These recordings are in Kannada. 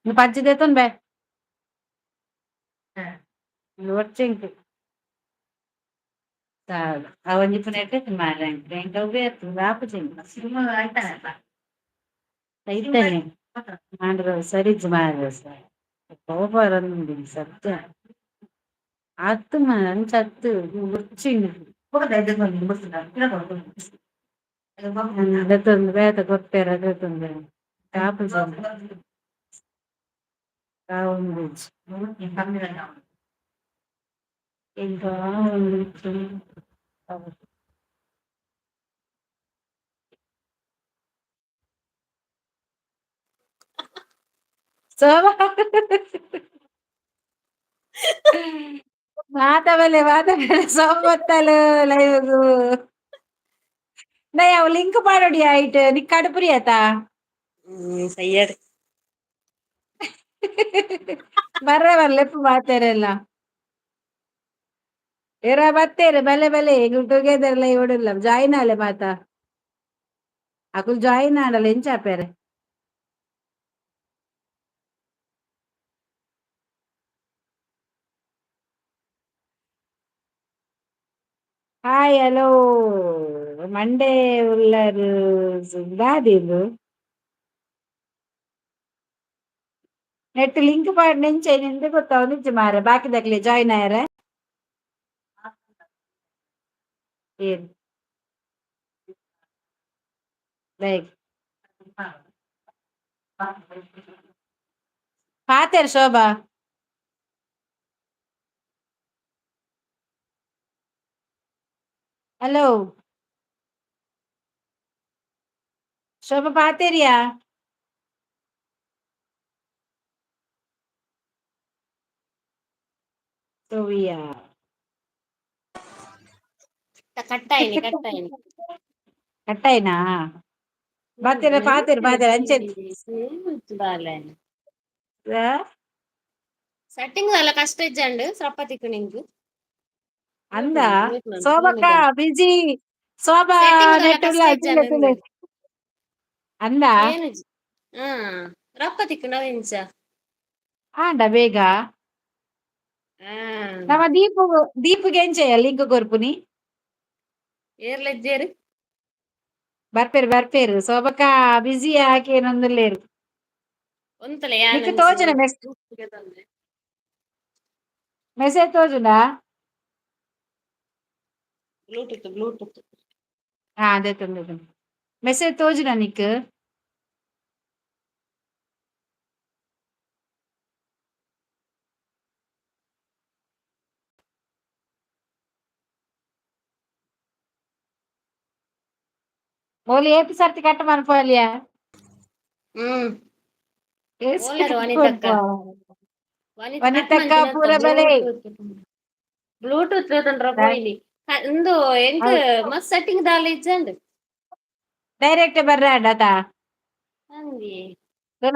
पच्ची देतो ना बॅग वरचे అవన్నీ ఇప్పుడు ఎట్టే మాట్లాడి ఇంకా అయితేనే మాండ్రు సరిజ్ మాడ్రు కోపరంది సత్య అత్తు మన చత్తు వచ్చింది అదతుంది వేత కొట్టారు అదవుతుంది చేపలు కావుంది ఇంకా శోభ ಮಾತಾವಲೆ ಮಾತಾವಲೆ ಸೋಮತ್ತಲು ಲೈವ್ ನೈ ಅವ್ ಲಿಂಕ್ ಮಾಡೋಡಿ ಆಯ್ತು ನಿ ಕಡುಪುರಿ ಆತ ಸಯ್ಯರ್ ಬರ್ರೆ ಬರ್ಲೆಪ್ಪು ಮಾತಾರಲ್ಲ ಎರ ಬತ್ತೇರೆ ಬಲೆ ಬಲೆ ಟುಗೆದರ್ ಲೈ ಓಡಲ್ಲ ಜಾಯಿನ್ ಆಲೆ ಮಾತಾ ಅಕುಲ್ ಜಾಯಿನ್ ಆಡಲ್ಲ ಎಂಚಾಪೇರೆ ಹಾಯ್ ಹಲೋ ಮಂಡೇ ಉಳ್ಳರು ಬಾದಿಲು ನೆಟ್ ಲಿಂಕ್ ಮಾಡಿ ನೆಂಚೆ ನಿಂದೆ ಗೊತ್ತಾವ ನಿಂಚೆ ಮಾರ ಬಾಕಿದಾಗ್ಲಿ ಜಾಯಿನ್ ಆಯ್ರ ಏನ್ ಲೈಕ್ ಪಾತೇರ್ ಶೋಭಾ ಹಲೋ ಶೋಭಾ ಪಾತೇರಿಯಾ ಸೋವಿಯಾ ಕಟ್ಟಾಯಿನಿ ಕಟ್ಟಾಯಿನಿ ಕಟ್ಟಾಯ್ನಾ ಬಾತೇರ ಪಾತೇರ್ ಬಾತೇರ್ ಅಂಚೆ ಬಾಲೆ ಸೆಟ್ಟಿಂಗ್ ಎಲ್ಲ ಕಷ್ಟ ಇಜ್ಜಂಡು ಸಪ್ಪತಿಕ್ಕು ನಿಂಕು ಅಂದ ಶೋಭಕ್ಕ ಬಿಜಿ ಶೋಭಾ ಸೆಟ್ಟಿಂಗ್ ಎಲ್ಲ ನೆಟ್ಟುಲ್ಲ ಕಷ್ಟ ತುಲೆ ತುಲೆ ಇಜ್ಜಂಡು ಅಂದ ಏನು ಹಾ ರಪ್ಪತಿಕ್ಕು ನವಿಂಚ ಆಂಡ ಬೇಗ ನಮ್ಮ ದೀಪುಗೆ ಎಂಚೆಯ ಲಿಂಕ್ ಕೊರ್ಪುನಿ ಏರ್ಲೆಜ್ಜೇರು ಬರ್ಪೇರು ಶೋಭಕ್ಕ ಬಿಜಿ ಹಾಕಿ ಏನೊಂದುಲ್ಲೇರು ಒಂತಲ ನಿಕ್ ತೋಜುನ ಮೆಸೇಜ್ ತೋಜುಂಡ ಬ್ಲೂಟೂತ್ ಹಾ ಅದೇ ತಂದ ಮೆಸೇಜ್ ತೋಜುನ ನಿಕ್ ಓಲಿ ಏಪಿ ಸರ್ತಿ ಕಟ್ಟ ಮನ್ಪೋಲಿಯಾ ಓಲರು ವನಿತಕ್ಕ ಕಟ್ ವನಿತಕ್ಕ ಮಂತಿನತ್ತ ಪೂರ ಬಲೆ ಬ್ಲೂಟೂತ್ ತಂಡ್ರ ಪೋಯಿನಿ ಇಂದು ಎಂಕ್ ಮಸ್ತ್ ಸೆಟ್ಟಿಂಗ್ ದಾಲ ಇಜ್ಜಂಡು ಡೈರೆಕ್ಟ್ ಬರ್ರಾಡತ ಅಂದಿ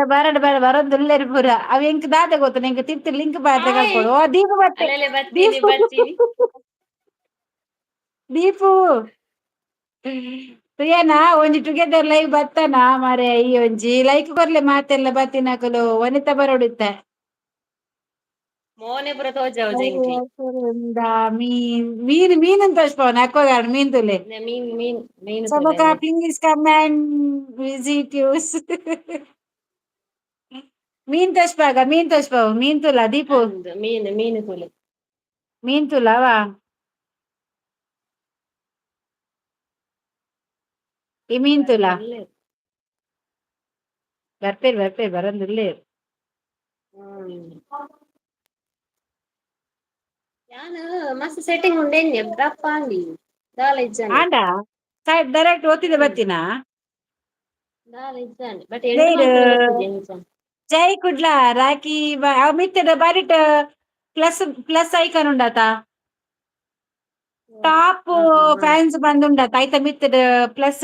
ಬರಡ್ ಬರೊಂದುಲ್ಲೆರ್ ಪೂರ ಅವ್ ಎಂಕ್ ದಾದ ಗೊತ್ತು ನಿಂಕ್ ತಿರ್ತಿ ಲಿಂಕ್ ಬಾತೆ ಹಾಯ್ ಕಲ್ಪೊಡು ಓ ದೀಪು ಬತ್ತೆ ಅಲ್ಲಲ್ಲಿ ಬರ್ತೀನಿ ದೀಪು ಬರ್ತೀನಿ ದೀಪು ಪ್ರಿಯನಾ ಒಂಜಿ ಟುಗೆದರ್ ಲೈವ್ ಬತ್ತನ ಮಾರೆ ಈ ಒಂಜಿ ಲೈಕ್ ಕೊರ್ಲೆ ಮಾತೆಲ್ಲ ಬತ್ತಿನಕುಲು ವನಿತ ಬರೋಡಿತ್ತೆ ಮೋನೆ ಪುರ ತೋಜಾವ್ ಜಂಕ್ಲಿ ಮೀನು ತೋಜ್ಪವನ ಅಕ್ವಗಾಡ್ ಮೀನ್ ತುಲೆ ಮೀನು ತೊಲೆ ಸೊಬಕ please come and visit us ಮೀನ್ ತೋಜ್ಪಾವ ಮೀನ್ ತುಲ ದೀಪು ಅಂದ್ ಮೀನು ತೊಲೆ ಮೀನ್ ತುಲವಾ ಈ ಮೀನ್ ತುಲ ಬರ್ಪೇರ್ ಬರೊಂದುಲ್ಲೇರ್ ಯಾನ್ ಮಸ್ತ್ ಸೆಟ್ಟಿಂಗ್ ಉಂಡು ದಪ್ಪ ಆಂಡಿ ದಾಲ ಇಜ್ಜಂಡು ಆಂಡ ಡೈರೆಕ್ಟ್ ಒತ್ತಿದೆ ಬತ್ತಿನ ದಾಲ ಇಜ್ಜಂಡು ಬಟ್ ಎಂಡು ಮಲ್ಪುನ ಗೊತ್ತಿಜ್ಜಿ ಎಂಚ ಜೈ ಕುಡ್ಲ ರಾಕಿ ಅವ್ ಮಿತ್ತದ ಬರಿಟ್ ಪ್ಲಸ್ ಐಕಾನ್ ಉಂಡಾತ ಟಾಪ್ ಹಾ ಫ್ಯಾನ್ಸ್ ಬಂದುಂಡತ ಐತ ಮಿತ್ತಡ್ ಪ್ಲಸ್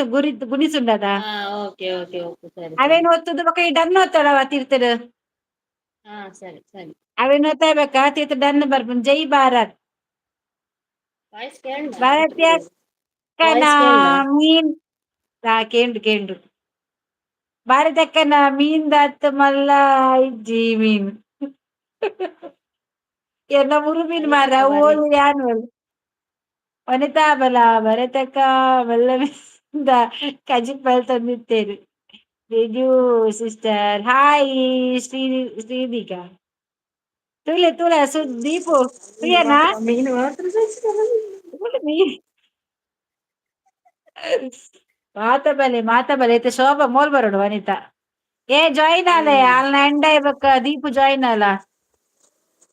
ಗುಣಿಸುಂಡದ ಹಾ ಓಕೆ ಓಕೆ ಓಕೆ ಸರಿ ಸರಿ ಅವೇನು ಒತ್ತುದು ಬೊಕ ಈ ಡನ್ ಒತ್ತಡವ ತಿರ್ತಡ್ ಹಾ ಸರಿ ಸರಿ ಅವೇನು ಒತ್ತಬೇಕ ತಿರ್ತ್ ಡನ್ ಬರ್ಪುಂಡು ಜೈ ಭಾರತ್ ವಾಯ್ಸ್ ಕೇಳ್ದ ಭಾರತ್ ಯಾಕನ ವಾಯ್ಸ್ ಕೇಳ್ದ ಮೀನ್ ಕೇಂಡು ಕೇಂಡು ಭಾರತ ಯಕ್ಕನ ಮೀನ್ ದಾತ್ ಮಲ್ಲ ಇಜ್ಜಿ ಮೀನ್ ಎನ್ನ ಮುರುಮೀನ್ ಮಾರ ವನಿತಕ್ಕ ಓಲ್ ಬರ್ಲಿಲ್ಲ ಯಾನ್ ವನಿತಾ ಬಲ ಭರತಕ್ಕ ಮೆಲ್ಲವಿಂದ ಕಜಿಪ್ ಬಲ್ ತಂದಿತ್ತೇರು ರಿಜು ಸಿಸ್ಟರ್ ಹಾಯ್ ಶ್ರೀದಿಕಾ ತುಲೆ ತುಳ ದೀಪು ಪ್ರಿಯನಾ ಮೀನು ಮಾತ್ರ ಮಾತ ಬಲೆ ಶೋಭಾ ಮೋಲ್ ಬರೋಡು ವನಿತಾ ಏ ಜಾಯಿನ್ ಆಲೆ ಹ್ಮ್ ಅಲ್ನ ಎಂಡ ಇಬೇಕ ದೀಪು ಜಾಯಿನ್ ಆಲ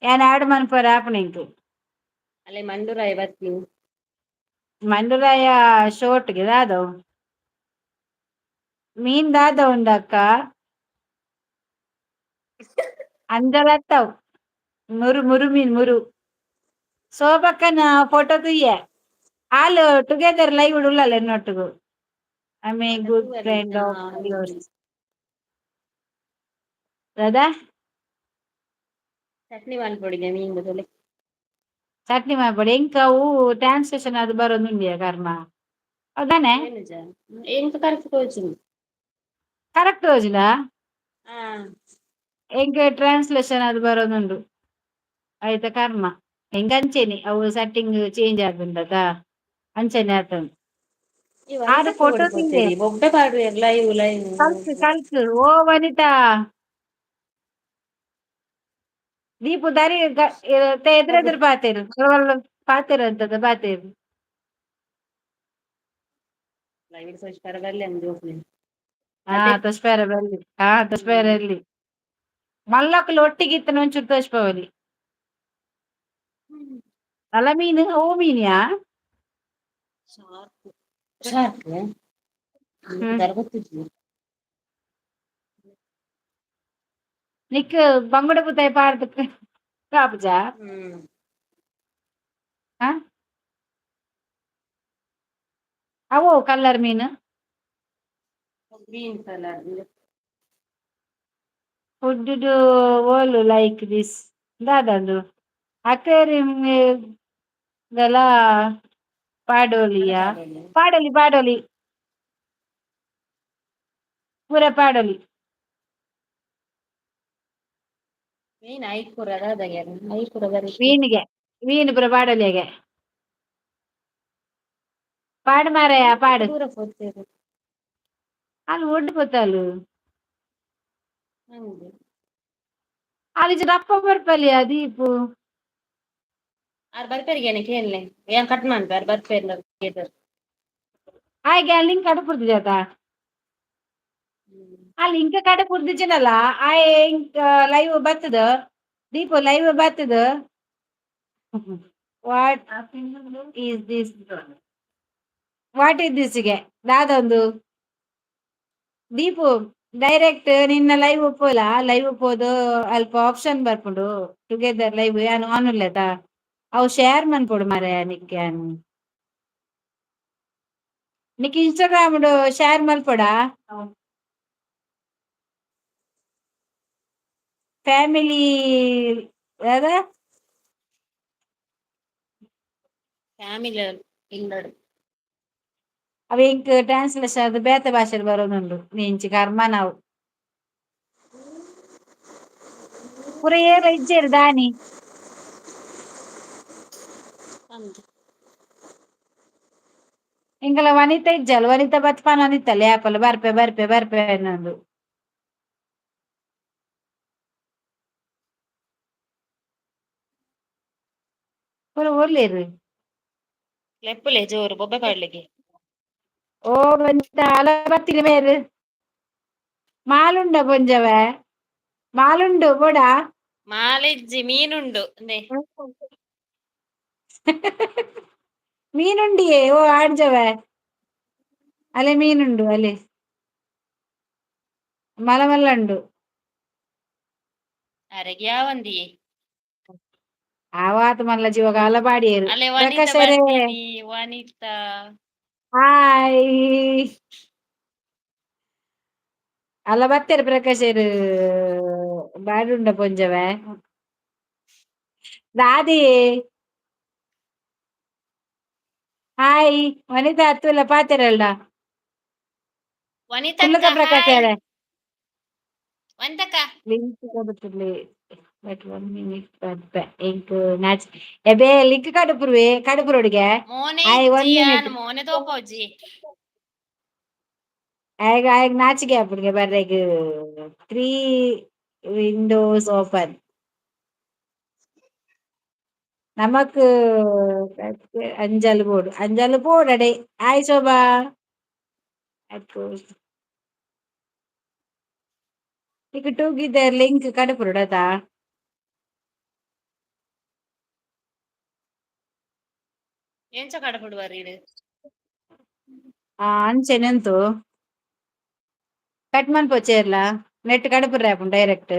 ಏನ್ ಆಡ್ ಮನ್ಪುವರ ಆಪುನಿಂಕ್ ಅಲ್ಲೇ ಮಂಡೂರಾಯ ಬರ್ತೀನಿ ಮಂಡೂರಾಯ ಶೋಟ್ಗೆ ದಾದವು ಮೀನ್ ದಾದ ಉಂಡಕ್ಕ ಅಂಜಲತ್ತವ್ ಮುರು ಮೀನ್ ಮುರು ಸೋಫಕ್ಕನ ಫೋಟೋ ತುಯ್ಯ ಆಲ್ ಟುಗೆದರ್ ಲೈವ್ ಉಳ್ಳಲ್ಲ ಎನ್ನೊಟ್ಟುಗು I may good friend of yours ದಾದಾ ಚಟ್ನಿ ಮಾಡಲ್ಪೊಡಿಗ ಮೀನ್ ಬದಲು ಚಟ್ನಿ ಮಾಡ್ಬೇಡಿ ಎಂಕ ಅವು ಟ್ರಾನ್ಸ್ಲೇಷನ್ ಅದು ಬರೋಂದುಂಡಿಯ ಕರ್ಮ ಹೌದಾನೆ ಏನುಜ ಎಂಕ ಕರೆಕ್ಟ್ ತೋಜುಂಡು ಕರೆಕ್ಟ್ ತೋಜುಂಡ ಹಾ ಎಂಕ್ ಟ್ರಾನ್ಸ್ಲೇಷನ್ ಅದು ಬರೋದುಂಡು ಐತ ಕರ್ಮ ಎಂಕ್ ಅಂಚೆನೆ ಅವು ಸೆಟ್ಟಿಂಗ್ ಚೇಂಜ್ ಆತುಂಡತ ಅಂಚನೆ ಆತುಂಡು ಈ ವನಿತಕ್ಕ ಓಡಿಪೋತೇರಿ ಬೊಬ್ಬೆ ಪಾಡ್ವೆರ್ ಲೈವ್ ಲೈವ್ ಕಲ್ತ್ ಕಲ್ತ್ ಓ ವನಿತಾ ದೀಪು ದಾರಿ ಎದುರೆದುರು ಪಾತೆರ್ ಪಾತೆರ ಅಂತದ ಪಾತೆರ್ ಲೈವ್ ತೋಜ್ಪಾರ ಬಲ್ಲೆ ಜೋಕುಲೆನ್ ಹಾ ತೋಜ್ಪಾರ ಬಲ್ಲಿ ಹಾ ತೋಜ್ಪಾರ ಎಲ್ಲಿ ಮಲ್ಲಕ್ಲು ಒಟ್ಟಿಗೆ ಇತ್ತನ ಒಂಚೂರು ತೋಜ್ಪಾವೊಲಿ ಅಲ ಮೀನು ಓ ಮೀನ್ಯಾ ಶಾರ್ಕ್ ಹ್ಮ್ ಗೊತ್ತಿಜ್ಜಿ ನಿಕ್ ಬಂಗುಡೆ ಬುತ್ತಾಯ್ ಪಾಡ್ದುಕ್ ಕಾಪುಜಾ ಹ್ಮ್ ಹ ಅವೋ ಕಲ್ಲರ್ ಮೀನು ಗ್ರೀನ್ ಕಲರ್ ಫುಡ್ ಡು ಓಲ್ ಲೈಕ್ ದಿಸ್ ದಾದಾಂದು ಅಕ್ವೇರಿಯಂ ಗಲ ಪೂರ ಪಾಡೋಲಿಯಾ ಪಾಡಲ್ಲ ಪಾಡೋಲಿ ಪೂರ ಪಾಡೊಲಿ ಮೀನ್ ಐಕುರ ದಾದಾಗೆರ್ ಐಕುರ ಬರಿಟ್ ಮೀನು ಪೂರ ಪಾಡೊಲಿಯಾಗೆ ಪಾಡ್ ಮಾರಯ ಎಟ್ಟು ಪಾಡ್ ದೂರ ಪೋತೇರು ಅಲ್ ಒಡ್ಡು ಪೊತ್ತಾಲು ಹಂಗೆ ಅಲ್ಲಿ ರಪ್ಪ ಬರ್ಪಲ್ಲಿಯ ದೀಪು ಆರ್ ಬರ್ಪೇರಿಗೆನೆ ಕೇಳನೆ ಏನ್ ಕಟ್ ಮಾಡ್ತ ಆರ್ ಬರ್ಪೇರ್ ಆಯ್ಗೆ ಲಿಂಕ್ ಅಡುಪುರ್ದಿಜಾತ ಹ್ಮ್ ಅಲ್ಲಿ ಇಂಕ ಕಡೆ ಕುರ್ದಿಜನಲ್ಲ ಆ ಇಂಕ್ ಲೈವ್ ಬತ್ತದ ದೀಪು ಲೈವ್ ಬತ್ತದ what is this what is ದಿಸ್ಗೆ ದಾದಂದು ದೀಪು ಡೈರೆಕ್ಟ್ ನಿನ್ನ ಲೈವ್ ಉಪ್ಪೋಲ ಲೈವ್ ಉಪ್ಪೋದು ಅಲ್ಪ ಆಪ್ಷನ್ ಬರ್ಪುಂಡು ಟುಗೆದರ್ ಲೈವ್ ಯಾನ್ ಆನುಲ್ಲೆತ ಅವು ಶೇರ್ ಮನ್ಪೊಡು ಮಾರಾಯ ನಿಕ್ಕೆನ್ ನಿಕ್ ಇನ್ಸ್ಟಾಗ್ರಾಮ್ ಡು ಶೇರ್ ಮಲ್ಪೊಡ ಫ್ಯಾಮಿಲಿ ಯಾದ ಫ್ಯಾಮಿಲಿ ಇಲ್ಲಡು ಅವ ಇಂಕ್ ಟ್ರಾನ್ಸ್ಲೇಷನ್ ಅದು ಬೇತೆ ಭಾಷೆಡ್ ಬರೋದುಂಡು ನೀಂಚಿ ಕರ್ಮ ನಾವು ಪೂರ ಏರ ಇಜ್ಜೆರ್ ದಾನಿ ಹಂಗೆ ಇಂಕಲ ವನಿತ ಇಜ್ಜಲ್ ವನಿತ ಬತ್ಪನ ವನಿತಲೆ ಆಪಲ್ ಬರ್ಪೆ ಅನ್ನೊಂದು ಪೂರ ಒರ್ಲೇರ್ ಲೆಪ್ಪುಲೆ ಜೋರು ಬೊಬ್ಬೆ ಪಾಡ್ಲೆಗೆ ಓ ವನಿತ ಅಲ ಬತ್ತಿನ ಮೇರ್ ಮಾಲುಂಡ ಪೊಂಜವೆ ಮಾಲುಂಡು ಬೋಡ ಮಾಲಿಜ್ಜಿ ಮೀನುಂಡು ನೆ ಮೀನುಂಡಿಯೇ ಓ ಆಡ್ಜವೆ ಅಲೆ ಮೀನುಂಡು ಅಲೆ ಮಲ್ಲ ಮಲ್ಲ ಉಂಡು ಅರೆಗ್ ಯಾವಂದಿಯೆ आवात मला जीव गाला बाडीर ಅಲ್ಲೇ ವನಿತಾ प्रकाश रे ಬರ್ತೀನಿ ವನಿತಾ हाय ಅಲ್ಲ ಬರ್ತಾರೆ ಪ್ರಕಾಶರು ಬಾಡುಂಡ ಪೊಂಜವ ದಾದಿ ಹಾಯ್ ವನಿತಾ ಅತ್ತುಲ್ಲ ಪಾತೆರಲ್ಲ ವನಿತಕ್ಕ ಕುಲ್ಲಕ ಪ್ರಕಾಶ್ ಹಾಯ್ ಅವರೇ ವನಿತಕ್ಕ ಲಿಂಕ್ ಕೊಡುತ್ತಿರ್ಲಿ ಬಟ್ 1 minute ಬರ್ತೆ ಇಂಕ್ ಮ್ಯಾಚ್ ಎಬೆ ಲಿಂಕ್ ಕಡುಪುರ್ವೆ ಕಡುಪುರೊಡಿಗೆ ಮೋನೆ ಹಾಯ್ 1 minute ಜಿಯಾನ್ ಮೋನೆ ತೋಪೋಜಿ ಆಯ್ಗ ಆಯ್ಗ ನಾಚಿಕೆ ಆಪುಡ್ಗೆ ಬರ್ರೆಗ್ 3 ವಿಂಡೋಸ್ ಓಪನ್ நமக்கு அஞ்சல் போடு அடே ஹாய் சோபா இக்கு டூகிதர் லிங்க் கடுப்புடதா ಎಂಚ ಕಡಪುಡುವರೀಡ್ ಅಂಚೆನೆಂತು ಕಟ್ ಮನ್ಪೊಚ್ಚೇರ್ಲ ನೆಟ್ ಕಡುಪುರ್ರೆ ಆಪುಂಡು ಡೈರೆಕ್ಟ್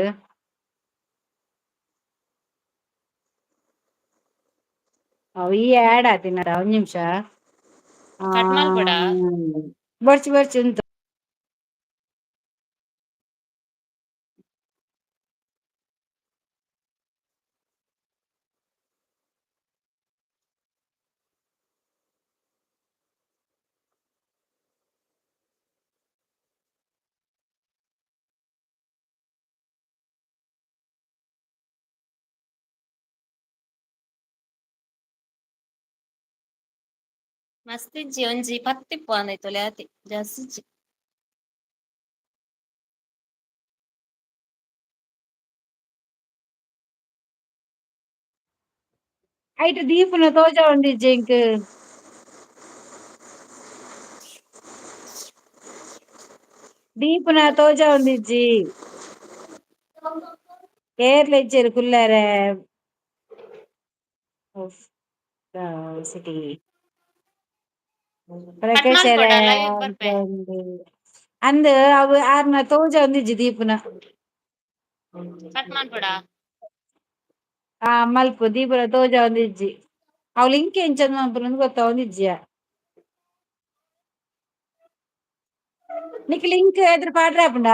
ಅವು ಈ ಆಡ್ ಆತಿನರ ಒಂದ್ ನಿಮಿಷ ಕಟ್ ಮಲ್ಪಡ ಬರ್ಚಿ ಬರ್ಚಿ ಉಂಟು ಮಸ್ತಿಜ್ಜಿ ಒಂಜಿ ಪತ್ತಿಪ್ಪು ಅಂದೈತೊಲೆ ಆತಿ ಜಾಸ್ತಿಜ್ಜಿ ಐಟ್ ದೀಪುನ ತೋಜ ಒಂದಿಜ್ಜೆ ಇಂಕ್ ದೀಪುನ ತೋಜ ಒಂದಿಜ್ಜಿ ಏರ್ಲ ಇಜ್ಜೆರ್ ಕುಲ್ಲೆರೆ ಸಿಟಿ ಕಟ್ ಪ್ರಕಾಶರ ಮಲ್ಪಡ ಲೈವ್ ಬರ್ಪೆ ಅಂದ್ ಅವು ಆರ್ನ ತೋಜ ಒಂದಿಜ್ಜಿ ದೀಪುನ ಕಟ್ ಮಲ್ಪಡ ಮಲ್ಪು ದೀಪುನ ತೋಜ ಒಂದಿಜ್ಜಿ ಅವು ಲಿಂಕ್ ಎಂಚಂದ್ ಮಲ್ಪುನಂದ್ ಗೊತ್ತ ಒಂದಿಜ್ಜಿಯ ನಿಕ್ ಲಿಂಕ್ ಎದುರು ಪಾಡ್ರೆ ಆಪುಂಡ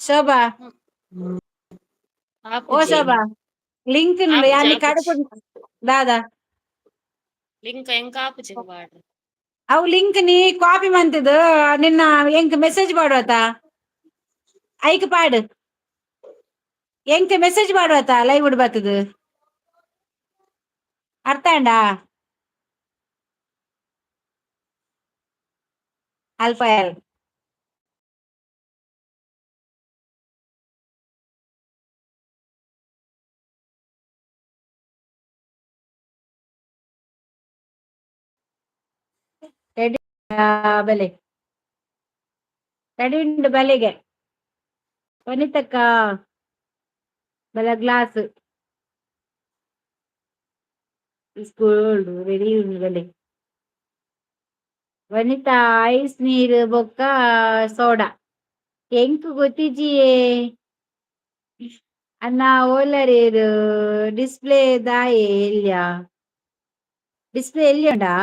ಶೋಭಾ ಓ ಆಪುಜಿ ಶೋಭಾ ಲಿಂಕ್ ಆಪುಜಿ ಯಾನಿ ಆಪುಜಿ ಕಡುಪು ದಾದಾ ಲಿಂಕ್ ಎಂಕ ಆಪುಜಿ ಬಾಡ್ರೆ ಅವು ಲಿಂಕ್ ನೀ ಕಾಪಿ ಮಂತದು ನಿನ್ನ ಎಂಕ್ ಮೆಸೇಜ್ ಪಾಡುವತ ಐಕ್ ಪಾಡ್ ಎಂಕ್ ಮೆಸೇಜ್ ಪಾಡುವತ ಲೈವ್ ಉಡ್ ಬತ್ತದು ಅರ್ಥ ಆಂಡಾ ಅಲ್ಫಯಲ್ ರೆಡಿ ಬಲೆ ರೆಡಿ ಉಂಡು ಬಲೆಗೆ ವನಿತಕ್ಕ ಬಲ ಗ್ಲಾಸ್ ಸ್ಕೂಲ್ ರೆಡಿ ಉಂಡು ಬಲೆ ವನಿತಾ ಐಸ್ ನೀರು ಬೊಕ್ಕ ಸೋಡಾ ಎಂಕ್ ಗೊತ್ತಿಜ್ಜಿಯೇ ಅನ್ನ ಓಲರೇರು ಡಿಸ್ಪ್ಲೇ ದಾಯೆ ಎಲ್ಯ ಡಿಸ್ಪ್ಲೇ ಎಲ್ಯ ಉಂಡಾ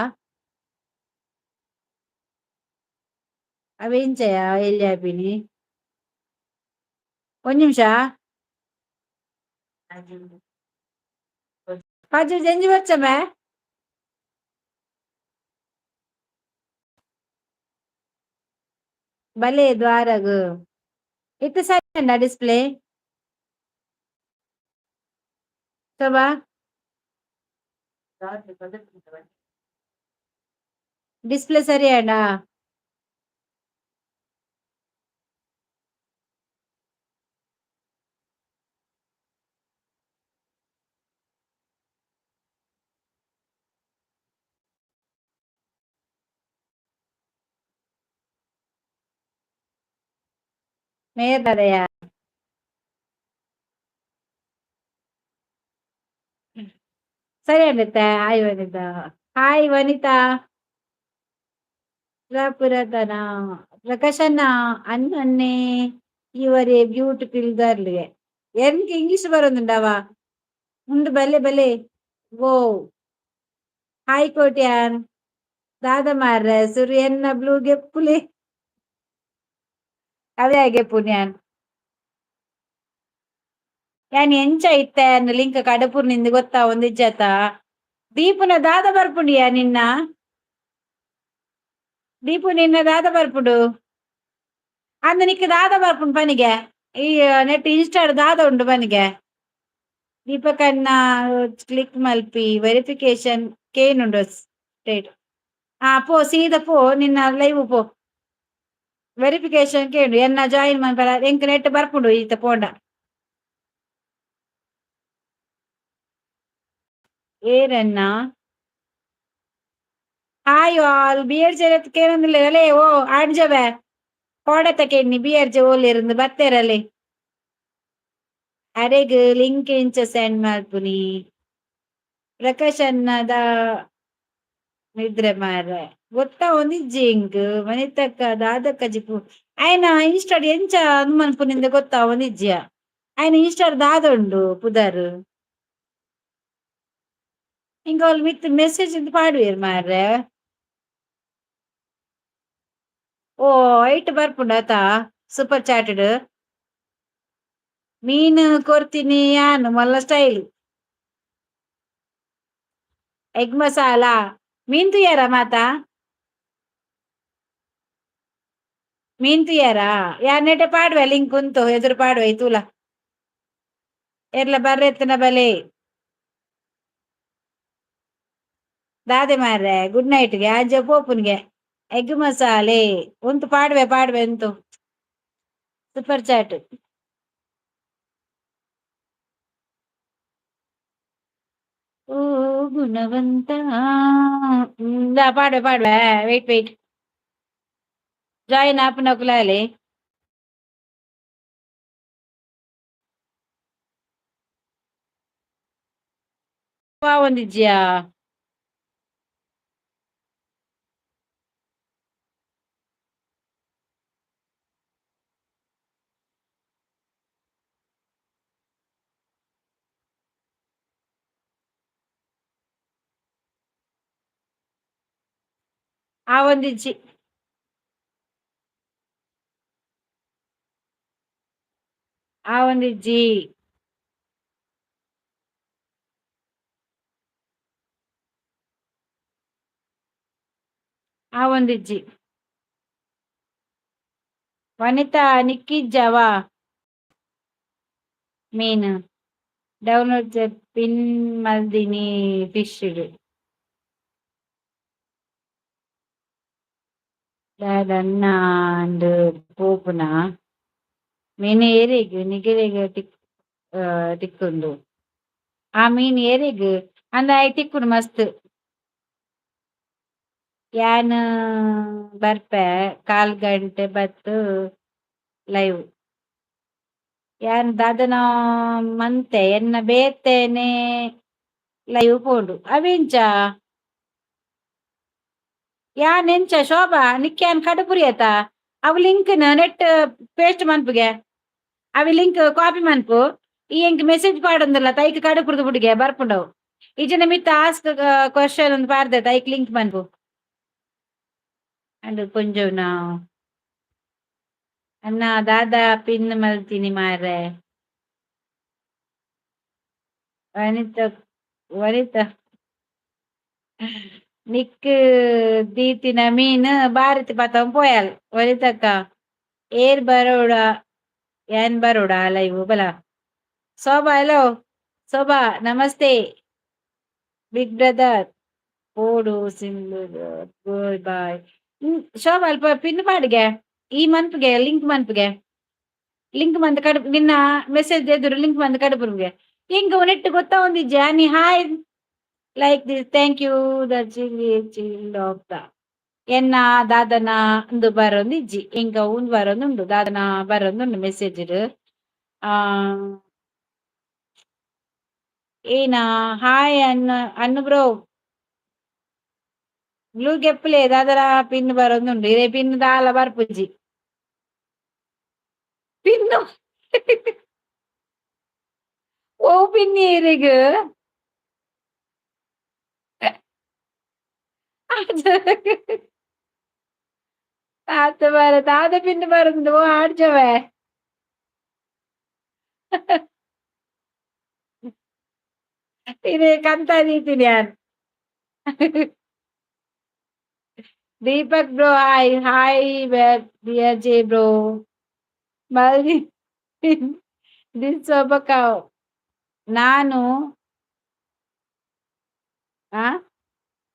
ಅವೆಂಚಯ ಎಲ್ಯ ಆಪಿನಿ ಒಂದ್ ನಿಮಿಷ ಪಾಜು ಜಂಜಿ ಬರ್ಚಮ್ಮ ಬಲೆ ದ್ವಾರಗು ಇತ್ತು ಸರಿ ಡಿಸ್ಪ್ಲೇ ಶೋಭಾ ಡಿಸ್ಪ್ಲೇ ಸರಿಯಾಡಾ ಮೇದರೆಯ ಸರಿ ಆಗುತ್ತೆ ಹಾಯ್ ವನಿತಾ ಹಾಯ್ ವನಿತಾ ಪುರಾತನ ಪ್ರಕಾಶನ ಅನ್ನನ್ನೇ ಇವರೇ ಬ್ಯೂಟಿಫುಲ್ ಗರ್ಲ್ಗೆ എനിക്ക് ഇംഗ്ലീഷ് പറയുന്നുണ്ടാവാ ഉണ്ട് ബലെ ബലെ ഓ ആയിക്കോട്ടെ ഞാൻ ദാദമാരെ സുറിയന്ന ಬ್ಲೂ ಗೆಪ್ಪುಲೆ ಅದೇ ಗೆಪ್ಪು ഞാൻ ಎಂಚ ಇತ್ತೆ ಲಿಂಕ್ ಕಡಪುರ್ ನಿಂದ ಗೊತ್ತಾ ಒಂದಿಜ್ಜಾತ ದೀಪುನ ದಾದ ಬರ್ಪುಂಡಿಯಾ ನಿನ್ನ ದೀಪು ನಿನ್ನ ದಾದ ಬರ್ಪುಡು ಅಂದ ನಿಕ್ಕ ದಾದ ಬರ್ಪುಂಡು ಪನಿಗೆ ಈ ನೆಟ್ ಇನ್ಸ್ಟಾಡ್ ದಾದ ಉಂಡು ಪನಿಗೆ ದೀಪಕನ್ನ ಕ್ಲಿಕ್ ಮಲ್ಪಿ ವೆರಿಫಿಕೇಶನ್ ಕೇನುಂಡು ಸ್ಟೇಟ್ ಪೋ ಸೀದಾ ಪೋ ನಿನ್ನ ಲೈವ್ ಪೋ ವೆರಿಫಿಕೇಶನ್ ಕೇಳು ಎನ್ನ ಜಾಯಿನ್ ಮನ್ಪರ ಎಂಕ್ ನೆಟ್ ಬರ್ಪುಂಡು ಈತ ಪೋಂಡ ಏರನ್ನ ಹಾಯ್ ಆಲ್ ಬಿಯರ್ ಜರತ್ ಕೇಳಂದಿಲ್ಲ ಅಲೆ ಓ ಆಡ್ಜವೆ കോടത്തൊക്കെ എണ്ണി ബിയർജ ഓലിരുന്ന് ബത്തേരല്ലേ ಅರೆಗ್ ಲಿಂಕ್ ಇಂಚ ಸೆಂಡ್ ಮಾಡ್ಪುನಿ ಪ್ರಕಾಶ್ ಅನ್ನದ ನಿದ್ರೆ ಮಾರ್ರೆ ಗೊತ್ತಾ ಒಂದಿಜ್ಜಿ ಇಂಕ್ ಮನಿತಕ್ಕ ದಾದಕ್ಕ ಜಿಪು ಆಯ್ನ ಇನ್ಸ್ಟಾಡ್ ಎಂಚ ಅನ್ಮನ್ಪುನಿಂದ ಗೊತ್ತಾ ಒಂದಿಜ್ಜಿಯ ಆಯ್ನ ಇನ್ಸ್ಟಾಡ್ ದಾದ ಉಂಡು ಪುದರ್ ಇಂಕ ಅವ್ಲು ಮಿತ್ ಮೆಸೇಜ್ ಇಂತ ಪಾಡುವೆರ್ ಮಾರ್ರೆ ಓ ಐಟ್ ಬರ್ಪುಂಡು ಆತ ಸೂಪರ್ ಚಾಟೆಡ್ ಮೀನು ಕೊರ್ತೀನಿ ಯಾನು ಮಲ್ಲ ಸ್ಟೈಲ್ ಎಗ್ ಮಸಾಲ ಮೀನ್ ತುಯ್ಯಾರ ಮಾತ ಮೀನ್ ತುಯ್ಯಾರ ಯಾರ್ ನೆಟೆ ಪಾಡ್ವೆ ಲಿಂಕ್ ಉಂತು ಎದುರು ಪಾಡ್ವೆ ತೂಲ ಎರ್ಲ ಬರ್ರೆತ್ತಿನ ಬಲೆ ದಾದೆ ಮಾರ್ರೆ ಗುಡ್ ನೈಟ್ಗೆ ಆಜ ಪೋಪುನ್ಗೆ ಎಗ್ ಮಸಾಲೆ ಉಂತು ಪಾಡ್ವೆ ಪಾಡ್ವೆ ಉಂತು ಸೂಪರ್ ಚಾಟ್ ಓ ಗುಣವಂತ ಪಾಡ್ವೆ ಪಾಡ್ವೆ ವೆಯ್ಟ್ ವೆಯ್ಟ್ ಜಾಯಿನ್ ಆಪುನ ಕುಲಾಲಿ ಒಂದಿಜ್ಜಿಯಾ ಆ ಒಂದಿಜ್ಜಿ ಆ ಒಂದಿಜ್ಜಿ ಆ ಒಂದಿಜ್ಜಿ ವನಿತಾ ನಿಕ್ಕಿಜ್ಜವಾ ಮೀನು ಡೌನ್ಲೋಡ್ ಪಿನ್ ಮಲ್ದಿನಿ ಫಿಶ್ ದಾದನ್ನ ಅಂಡ್ ಪೋಪುನ ಮೀನು ಏರಿಗ್ ನಿಗರೆಗ್ ತಿಕ್ಕುಂಡು ಆ ಮೀನ್ ಏರಿಗ್ ಅಂದ ಐ ತಿಕ್ಕುಂಡು ಮಸ್ತ್ ಯಾನ್ ಬರ್ಪೆ 1/4 ಗಂಟೆ ಬತ್ತು ಲೈವ್ ಯಾನ್ ದಾದನ ಮಂತೆ ಎನ್ನ ಬೇತೇನೆ ಲೈವ್ ಪೋಂಡು ಅವೆಂಚ ಯಾನ್ ಎಂಚ ಶೋಭಾ ನಿಕ್ಕ್ಯಾನ್ ಕಡಪುರಿಯತ ಅವು ಲಿಂಕ್ ನೆಟ್ ಪೇಸ್ಟ್ ಮನ್ಪುಗೆ ಅವಿ ಲಿಂಕ್ ಕಾಪಿ ಮನ್ಪು ಈ ಎಂಕ್ ಮೆಸೇಜ್ ಪಾಡೊಂದುಲ್ಲ ತೈಕ್ ಕಡಪುರ್ದು ಬುಡಿಗೆ ಬರ್ಪುಂಡವು ಇಜನ ಮಿತ್ತ ಆಸ್ಕ್ ಕ್ವಶನ್ ಒಂದು ಪಾಡ್ದೆ ತೈಕ್ ಲಿಂಕ್ ಮನ್ಪು ಅಂಡ್ ಕೊಂಜವ್ನ ಅನ್ನ ದಾದ ಪಿನ್ ಮಲ್ತೀನಿ ಮಾರ್ರೆ ವನಿತ ವನಿತ ನಿಕ್ ದೀತಿನ ಮೀನ್ ಬಾರಿತಿ ಪತಂ ಪೋಯಲ್ ವನಿತಕ್ಕ ಏರ್ ಬರೋಡ ಏನ್ ಬರೋಡ ಲೈವ್ ಬಲ ಶೋಭಾ ಹಲೋ ಶೋಭಾ ನಮಸ್ತೆ ಬಿಗ್ ಬ್ರದರ್ ಓಡು ಸಿಂಧು ಗುಡ್ ಬಾಯ್ ಶೋಭಾ ಅಲ್ಪ ಪಿನ್ ಪಾಡ್ಗೆ ಈ ಮನ್ಪ್ಗೆ ಲಿಂಕ್ ಮಂತ್ ಕಡುಪು ನಿನ್ನ ಮೆಸೇಜ್ ಎದುರು ಲಿಂಕ್ ಮಂತ್ ಕಡುಪುರ್ಗೆ ಹಿಂಗ ನೆಟ್ ಗೊತ್ತಾ ಒಂದಿಜ್ಜಾ ನೀ hi like this thank you the chill of the ಎನ್ನ ದಾದನ ಒಂದು ಬರೊಂದಿಜ್ಜಿ ಇಂಕ ಉಂದು ಬರೊಂದುಂಡು ದಾದನ ಬರೊಂದುಂಡು ಮೆಸೇಜ್ ಆ ಏನ ಹಾಯ್ ಅನ್ನು ಬ್ರೋ ಬ್ಲೂ ಗೆಪ್ಪಲೆ ದಾದರ ಪಿನ್ ಬರೊಂದುಂಡು ಇರೆ ಪಿನ್ ದಾಲ ಬರ್ಪುಜ್ಜಿ ಪಿನ್ನು ಓ ಪಿನ್ನೀರಿಗ ತಾತ ಬಾರ ತಾತ ಪಿನ್ನು ಬರಂದು ಆಡ್ಜವೆ ಇದು ಕಂತ ದೀತೀನಿ ಯಾನ್ Deepak bro hi hi dear J bro ಮಲ್ದಿ ದಿಸ್ ಒಬ್ಬಕ ನಾನು ಆ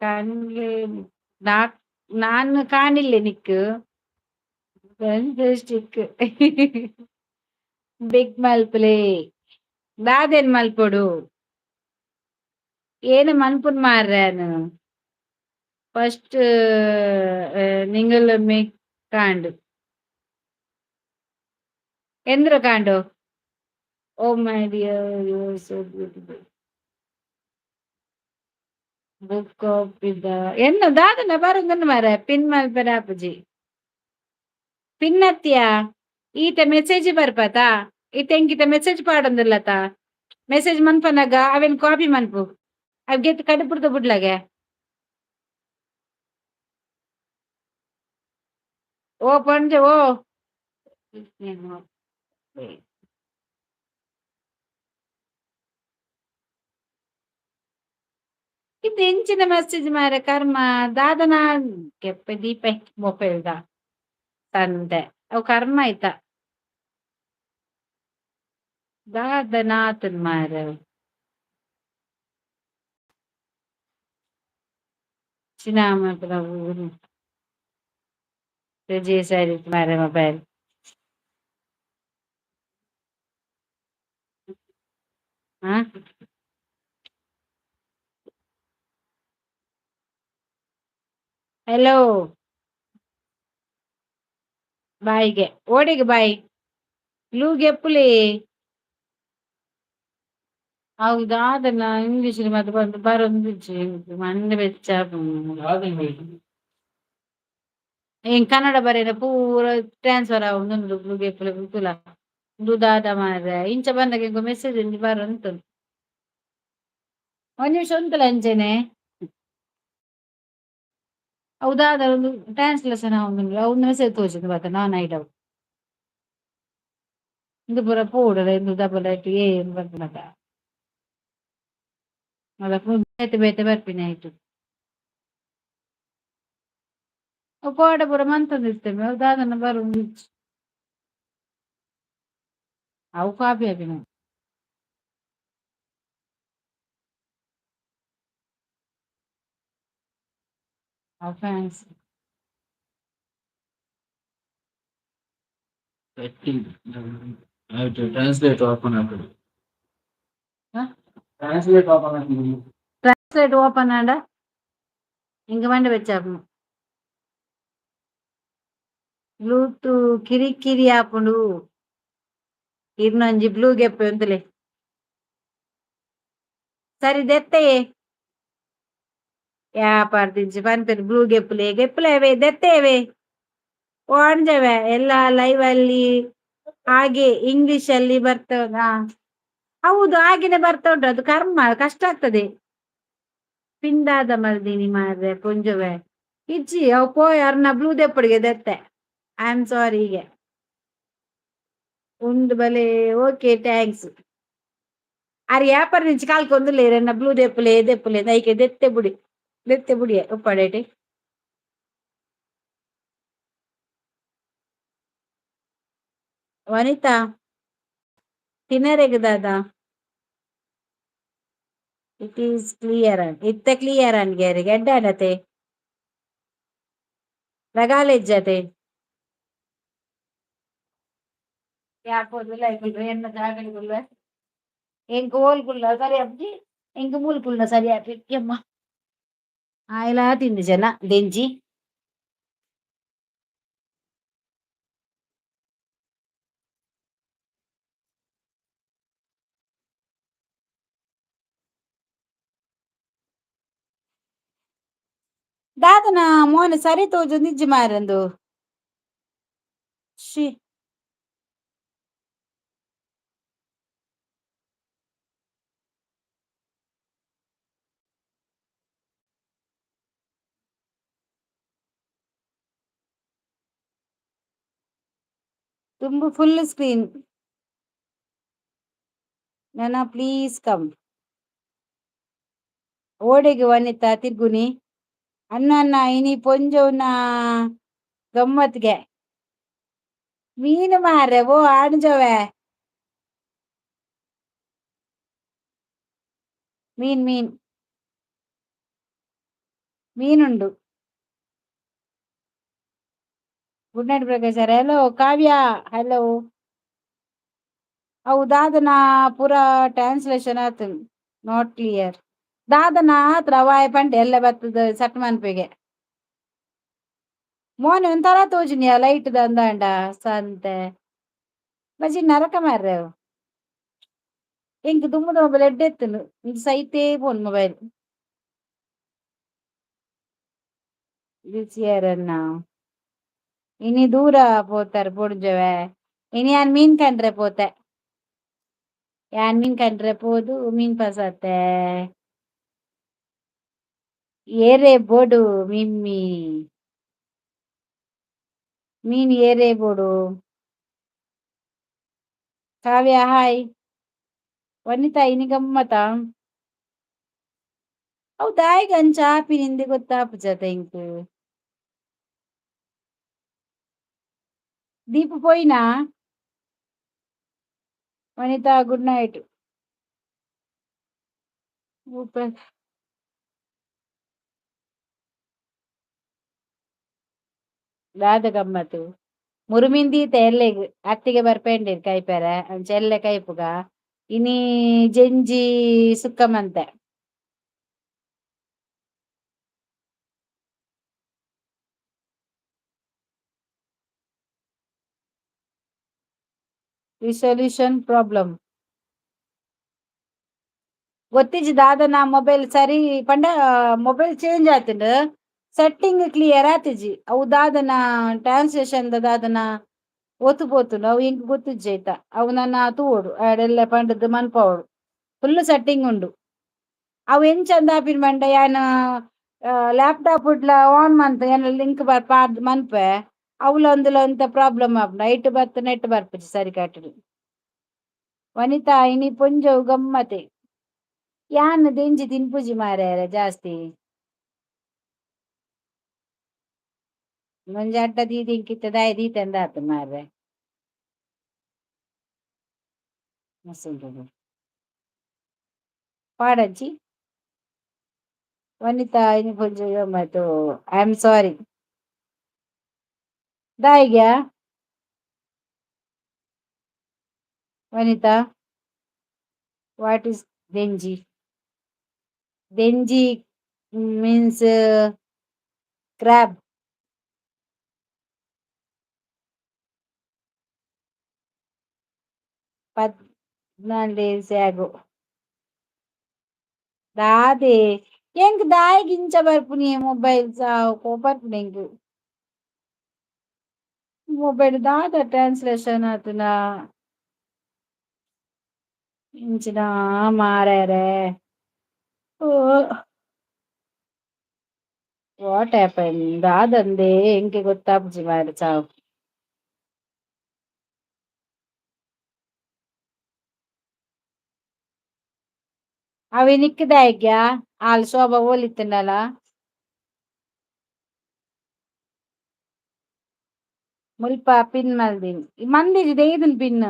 ಕಣ್ಗೆ ನಾ ನಾನು ಕಾಣಿಲ್ಲ ನಿಕ್ಕು ಸ್ಟಿಕ್ ಬಿಗ್ ಮಲ್ಪಲೆ ದಾದೇನ್ ಮಲ್ಪೊಡು ಏನು ಮನ್ಪುನ್ ಮಾರ್ರೇನು ಫಸ್ಟ್ ನಿಂಗಲ್ ಮೇ ಕಾಂಡು ಎಂದ್ರ ಕಾಂಡು oh my dear you are so beautiful ಬುಕ್ ಆಫ್ ಇದ ಎನ್ನು ದಾದನ ಬರುಂದನ್ನು ಮಾರ ಪಿನ್ ಮಲ್ಪರ ಅಪ್ಪುಜಿ ಪಿನ್ನತ್ಯ ಈತ ಮೆಸೇಜ್ ಬರ್ಪತಾ ಈತ ಎಂಕಿತ ಮೆಸೇಜ್ ಪಾಡೊಂದುಲ್ಲತ ಮೆಸೇಜ್ ಮನ್ಪನಾಗ ಅವೆನ್ ಕಾಪಿ ಮನ್ಪು ಅವ್ ಗೆತ್ ಕಡುಪುಡ್ದು ಬುಡ್ಲಗೆ ಓ ಪಂಜೆ ಓ ಇದು ಎಂಚಿನ ಮೆಸೇಜ್ ಮಾರ ಕರ್ಮ ದಾದನ ಕೆಪ್ಪೆ ದೀಪ ಮೊಬೈಲ್ದ ತಂದೆ ಅವ್ ಕರ್ಮ ಆಯ್ತಾ ದಾದನಾತನ್ ಮಾರ ಚಿನಾಮ ಜೆ ಸರಿ ಮಾರ ಮೊಬೈಲ್ ಹ ಹಲೋ ಬಾಯಿಗೆ ಓಡಿಗೆ ಬಾಯಿ ಲೂಗೆ ಎಪ್ಪುಲಿ ಹೌದಾ ಅದನ್ನ ಇಂಗ್ಲೀಷ್ ಮತ್ತೆ ಬಂದು ಬರೊಂದು ಮಂಡೆ ಬೆಚ್ಚ ಹೆಂಗ್ ಕನ್ನಡ ಬರೇನ ಪೂರ ಟ್ರಾನ್ಸ್ಫರ್ ಆಗುಂದುಲ್ಲ ದಾದ ಮಾರ ಇಂಚ ಬಂದಾಗ ಹೆಂಗೋ ಮೆಸೇಜ್ ಎಂಜಿ ಬರ ಉಂಟು ಒಂದ್ ನಿಮಿಷ ಉಂಟಲ್ಲ ಅಂಚೆನೆ ಹೌದಾದ ಒಂದು ಟ್ರಾನ್ಸ್ಲೇಷನ್ ಒಂದು ಮೆಸೇಜ್ ತೋರಿಸಿದ್ದು ಬತ್ತ ನಾನ್ ಐಡವ್ ಇದು ಪೂರ ಪೂಡಲ ಇಂದು ಡಬಲ್ ಏನ್ ಬರ್ತ ಬೇತೆ ಬೇತೆ ಬರ್ಪಿನಿ ಆಯ್ತು ಕೋಡೆ ಪೂರ ಮಂತಂದಿರ್ತೇವೆ ಹೌದಾದನ್ನ ಬರು ಅವು ಕಾಪಿ ಹಾಕಿನ ಅವು ಫ್ಯಾನ್ಸ್ ಟ್ರಾನ್ಸ್ಲೇಟ್ ಓಪನ್ ಆಗ್ತದೆ ಟ್ರಾನ್ಸ್ಲೇಟ್ ಓಪನ್ ಆಂಡ ಹಿಂಗ ಮಂಡೆ ಬೆಚ್ಚಾಪು ಬ್ಲೂಟೂ ಕಿರಿ ಕಿರಿ ಆಪುಂಡು ಇನ್ನೊಂಜಿ ಬ್ಲೂ ಗೆಪ್ಪೆ ಅಂತಲೇ ಸರಿ ದೆತ್ತೆಯೇ ಯಾ ಪಾರ್ದಿಂಚಿ ಪಂಪೆರ್ ಬ್ಲೂ ಗೆಪ್ಪುಲೆ ಗೆಪ್ಪುಲೆವೆ ದೆತ್ತೇವೆ ಓಂಜವೆ ಎಲ್ಲ ಲೈವ್ ಅಲ್ಲಿ ಹಾಗೆ ಇಂಗ್ಲಿಷ್ ಅಲ್ಲಿ ಬರ್ತದ ಹೌದು ಹಾಗೇನೆ ಬರ್ತಾ ಉಂಟು ಅದು ಕರ್ಮ ಕಷ್ಟ ಆಗ್ತದೆ ಪಿಂಡಾದ ಮಲ್ದಿನಿ ಮಾರ್ರೆ ಪುಂಜುವೆ ಇಜ್ಜಿ ಅವು ಪೋಯ ಅರ್ನ ಬ್ಲೂ ದೆಪ್ಪಡಿಗೆ ದೆತ್ತೆ ಐ ಆಮ್ ಸಾರಿ ಹೀಗೆ ಉಂದು ಬಲೆ ಓಕೆ ಥ್ಯಾಂಕ್ಸ್ ಅರೆ ಯಾಪರ್ నుంచి ಕಾಲ್ಕೊಂದುಲೆ ರನ್ನ ಬ್ಲೂ ದೆಪ್ಪುಲೆ ನೈಕೆ ದೆತ್ತೆ ಬುಡಿ ಉಪ್ಪಡೇಟಿ ವನಿತಾ ತಿನ್ನರೆಗ್ ದಾದಾ ಇಟ್ ಈಸ್ ಕ್ಲಿಯರ್ ಇತ್ತ ಕ್ಲಿಯರ್ ಅನ್ಗ್ಯಾರಿ ಗೆಡ್ಡಾಡತೆ ರಗಾಲೆಜ್ಜತೆ ಯಾಕೋದು ಲೈಕ್ ಎನ್ನ ಜಾಗಲಿಗುಲ್ವ ಎಂಕ್ ಓಲ್ಗುಲ್ಲ ಸರಿ ಅಬ್ಜಿ ಎಂಕ್ ಮೂಲ್ಕುಲ್ನ ಸರಿ ಆಪಿ ಯಮ್ಮ ಆಯ್ಲ ತಿಂದು ಜನ ದೆಂಜಿ ದಾದನ ಮೋನೆ ಸರಿ ತೋಜು ನಿಜ್ಜು ಮಾರಂದು ಶಿ ತುಂಬು ಫುಲ್ ಸ್ಕ್ರೀನ್. ನನ್ನ ಪ್ಲೀಸ್ ಕಮ್. ಓಡೆಗೆ ವನಿತಾ ತಿರ್ಗುನಿ. ಅನ್ನ ಇನಿ ಪೊಂಜೋನ ಗಮ್ಮತ್ಗೆ. ಮೀನು ಮಾರ್ರೆ ಓ ಆಡ್ಜವೆ. ಮೀನ್ ಮೀನುಂಡು. Good night Prakash. Hello Kavya. Hello. ಅವು ದಾದನ ಪೂರಾ ಟ್ರಾನ್ಸ್ಲೇಷನ್ ಆತುಂಡು ನಾಟ್ ಕ್ಲಿಯರ್. ದಾದನ ಆತ್ರ ವಾಯ್ ಪಂಡೆ ಎಲ್ಲ ಬರ್ತದ ಸಟ್ ಮನ್ಪೆಗೆ. ಮೋನೆ ಒಂಥರ ತೋಜುನಿಯ ಲೈಟ್ ದಂದಾಂಡ ಸಂತೆ ಬಜಿ ನರಕ ಮಾರ್ರೆ ಅವು. ಎಂಕ್ ದುಂಬುದ ಮೊಬೈಲ್ ಎಡ್ಡೆ ಎತ್ತುಂಡು ಇಂದು ಸೈತೇ ಪೋನ್ ಮೊಬೈಲ್. ಬಿಸಿಯಾರನ್ನ ಇನಿ ದೂರ ಪೋತಾರೆ ಪೊಡ್ಜವೆ. ಇನಿ ಯಾನ್ ಮೀನ್ ಕಂಡ್ರೆ ಪೋತೆ. ಯಾನ್ ಮೀನ್ ಕಂಡ್ರೆ ಪೋದು ಮೀನ್ ಪಸಾತೆ. ಏರೆ ಬೋಡು ಮಿಮ್ಮಿ. ಮೀನ್ ಏರೆ ಬೋಡು. ಕಾವ್ಯ ಹಾಯ್. ವನಿತಾ ಇನಿ ಗಮ್ಮತ. ಅವು ದಾಯಿಗೆ ಅಂಚ ಆಪಿ ನಿಂದೆ ಗೊತ್ತಾಪುಜತ ಎಂಕ್. ದೀಪು ಪೋಯಿನಾ. ವನಿತಾ ಗುಡ್ ನೈಟ್. ದಾದ ಗಮ್ಮತ್ ಮುರುಮಿನ್ ದೀತೆ ಎಲ್ಲೆಗ್ ಅತ್ತಿಗೆ ಬರ್ಪೆಂಡಿರ್ ಕೈಪೆರ ಅಂಚ ಎಲ್ಲೆ ಕೈಪುಗ ಇನಿ ಜೆಂಜಿ ಸುಕ್ಕಮಂತೆ. ರಿಸಲ್ಯೂಷನ್ ಪ್ರಾಬ್ಲಮ್ ಗೊತ್ತಿಜ್ಜಿ ದಾದನ ಮೊಬೈಲ್ ಸರಿ ಪಂಡ ಮೊಬೈಲ್ ಚೇಂಜ್ ಆತುಂಡು ಸೆಟ್ಟಿಂಗ್ ಕ್ಲಿಯರ್ ಆತಿಜಿ ಅವು ದಾದನ ಟ್ರಾನ್ಸ್ಲೇಷನ್ ದಾದನ ಒತ್ತು ಪೋತುಂಡು ಅವು ಎಂಕ್ ಗೊತ್ತಿಜ್ಜೈತ ಅವು ನನ್ನ ತೂವೊಡು ಆಡೆಲ್ಲ ಪಂಡದ್ ಮನ್ಪವೊಡು ಫುಲ್ ಸೆಟ್ಟಿಂಗ್ ಉಂಡು. ಅವು ಎಂಚಂದ ಆಪಿನ ಪಂಡ ಯಾನ್ ಲ್ಯಾಪ್ಟಾಪ್ ಡ್ಲ ಆನ್ ಮನ್ತ್ ಏನ ಲಿಂಕ್ ಪಾಡ್ ಮನ್ಪೆ ಅವಲ ಒಂದುಲ ಒಂತ ಪ್ರಾಬ್ಲಮ್ ಆಪುಂಡು ಐಟ್ ಬತ್ ನೆಟ್ ಬರ್ಪುಜಿ ಸರಿ ಕಾಟುಡು. ವನಿತಾ ಇನಿ ಪೊಂಜೊವು ಗಮ್ಮತೆ. ಯಾನ್ ದೆಂಜಿ ತಿನ್ಪುಜಿ ಮಾರ್ರೆ ಜಾಸ್ತಿ. ಒಂಜಿ ಅಡ್ಡ ದೀದಿ ಎಂಕಿತ್ತ ದಾಯೆ ದೀತೆಂದ ಆತು ಮಾರ್ರೆ. ಪಾಡಂಚಿ ವನಿತಾ ಇನಿ ಪೊಂಜೊವು ಗಮ್ಮತು. I am sorry. ದಾಯಿಗ್ಯಾ ವನಿತಾ ವಾಟ್ ಇಸ್ ದೆಂಜಿ. ದೆಂಜಿ ಮೀನ್ಸ್ ಕ್ರಾಬ್. ಪದ್ನಾಲ್ಡೆ ಸ್ಯಾಗು ದಾದೆ ಎಂಕ್ ದಾಯಿಗ್ ಇಂಚ ಬರ್ಪುನಿ ಮೊಬೈಲ್ ಸಾವು ಕೋಪರ್ಪುಂಡು ಎಂಕ್. ಮೊಬೈಲ್ ದಾದ ಟ್ರಾನ್ಸ್ಲೇಷನ್ ಆತುಂಡ ಇಂಚಿನ ಮಾರೆರೆ ಓ. ವಾಟ್ ಹ್ಯಾಪನ್ ದಾದಂದೆ ಎಂಕ್ ಗೊತ್ತಾಪುಜಿ ಮಾರ್ರೆ ಸಾವು. ಅವೆ ನಿಕ್ ದಾಯಿಗ್ಯಾ ಆಲ್ ಶೋಭ ಓಲಿತ್ತುಂಡಲ. ಮುಲ್ಪ ಪಿನ್ ಮಲ್ದೆರ್ ಮಂದಿಜಿ ದೆಯ್ದುಂಡು ಪಿನ್.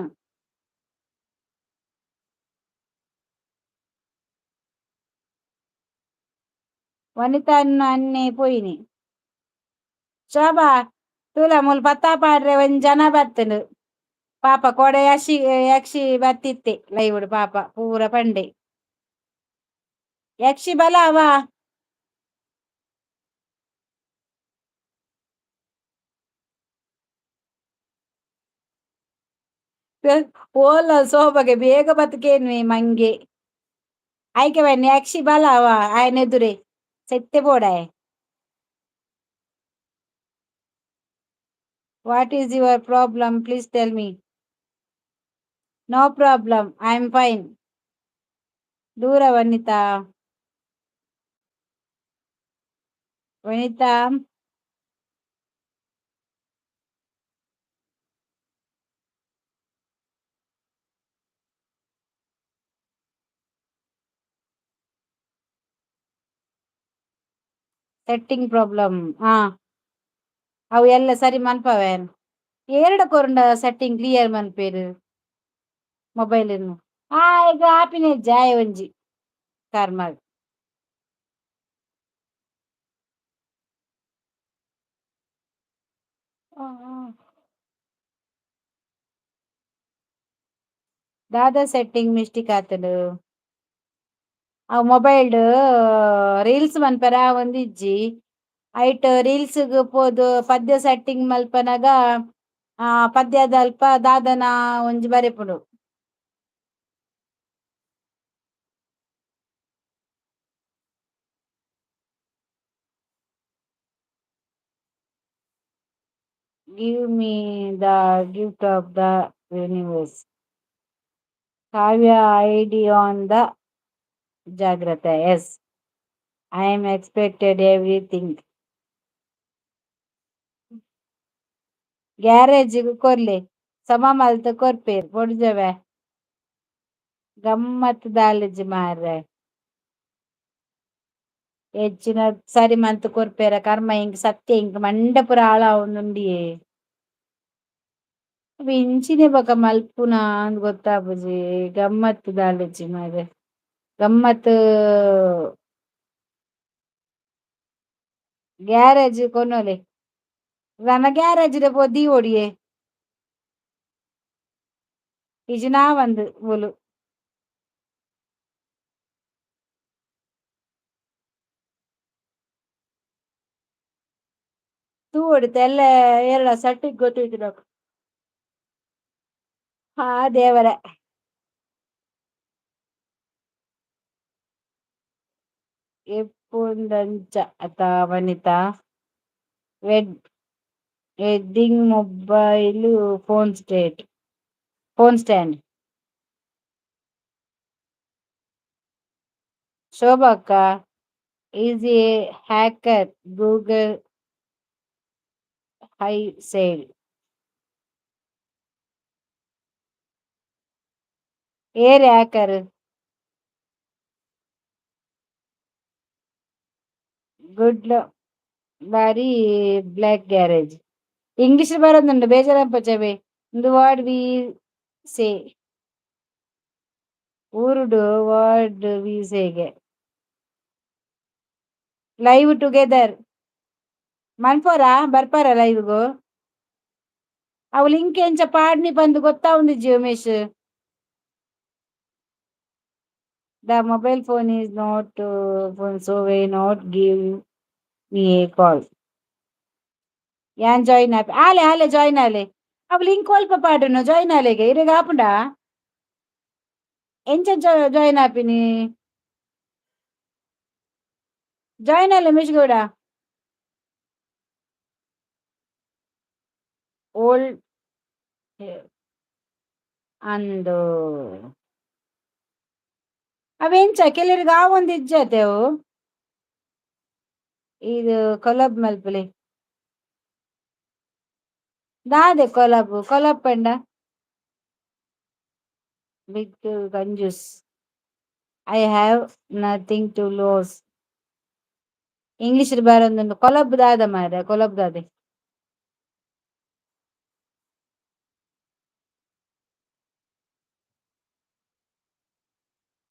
ವನಿತಾ ಅನ್ನೆ ಪೋಯಿನಿ. ಶೋಭಾ ತೂಲೆ ಮುಲ್ಪ ಪತ್ತಾ ಪಾಡ್ರೆ ಒಂಜಿ ಜನ ಬತ್ತುಂಡು ಪಾಪ ಕೊಡೆ ಯಕ್ಷಿ ಬತ್ತಿತ್ತೆ ಲೈವುಡು ಪಾಪ ಪೂರ ಪಂಡೆ. ಯಕ್ಷಿ ಬಲ ವಾ. ಓಲ ಸೋಬಗೆ ಬೇಗ ಬತ್ಕೇನ್ವಿ ಮಂಗೆ ಐಕೆ ಬನ್ನಿ ಯಕ್ಷಿ ಬಲವಾ ಆಯ್ನ ಎದುರೆ ಸೆತ್ತೆ ಪೋಡಾಯ್. What is your problem please tell me. No problem I am fine. ದೂರ ವನಿತಾ. Vanitha setting problem. ಹಾ ಅವು ಎಲ್ಲ ಸರಿ ಮನ್ಪವೇನ್ ಏರಡ ಕೊರಂಡ ಸೆಟ್ಟಿಂಗ್ ಕ್ಲಿಯರ್ ಮನ್ಪೇರು ಮೊಬೈಲ್ ಈಗ ಆಪಿನ ಜಾಯ ಒಂಜಿ ಕಾರ್ಮಾಗ್ ದಾದ ಸೆಟ್ಟಿಂಗ್ ಮಿಸ್ಟೇಕ್ ಆತುಂಡು ಆ ಮೊಬೈಲ್ ರೀಲ್ಸ್ ಮನ್ಪರ ಒಂದಿಜ್ಜಿ ಐಟ್ ರೀಲ್ಸ್ ಪೋದು ಪದ್ಯ ಸೆಟ್ಟಿಂಗ್ ಮಲ್ಪನಾಗ ಪದ್ಯದ ಅಲ್ಪ ದಾದನ ಒಂಜಿ ಬರೆಪುಂಡು. Give me the gift of the universe. Kavya ID on the ಜಾಗ್ರತೆ. Yes I am expected everything. Garage ಕೊರ್ಲೆ ಸಮ ಮಲ್ತ್ ಕೊರ್ಪೇರ್ ಪೊಡ್ಜವೆ ಗಮ್ಮತ್ ದಾಲಜಿ ಮಾರ್ರೆ ಹೆಚ್ಚಿನ ಸರಿ ಮಂತ್ ಕೊರ್ಪೆರ ಕರ್ಮ ಇಂಕ್ ಸತ್ಯ ಇಂಕ್ ಮಂಡೆ ಪುರ ಆಳಾವೊಂದುಂಡಿಯೇ ಇಂಚಿನೆ ಬೊಕ ಮಲ್ಪುನ ಅಂದ್ ಗೊತ್ತಾಪುಜಿ ಗಮ್ಮತ್ ದಾಲಜಿ ಮಾರ್ರೆ ಗಮ್ಮತ್. ಗ್ಯಾರೇಜ್ ಕೊನೊಲಿ ರನ ಗ್ಯಾರೇಜ್ ಡೆ ಪೋದು ದೀವೊಡಿಯೇ ಇಜಿ ನಾವಂದ್ ಬೊಲು ತೂವೊಡಿತ ಎಲ್ಲ ಏರ್ಲ ಸಟ್ಟಿಗ್ ಗೊತ್ತಿಜ್ಜಿ. ಹಾ ದೇವರೇ ಎಪ್ಪೊಂದಂಚ ಅತ Vanitha wedding mobile phone stand. ಶೋಭಕ್ಕ is a hacker Google I said. ಏರ್ ಹ್ಯಾಕರ್ ಗುಡ್ ಬಾರಿ ಬ್ಲಾಕ್ ಗ್ಯಾರೇಜ್. ಇಂಗ್ಲಿಷ್ ಬರೋದುಂಡು ಬೇಜಾರಪ್ಪುಜವಿ ಇಂದು ವಾಟ್ ವಿ ಸೇ ಊರುಡು ವಾಟ್ ವಿ ಸೇಗೆ ಲೈವ್ ಟುಗೆದರ್ ಮನ್ಪೊರ ಬರ್ಪಾರ ಲೈವ್ಗೂ ಅವು ಲಿಂಕ್ ಎಂಚ ಪಾಡ್ನಿ ಪಂದ್ ಗೊತ್ತಾವುಂದಿಜ್ಜಿ Umesh. The mobile phone is not so way not give me a call. ಯಾನ್ ಜಾಯಿನ್ ಆಲೆ ಜಾಯಿನ್ ಆಲೆ ಅವು ಲಿಂಕ್ ಒಲ್ಪ ಪಾಡುನು ಜಾಯಿನ್ ಆಲೆಗೆ ಇರೆಗ್ ಆಪುಂಡ ಎಂಚ ಜಾಯಿನ್ ಆಪಿನಿ ಜಾಯಿನ್ ಆಲೆ ಮೆಶ್ ಗೌಡ ಓಲ್ಡ್ ಅಂದು ಅವೆಂಚ ಕೆಲವರಿಗೆ ಒಂದ್ ಇಜ್ಜತೆವು ಇದು ಕೊಲಬ್ ಮಲ್ಪಲೆ ದಾದೆ ಕೊಲಬ್ ಪಂಡ ಬಿಗ್ ಕಂಜೂಸ್. I have nothing to lose. English ಬರೊಂದುಂಡು ಕೊಲಬ್ ದಾದ ಮಾರ್ರೆ ಕೊಲಬ್ ದಾದೆ.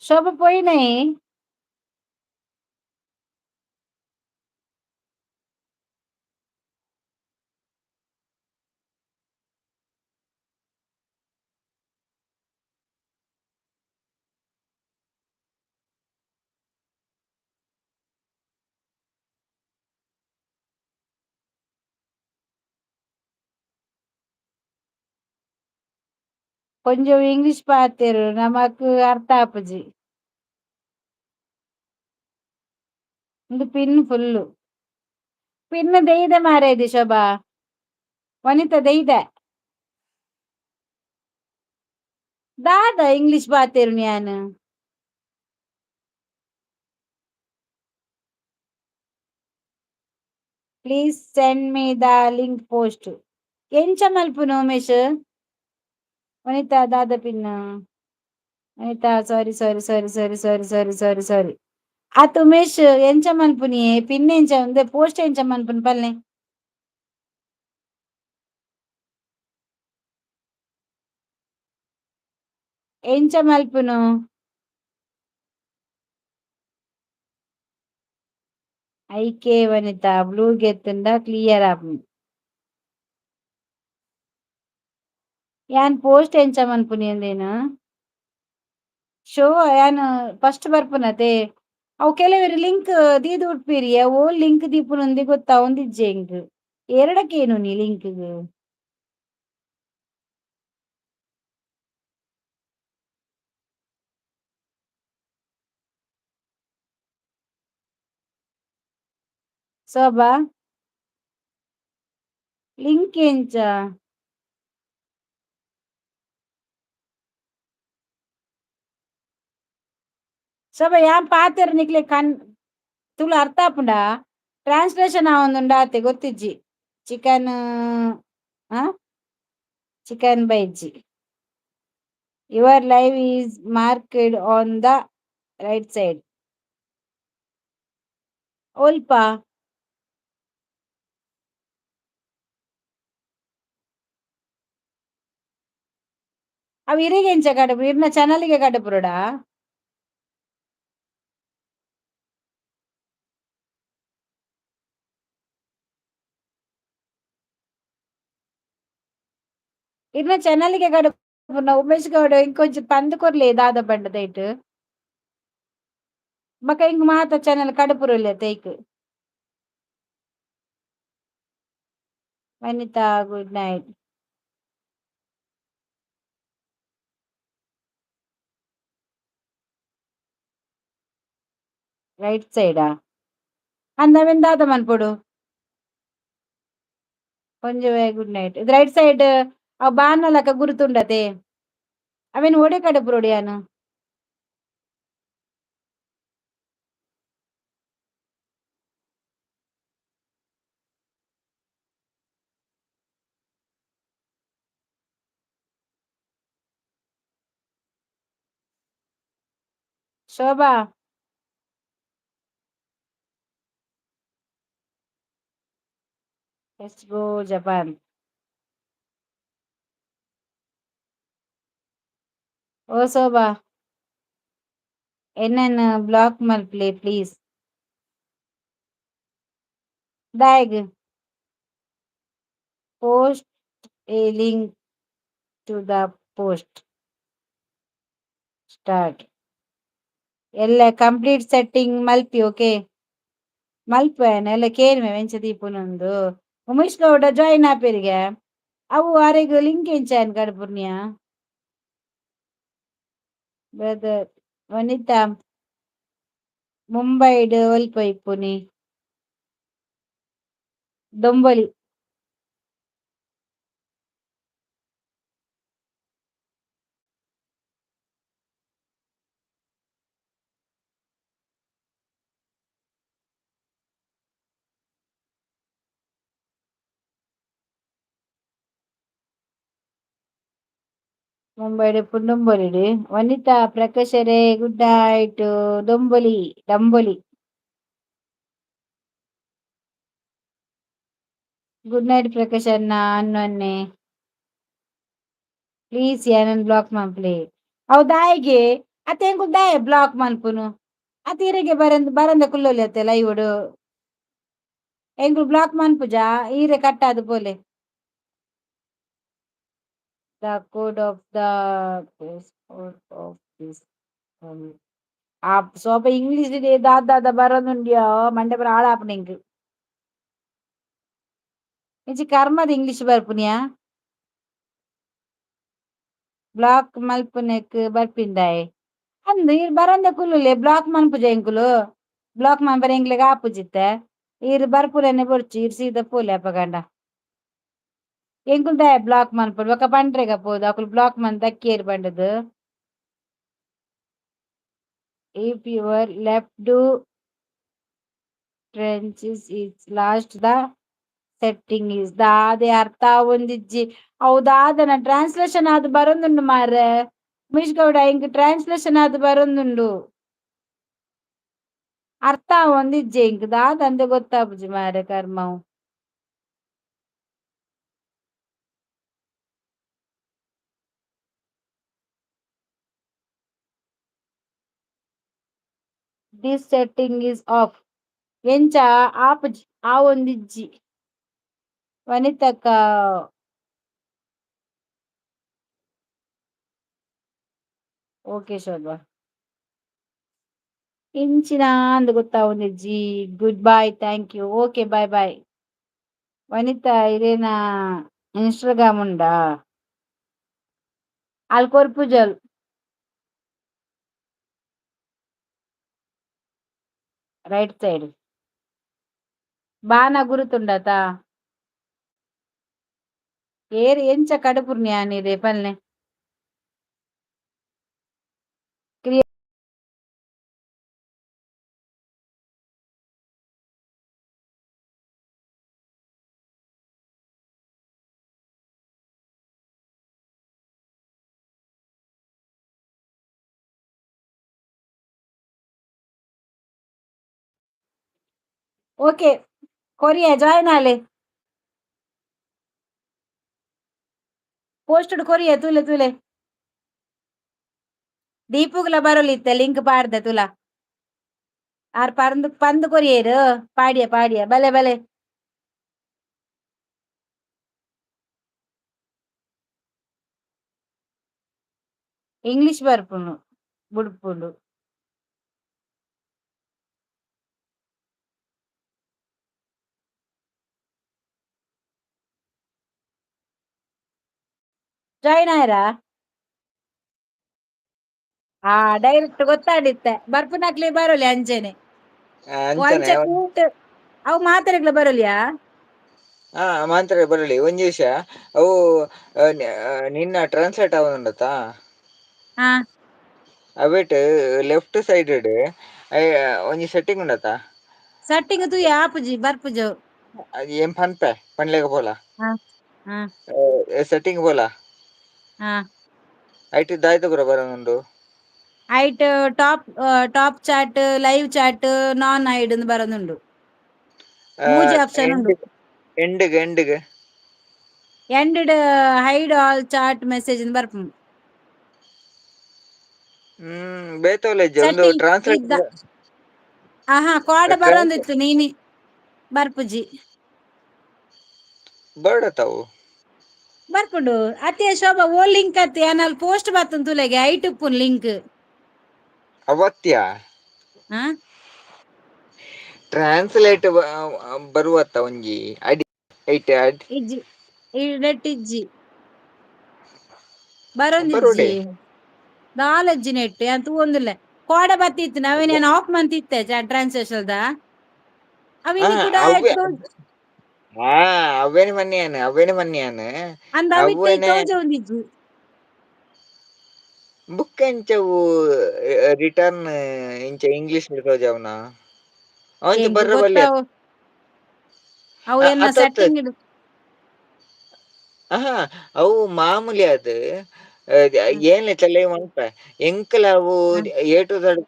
ಶೋಭ ಪೋಯಿನೈ ಕೊಂಚ ಇಂಗ್ಲಿಷ್ ಪಾತೆರ್ ನಮಕ್ ಅರ್ಥ ಆಪುಜಿ. ಇಂದು ಪಿನ್ ಫುಲ್ಲು ಪಿನ್ ದೆಯ್ದೆ ಮಾರೈತಿ ಶೋಭಾ ವನಿತ ದೆಯ್ದೆ ದಾದ ಇಂಗ್ಲಿಷ್ ಪಾತೆರ್ ನ್ಯಾನ್ please send me the link post. ಎಂಚ ಮಲ್ಪುನು ಉಮೇಶ್ ವನಿತಾ ದಾದ ಪಿನ್ ವನಿತಾ ಸಾರಿ ಸಾರಿ ಸಾರಿ ಸಾರಿ ಸಾರಿ ಸಾರಿ ಸಾರಿ ಸಾರಿ ಆತ್ ಉಮೇಶ್ ಎಂಚ ಮನ್ಪುನಿ ಪಿನ್ ಎಂಚ ಉಂದೆ ಪೋಸ್ಟ್ ಎಂಚ ಮನ್ಪುನಿ ಪಲ್ಲೆ ಎಂಚ ಮಲ್ಪುನು ಐಕೆ ವನಿತಾ ಬ್ಲೂ ಗೆತ್ತುಂಡ ಕ್ಲಿಯರ್ ಆಪುಂಡು ಯಾನ್ ಪೋಸ್ಟ್ ಎಂಚ ಮನ್ಪುನಿ ಅಂದೆನ್ ಶೋ ಯಾನ್ ಫಸ್ಟ್ ಬರ್ಪುನತೆ ಅವು ಕೆಲವೆರ್ ಲಿಂಕ್ ದೀದ್ ಉಟ್ಪೆರಿ ಅವು ಲಿಂಕ್ ದೀಪುನಂದೆ ಗೊತ್ತಾವೊಂದಿಜ್ಜೆ ಎಂಕ್ ಎರಡಕ್ಕೇನು ನೀ ಲಿಂಕ್ಗ್ ಶೋಭಾ ಲಿಂಕ್ ಎಂಚ ಶೋಭಾ ಯಾನ್ ಪಾತೆರ್ ನಿಕ್ಲೆ ತುಲು ಅರ್ಥ ಆಪುಂಡ ಟ್ರಾನ್ಸ್ಲೇಷನ್ ಆವೊಂದುಂಡು ಆತೆ ಗೊತ್ತಿಜ್ಜಿ ಚಿಕನ್ ಚಿಕನ್ ಬೈಜ್ಜಿ your live is marked on the right side ಒಲ್ಪ ಅವು ಇರೆಗ್ ಎಂಚ ಕಡುಪುಡು ಇರ್ನ ಚಾನಲ್ಗೆ ಕಡುಪುರಡಾ ಇರ್ನ ಚಾನಲ್ಗೆ ಕಡುಪುನ ಉಮೇಶ್ ಗೌಡ ಇಂಕೊಂಚ ಪಂದ್ ಕೊರ್ಲೆ ದಾದ ಪಂಡ ದೈಟ್ ಬೊಕ ಇಂಕ್ ಮಾತ ಚಾನಲ್ ಕಡುಪುರೊಲ್ಲೆ ತೈಕ್ ವನಿತಾ ಗುಡ್ ನೈಟ್ ರೈಟ್ ಸೈಡಾ ಅಂದ ಅವೆನ್ ದಾದ ಮನ್ಪೊಡು ಒಂಜುವೆ ಗುಡ್ ನೈಟ್ ಇದು ರೈಟ್ ಸೈಡ್ ಅವ್ ಬಾಣಲಕ ಗುರುತುಂಡತೆ ಅವೆನ್ ಒಡೆ ಕಡುಪುರೊಡು ಯಾನ್ ಶೋಭಾ ಲೆಟ್ಸ್ ಗೋ ಜಪಾನ್ ಓ ಶೋಭಾ ಎನ್ನನ್ ಬ್ಲಾಕ್ ಮಲ್ಪ್ಲೆ ಪ್ಲೀಸ್ ದಾಯಗ್ post a link to the post start ಎಲ್ಲ ಕಂಪ್ಲೀಟ್ ಸೆಟ್ಟಿಂಗ್ ಮಲ್ಪಿ ಓಕೆ ಮಲ್ಪುವೆನ್ ಎಲ್ಲ ಕೇರ್ಮೆ ವೆಂಚ ದೀಪುನಂದು ಉಮೇಶ್ ಗೌಡ ಜಾಯಿನ್ ಆಪೆರ್ಗೆ ಅವು ಅರೆಗ್ ಲಿಂಕ್ ಎಂಚಾಯನ್ ಕಡುಪುರ್ನಿಯಾ ಬ್ರದರ್ ವನಿತಾ ಮುಂಬೈಡ್ ಒಲ್ಪ ಇಪ್ಪುನಿ ದೊಂಬಲಿ ಮುಂಬೈಡ್ ಇಪ್ಪುನು ದೊಂಬೊಲಿಡ್ ವನಿತಾ ಪ್ರಕಾಶರೇ good night Dombivli Dombivli good night Prakash ಅಣ್ಣ ಅನ್ನೊನ್ನೆ ಪ್ಲೀಸ್ ಯಾನನ್ ಬ್ಲಾಕ್ ಮನ್ಪ್ಲೆ ಅವು ದಾಯೆಗೆ ಅತ್ತೆ ಎಂಕುಲು ದಾಯೆ ಬ್ಲಾಕ್ ಮನ್ಪುನು ಅತ್ ಇರೆಗೆ ಬರಂದ ಕುಲ್ಲೊಲಿ ಅತ್ತೆ ಲೈವ್ಡ್ ಎಂಕುಲು ಬ್ಲಾಕ್ ಮನ್ಪುಜಾ ಈರೆ ಕಟ್ ಆದ್ ಪೋಲೆ the code of the this ಆ ಸೋಪ ಇಂಗ್ಲಿಷ್ ದಾದ ಬರೋದುಂಡ್ಯೋ ಮಂಡೆ ಪೂರ ಹಾಳಾಪುಂಡು ಎಂಕ್ ಇಂಚಿ ಕರ್ಮದ ಇಂಗ್ಲಿಷ್ ಬರ್ಪುನಿಯಾ ಬ್ಲಾಕ್ ಮಲ್ಪುನೆಕ್ ಬರ್ಪಿಂದಾಯೆ ಅಂದ್ ಈರ್ ಬರಂದ ಕುಲ್ಲುಲೆ ಬ್ಲಾಕ್ ಮನ್ಪುಜಾ ಎಂಕುಲು ಬ್ಲಾಕ್ ಮನ್ಪರೆ ಎಂಕ್ಲೆಗ್ ಆಪುಜಿತ್ತೆ ಈರ್ ಬರ್ಪುರನೆ ಬೊರ್ಚಿ ಈರ್ ಸೀದಾ ಪೋಲೆ ಅಪಗಂಡ ಎಂಕುಲು ದಾಯೆ ಬ್ಲಾಕ್ ಮನ್ಪೊಡು ಬೊಕ ಪಂಡ್ರೆಗ ಪೋದು ಅಕುಲು ಬ್ಲಾಕ್ ಮನ್ತ್ ಅಕ್ಕೆರ್ ಪಂಡುದು if your left trenches is last the setting is ದಾದೆ ಅರ್ಥ ಆವೊಂದಿಜ್ಜಿ ಅವು ದಾದನ ಟ್ರಾನ್ಸ್ಲೇಷನ್ ಆದ್ ಬರೊಂದುಂಡು ಮಾರ್ರೆ. ಉಮೇಶ್ ಗೌಡ ಇಂಕ್ ಟ್ರಾನ್ಸ್ಲೇಷನ್ ಆದ್ ಬರೊಂದುಂಡು. ಅರ್ಥ ಒಂದಿಜ್ಜೆ ಇಂಕ್ ದಾದಂದೆ ಗೊತ್ತಾಪುಜಿ ಮಾರೆ ಕರ್ಮವು. ದಿಸ್ ಸೆಟ್ಟಿಂಗ್ ಇಸ್ ಆಫ್ ಎಂಚ ಆಪುಜಿ ಆ ಒಂದಿಜ್ಜಿ ವನಿತಕ್ಕ. ಓಕೆ ಶೋಭಾ ಇಂಚಿನ ಅಂದ್ ಗೊತ್ತಾವೊಂದಿಜ್ಜಿ. Good bye thank you. Okay bye bye. Vanita ಇದೇನಾ ಇನ್ಸ್ಟಾಗ್ರಾಮ್ ಉಂಡಾ ಅಲ್ಲಿ ಕೊರ್ಪುಜಲ್ ರೈಟ್ ಸೈಡ್ ಬಾನ ಗುರುತುಂಡತ ಏರ್ ಎಂಚ ಕಡುಪುರ್ನಿಯಾನಿದೆ ಪಲ್ಲೆ ಓಕೆ ಕೊರಿಯಾ ಜಾಯ್ನ್ ಆಲೆ ಪೋಸ್ಟೆಡ್ ಕೊರಿಯಾ ತುಲೆ ತುಲೆ ದೀಪುಗ್ಲ ಬರೋಲಿತ್ತೆ ಲಿಂಕ್ ಪಾಡ್ದೆ ತುಲ ಆರ್ ಪಂದ್ ಪಂದ್ ಕೊರಿಯೇರು ಪಾಡ್ಯ ಪಾಡ್ಯ ಬಲೆ ಬಲೆ ಇಂಗ್ಲಿಷ್ ಬರ್ಪುನು ಬುಡ್ಪುಂಡು ಜಾಯ್ನ್ ಆಯ್ರಾ ಆ ಡೈರೆಕ್ಟ್ ಗೊತ್ತಾಡಿತ್ತೆ ಬರ್ಪುನಕ್ಲೆ ಬರೋಲಿ ಅಂಚೆನೆ ಅಂಚನೆ ಅಂಚೆ ಕೂಟ್ ಅವು ಮಾತಾಡ್ಲ ಬರೋಲಿಯಾ ಮಾತ್ರ ಬರಲಿ ಒಂದ್ ನಿಮಿಷ ಅವು ನಿನ್ನ ಟ್ರಾನ್ಸ್ಲೇಟ್ ಆವನುಂಡತಾ ಹಾ ಅವೇಟ್ ಲೆಫ್ಟ್ ಸೈಡ್ ಒಂಜಿ ಸೆಟ್ಟಿಂಗ್ ಉಂಡತಾ ಸಟ್ಟಿಂಗ್ ತೂಯ ಆಪುಜಿ ಬರ್ಪುಜು ಅದು ಏನ್ ಪನ್ಪೆ ಪನ್ಲೆಗ ಪೋಲ ಹಾ ಹಾ ಸೆಟ್ಟಿಂಗ್ ಪೋಲ ಹಾ ಐಟ್ ದಾಯ್ತ ಪೂರ ಬರೋನುಂಡು ಐಟ್ ಟಾಪ್ ಚಾಟ್ ಲೈವ್ ಚಾಟ್ ನಾನ್ ಐಡ್ ಎಂದು ಬರೋದುಂಡು ಮೂಜಿ ಆಪ್ಷನ್ ಉಂಡು ಎಂಡಿಗೆ ಎಂಡ್ಡ್ ಹೈಡ್ ಆಲ್ ಚಾಟ್ ಮೆಸೇಜ್ ಎಂದು ಬರ್ಪುಂಡು ಬೇತವಲೆಜ್ಜೆ ಒಂದು ಸೆಟ್ಟಿಂಗ್ ಟ್ರಾನ್ಸ್ಲೇಟ್ ಇದ್ದ ಆಹಾ ಕೋಡ ಬರೋಂದಿತ್ತು ನೀನಿ ಬರ್ಪುಜಿ ಬರ್ಡತಾವು ಬರ್ಪುಂಡು ಅತ್ತೆ ಶೋಭಾ ಓ ಲಿಂಕ್ ಅತ್ತೆ ಯಾನಲ್ಲಿ ಪೋಸ್ಟ್ ಬರ್ತುನ್ ತುಲೆಗೆ ಐಟ್ ಉಪ್ಪುನ್ ಲಿಂಕ್ ಅವತ್ಯ ಹಾ ಟ್ರಾನ್ಸ್ಲೇಟ್ ಬರುವತ್ತ ಒಂಜಿ ಅಡಿ ಐಟ್ ಇಜ್ಜಿ ನೆಟ್ ಇಜ್ಜಿ ಬರೊಂದಿಜ್ಜಿ ಬರೋಡೆ ನಾಲೆಜ್ಜಿ ನೆಟ್ ಯಾನ್ ತೂವೊಂದುಲ್ಲೆ ಕೋಡೆ ಬತ್ತಿತ್ತ್ ನವ್ವೆನ್ ಆಫ್ ಮಂತಿತ್ತೆ ಟ್ರಾನ್ಸ್ಲೇಷನ್ ದ ಹಾ ಅವಿನಿ ಕೂಡ ಅವ್ವೆ ಅವ್ವೆನ್ ಮನ್ನಿಯಾನ್ ಅಂದ ಅವಿತ್ತೈ ತೋಜ ಒಂದಿಜ್ಜಿ ಬುಕ್ ಎಂಚವು ರಿಟರ್ನ್ ಇಂಚ ಇಂಗ್ಲಿಷ್ ತೋಜಾವನ ಅವಂಚ ಎಂಕ್ ಬರ್ರ ಬಲ್ಲಿ ಗೊತ್ತಾವು ಅವು ಎನ್ನ ಅತ್ತತ್ ಸೆಟ್ಟಿಂಗ್ ಇಡು ಅವು ಮಾಮೂಲಿ ಅದು ಏನ್ ತಲೆ ಮನ್ಪೆ ಎಂಕಲ್ ಅವು ಎ ಟು ಝಡ್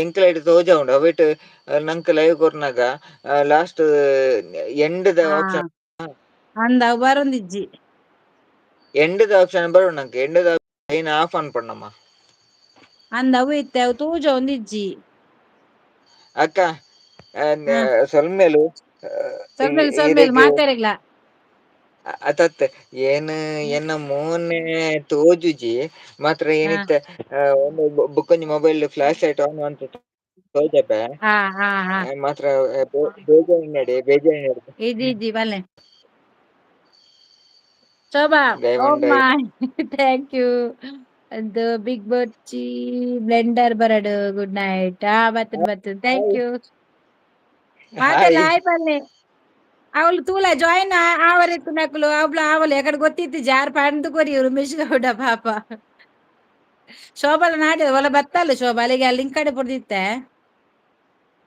ಎಂಕಲ್ನ ತೋಜ ಉಂಡು ಅವೇಟ್ ನಂಕ್ ಲೈವ್ ಕೊರ್ನಗ ಲಾಸ್ಟ್ ಎಂಡ್ ದ ಹಾ ಆಪ್ಷನ್ ಅಂದ ಅವು ಬರೊಂದಿಜ್ಜಿ ಎಂಡ್ ದ ಆಪ್ಷನ್ ಬರೊಡು ನಂಕ್ ಎಂಡ್ ದ ಐನ್ ಆಫ್ ಆನ್ಪನ್ನಮ್ಮ ಅಂದ ಅವು ಇತ್ತೆ ಅವು ತೂಜ ಒಂದಿಜ್ಜಿ ಅಕ್ಕ ಹ ಸೊಲ್ಮೆಲು ಸೊಲ್ಮೇಲ್ ಮಾತಾರೆಗ್ಲ ಅತತ್ ಏನ್ ಎನ್ನ ಮೋನೆ ತೋಜುಜಿ ಮಾತ್ರ ಹ ಏನಿತ್ತ ಒಂದು ಬುಕ್ಕೊಂಜಿ ಮೊಬೈಲ್ ಫ್ಲಾಶ್ ಲೈಟ್ ಆನ್ ಮಂತ್ ತೋಜಪೆ ಹಾ ಹಾ ಹಾ ಮಾತ್ರ ಬೇಜಾರ್ ಇಜ್ಜಿ ಇಜ್ಜಿ ಬಲ್ಲೆ ಶೋಭಾ ಓ ದಯಮಂಡ ಮೈ ಥ್ಯಾಂಕ್ ಯು ಅದು ಬಿಗ್ ಬೊಚ್ಚಿ ಬ್ಲೆಂಡರ್ ಬರಡು ಗುಡ್ ನೈಟ್ ಬತ್ತನ್ ಥ್ಯಾಂಕ್ ಯು ಮಾತೆಲ್ಲ ಹಾಯ್ ಆಯ್ ಪನ್ನೆ ಅವಳು ತೂಲ ಜಾಯಿನ್ ಆವರೆ ನಕಲು ಅವಳು ಆವಲು ಎಕಡೆ ಗೊತ್ತಿತ್ತು ಜಾರ್ ಪಂದ್ ಕೊರಿ ರುಮೇಶ್ ಗೌಡ ಪಾಪ ಶೋಭಾಲ ನಾಡ ಒಲ ಬತ್ತಲ್ಲ ಶೋಭಾ ಅಲ್ಲಿಗೆ ಅಲ್ಲಿ ಲಿಂಕ್ ಕಡೆ ಪುಡ್ದಿತ್ತೆ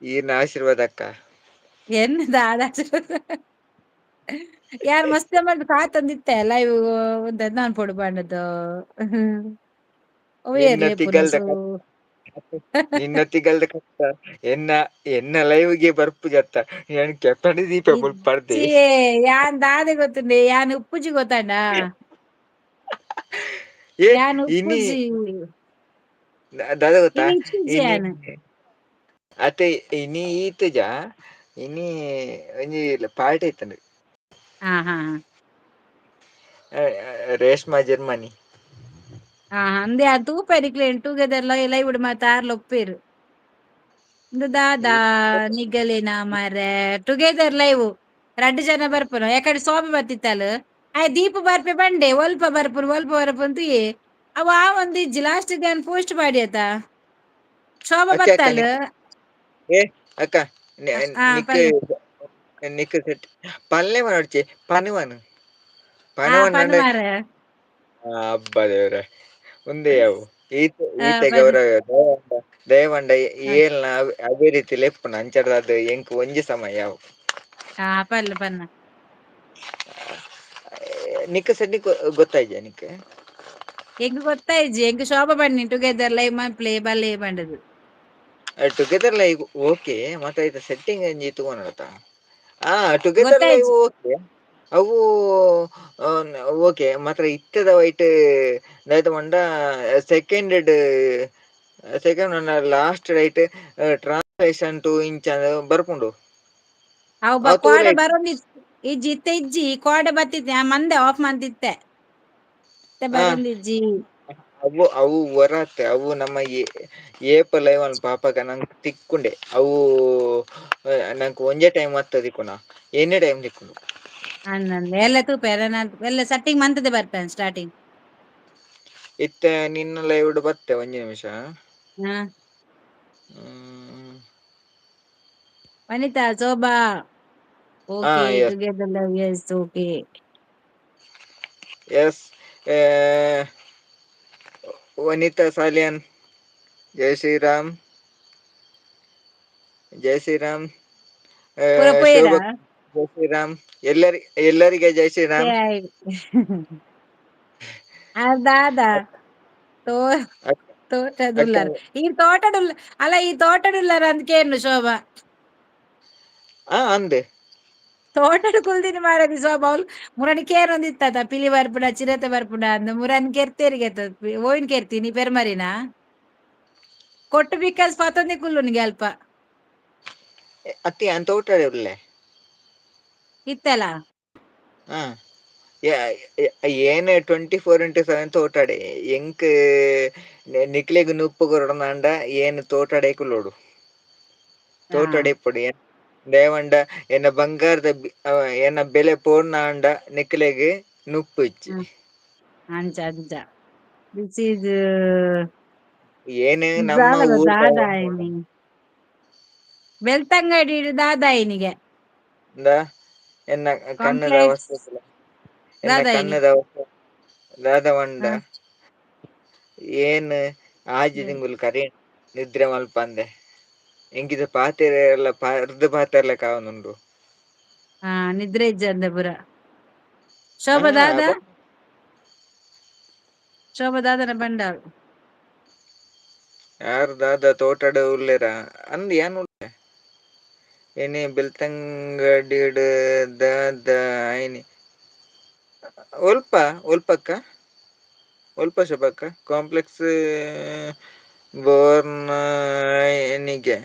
ಈರ್ನ ಆಶೀರ್ವಾದ ಅಕ್ಕ ಎನ್ನ ದಾದ ಯಾರು ಮಸ್ತ ಮಾಡ ಕಾತಂದಿತ್ತ ಲೈವ್ ಒಂದ ನಾನ್ ಪೊಡು ಬಣ್ಣದು ನಿನ್ನ ಓಯರ್ಲಿ ತಿಗಲ್ದ ಪುನಸು ನಿನ್ನೊತ್ತಿಗಲ್ದ ಕಷ್ಟ ಎನ್ನ ಎನ್ನ ಲೈವ್ಗೆ ಬರ್ಪು ಜತ್ತ ഞാൻ ಕೆಪ್ಪಡಿ ದೀಪ ಪಡ್ದೆ ಇಜ್ಜಿ ಯಾನ್ ದಾದೆ ಗೊತ್ತುಂಡೆ ಯಾನ್ ಉಪ್ಪುಜಿ ಗೊತ್ತಾಂಡ ಏ ಯಾನ್ ಇನಿ ಉಪ್ಪುಜಿ ದಾದ ಗೊತ್ತಾ ಇನಿ ಇಚ್ಚಿಜ್ಜಿ ಇನಿ ಯಾನ್ ಅತ್ತೆ ಇನಿ ಈತಜ ಇನಿ ಒಂಜಿ ಪಾರ್ಟಿ ಇತ್ತಂಡು ಹಾ ಹಾ ರೇಷ್ಮಾ ಜರ್ಮನಿ ಹಾ ಅಂದೆ ಆ ತೂಪೆರಿಕ್ಲೆನ್ ಟುಗೆದರ್ ಲೈವುಡ್ ಮಾತ ಆರ್ಲ ಒಪ್ಪೇರು ಇಂದು ದಾದಾ ನಿಗಲೇನ ಮಾರೆ ಟುಗೆದರ್ ಲೈವ್ ರಡ್ಡ್ ಜನ ಬರ್ಪುನ ಯಾಕಡೆ ಸೋಮೆ ಬತ್ತಿತ್ತಲ್ ಆಯ್ ದೀಪ ಬರ್ಪೆ ಬಂಡೆ ಒಲ್ಪ ಬರ್ಪುನ್ ತೂಯೆ ಅವ ಆ ಒಂದ್ ಇಜ್ಜಿ ಲಾಸ್ಟ್ ಗೆ ಪೋಸ್ಟ್ ಪಾಡಿಯತ್ತ ಶೋಭಾ ಅಕ್ಕ ಅಕ್ಕ ಬತ್ತಾಲ್ ಏ ಅಕ್ಕ ಹಾ ನಿಕ್ ಪಲ್ಲೆ ನಿಕ್ ಸೆಟ್ ಪನ್ಲೆ ಮನೋಡ್ಚಿ ಪನುವನ್ ಹಾ ಪನ್ ಪನುವನ್ನ ಮಾರ ಹಬ್ಬ ದೇವ್ರೆ ಒಂದೇ ಯಾವು ಈತ ಪನ್ ಗೌರವ ದಯವಂಡ ಏಲ್ನ ಅದೇ ರೀತಿ ಲೆಪ್ಪುನ ಅಂಚಾರದ ಅದು ಎಂಕ್ ಒಂಜಿ ಸಮಯ ಯಾವು ಹಾ ಪಲ್ಲೆ ಪನ್ನ ನಿಕ್ ಸೆಟ್ನಿಗ್ ಗೊತ್ತಾಯ್ತ ನಿಕ್ ಎಂಕ್ ಗೊತ್ತಾಯ್ಜಿ ಎಂಕ್ ಶೋಭಾ ಬನ್ನಿ ಟುಗೆದರ್ ಲೈವ್ ಮನ್ಪಲೆ ಬಲ್ಲೆ ಪಂಡದು ಟುಗೆದರ್ ಲೈವ್ ಓಕೆ ಮಾತ ಐತ ಸೆಟ್ಟಿಂಗ್ ಒಂಜಿ ತೂವೊನೋಡತ ಟುಗೆದರ್ ಲೈವ್ ಗೊತ್ತಾಯ್ಜಿ ಓಕೆ ಅವು ಓಕೆ ಮಾತ್ರ ಇತ್ತದ ವೈಟ್ ದಾಯೆತ ಪಂಡ ಸೆಕೆಂಡ್ ಲಾಸ್ಟ್ ರೈಟ್ ಟ್ರಾನ್ಸ್ಲೇಷನ್ ಟು ಇಂಚ ಬರ್ಪುಂಡು ಅವು ಅವ್ ತೂರ ಕೋಡೆ ಬರೊಂದಿ ಇಜ್ಜಿ ಇತ್ತೆ ಇಜ್ಜಿ ಕೋಡೆ ಬತ್ತಿತ್ತೆ ಆ ಮಂದೆ ಆಫ್ ಮಂತಿತ್ತೆ ಇತ್ತೆ ಆ ಬರೊಂದಿಜ್ಜಿ ಅವು ವರತ್ತೆ ಅವು ನಮ್ಮ ಏಪ ಲೈವನ್ ಪಾಪಗ ನಂಕ್ ತಿಕ್ಕುಂಡೆ ಅವು ನಂಕ್ ಒಂಜೇ ಟೈಮ್ ಅತ್ತ ತಿಕ್ಕುನ ಎನಿ ಟೈಮ್ ತಿಕ್ಕುಂಡು ಅಂದಂದೆ ಎಲ್ಲ ತೂಪೆ ಎಲ್ಲ ಸಟ್ಟಿಂಗ್ ಮಂತದೆ ಬರ್ಪೇನೆ ಸ್ಟಾರ್ಟಿಂಗ್ ಇತ್ತೆ ನಿನ್ನ ಲೈವ್ಡ್ ಬತ್ತೆ ಒಂಜಿ ನಿಮಿಷ ಹಾ ಹ್ಮ್ ವನಿತಾ ಸೋಭಾ ಹಾ okay yes together love yes okay yes Vanita Salian ಜೈ ಶ್ರೀರಾಮ್ ಜೈ ಶ್ರೀರಾಮ್ ಪೂರ ಪೋಯಿರಾ ಶೋಭಾ ಜೈ ಶ್ರೀರಾಮ್ ಎಲ್ಲರಿಗೆ ಜೈ ಶ್ರೀರಾಮ್ ಅದಾ ಅಕ್ಕ ಅಕ್ಕ ತೋಟದುಲ್ಲರ್ ಈ ತೋಟಡುಲ್ಲ ಅಲ್ಲ ಈ ತೋಟಡುಲ್ಲರ ಅಂದ್ಕೇನು ಶೋಭಾ ಅಂದೆ ತೋಟಡು ಕುಲ್ದಿನ ಮಾರದಿ ಸೋಭಾವುಲ್ ಮುರಣಿಕೆ ಕೇರೊಂದು ಇತ್ತದ ಪಿಲಿ ಬರ್ಪುಡ ಚಿರತೆ ಬರ್ಪುಡ ಅಂದ್ ಮುರನ್ ಕೆರ್ತೇರಿಗೆತ ಓಯ್ನ್ ಕೆರ್ತೀನಿ ಪೆರ್ಮರಿನ ಕೊಟ್ಟು ಬಿಕಾಸ್ ಪತೊಂದೆ ಕುಲ್ಲುನಿಗೆ ಅಲ್ಪ ಅತ್ತೆ ಯಾನ್ ತೋಟಡೆ ಉಳ್ಳೆ ಇತ್ತಲ ಹಾ ಏನ್ 24x7 ತೋಟಾಡೆ ಎಂಕ್ ನಿಕ್ಲೆಗ್ ಉಪ್ಪು ಕೊರಡಂದಾಂಡ ಏನ್ ತೋಟಾಡೆ ಕುಲ್ಲೋಡು ಹಾ ತೋಟಡೆ ಇಪ್ಪೊಡು ದೇವಂಡ ಎನ್ನ ಬಂಗಾರದ ಎನ್ನ ಬೆಲೆ ಪೋಡ್ನಂಡ ನಿಕ್ಲೆಗ್ ನುಪ್ಪು ಇಜ್ಜಿ ಅಂಚ ಅಂಚ ದಿಸ್ ಈಸ್ ಏನ್ ನಮ್ಮ ಊರ ದಾದಾಯಿನಿ ಬೆಳ್ತಂಗಡಿಡ್ ದಾದಾಯಿನಿಗೆ ಎನ್ನ ಕಣ್ಣದ ಕಾಂಪ್ಲೆಕ್ಸ್ ಅವಸ್ಥೆ ಎನ್ನ ದಾದಾಯಿನಿ ಕಣ್ಣದ ಅವಸ್ಥೆ ದಾದವಂಡ ಹ ಏನ್ ಆಜಿ ತಿಂಗುಲು ಕರಿ ನಿದ್ರೆ ಮಲ್ಪಂದೆ ಎಂಕಿದು ಪಾತೆರೆ ಎಲ್ಲ ಅರ್ಧ ಪಾತೆರ್ಲ ಕಾವೊಂದುಂಡು ಹಾ ನಿದ್ರೆ ಇಜ್ಜಂದ ಪುರ ಹಾ ಶೋಭಾ ದಾದ ಅಪ ಶೋಭಾ ದಾದನ ಬಂಡಾಳು ಯಾರು ದಾದ ತೋಟಡ್ ಉಲ್ಲೆರ ಅಂದ್ ಏನ್ ಉಳ್ಳೆ ಎನಿ ಬೆಳ್ತಂಗಡಿಡ್ ದಾದ ಐನಿ ಒಲ್ಪಕ್ಕ ಶೋಭಕ್ಕ ಕಾಂಪ್ಲೆಕ್ಸ್ ಬೋರ್ನ ಎನಿಗೆ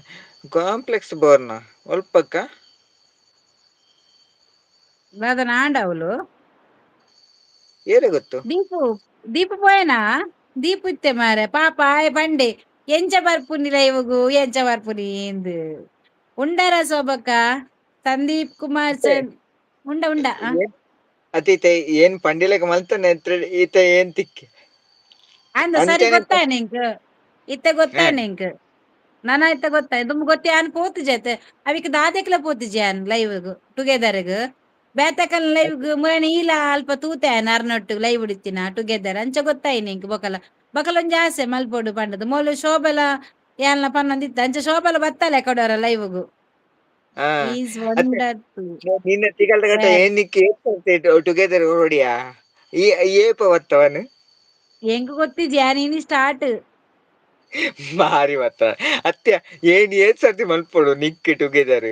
ಕಾಂಪ್ಲೆಕ್ಸ್ ಬೋರ್ನ ಒಲ್ಪಕ್ಕ ದಾದನ ಆಂಡವುಲು ಏರೆ ಗೊತ್ತು ದೀಪು ಪೋಯೆನಾ ದೀಪು ಇತ್ತೆ ಮಾರೆ ಪಾಪ ಆಯೆ ಪಂಡೆ ಎಂಚ ಬರ್ಪುನಿ ಲೈವ್ಗ್ ಎಂಚ ಬರ್ಪುನಿ ಇಂದ್ ಉಂಡಾರ ಸೋಭಕ್ಕ ಸಂದೀಪ್ ಕುಮಾರ್ ಉಂಡ ಅತಿ ಏನ್ ಪಂಡಿಲಕ ಮಲ್ತೊಂನೆ ಈತ ಏನ್ ತಿಕ್ಕಿ ಅಂದ ಸರಿ ಅಂಚನೆ ಗೊತ್ತಾಯ್ನ ಎಂಕ್ ಇತ್ತೆ ಹ ಗೊತ್ತಾಯ್ನ ಎಂಕ್ ನನ ಇತ್ತೆ ಗೊತ್ತಾಯ್ ದುಂಬು ಗೊತ್ತೆ ಯಾನ್ ಪೋತಿಜೆತೆ ಅವಿಕ್ ದಾದಕ್ಲೆ ಪೋತಿಜೆ ಯಾನ್ ಲೈವ್ಗ್ ಟುಗೆದರ್ಗ್ ಬೇತಕಲ್ ಲೈವ್ಗ್ ಮುರಣಿಲ ಈಲ ಅಲ್ಪ ತೂತೆಯನ್ ಅರ್ನೊಟ್ಟುಗ್ ಲೈವ್ ಡಿತ್ತಿನ ಟುಗೆದರ್ ಅಂಚ ಗೊತ್ತಾಯ್ನ ಎಂಕ್ ಬಕಲ್ ಒಂಜಿ ಆಸೆ ಮಲ್ಪೊಡು ಪಂಡದು ಮೊಲು ಶೋಬಲ ಯಾನ್ಲ ಪನ್ನೊಂದಿತ್ತ ಅಂಚ ಶೋಬಲ ಬತ್ತಲೆ ಎಕಡರ ಲೈವ್ಗ್ ಹಾ ಈಸ್ ಅತ್ತೆ ವಂಡರ್ಫುಲ್ ನಿನ್ನ ತಿಗಲ್ದ ಗಟ್ಟ ವೇರ್ ಏನ್ ನಿಕ್ಕಿ ಟುಗೆದರ್ ಓಡಿಯಾ ಈ ಏಪ ಬತ್ತವನ್ ಎಂಕ್ ಗೊತ್ತಿಜ್ಜಿ ಯಾನ್ ಇನಿ ಸ್ಟಾರ್ಟ್ ಬಾರಿ ಮಾತ್ರ ಅತ್ಯ ಏನ್ ಸರ್ತಿ ಮಲ್ಪೊಡು ನಿಕ್ ಟುಗೆದರ್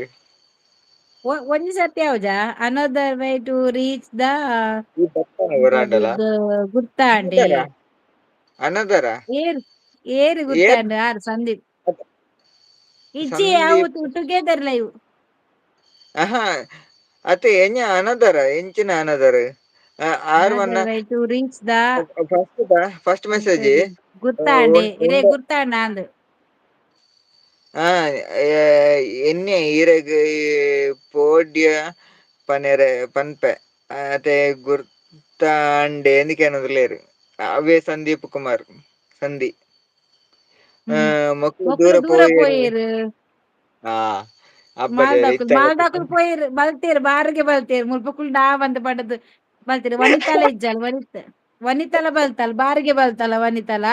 ಒಂಜಿ ಸರ್ತಿ ಅವಜಾ another way to reach the ಈ ಬತ್ತನ ಎಂಕಲ್ದು ಹೊರಾಂಡಲ ಗುರ್ತಾಂಡೆ ಅನದರ ಅನದರ ಏರು ಏರು ಏರ್ ಗುರ್ತಾಂಡೆ ಆರು ಸಂದೀಪ್ ಇಜ್ಜಿ ಸಂದೀಪ್ ಯಾವತ್ತು ಟುಗೆದರ್ ಲೈವ್ ಆಹಾ ಅತ್ತೆ ಎಂಜ ಅನದರ ಎಂಚಿನ ಅನದರ್ ಆರ್ ವನ್ನ another way to reach the first message ಎಂಕಲ್ದು ಗುರ್ತಾಂಡೆ ಇರೇ ಗುರ್ತಾಂಡ ಅಂದ್ ಆ ಎನ್ನೆ ಈರೆಗ್ ಪೋಡ್ಯ ಪನೆರೆ ಪನ್ಪೆ ಅತೆ ಗುರ್ತಾಂಡೆ ಎಂದಿಕ್ಕೆನೊಂದುಲ್ಲೇರ್ ಅವೇ ಸಂದೀಪ್ ಕುಮಾರ್ ಸಂಧಿ ಮಕ್ಳು ಮೊಕ್ಲು ದೂರ ಪೋಯೆರೆ ಪೋಯೆರ್ ಆ ಅಬ್ಬದೆರ್ ಮಾಲ್ದಾಕುಲು ಇತ್ತಾಗ ಮಾಲ್ದಾಕುಲು ಪೋಯೆರ್ ಬಲ್ತೇರ್ ಬಾರಿಗೆ ಬಲ್ತೇರ್ ಮುಲ್ಪ ಕುಲ್ ಡಾವ್ ಅಂದ್ ಪಂಡದ್ ಬಲ್ತೇರ್ ವನಿತಾಲ ಇಜ್ಜಲ್ ವನಿತಾಲ ಬಲ್ತಲ್ ಬಾರಿಗೆ ಬಲ್ತಲ ವನಿತಾಲ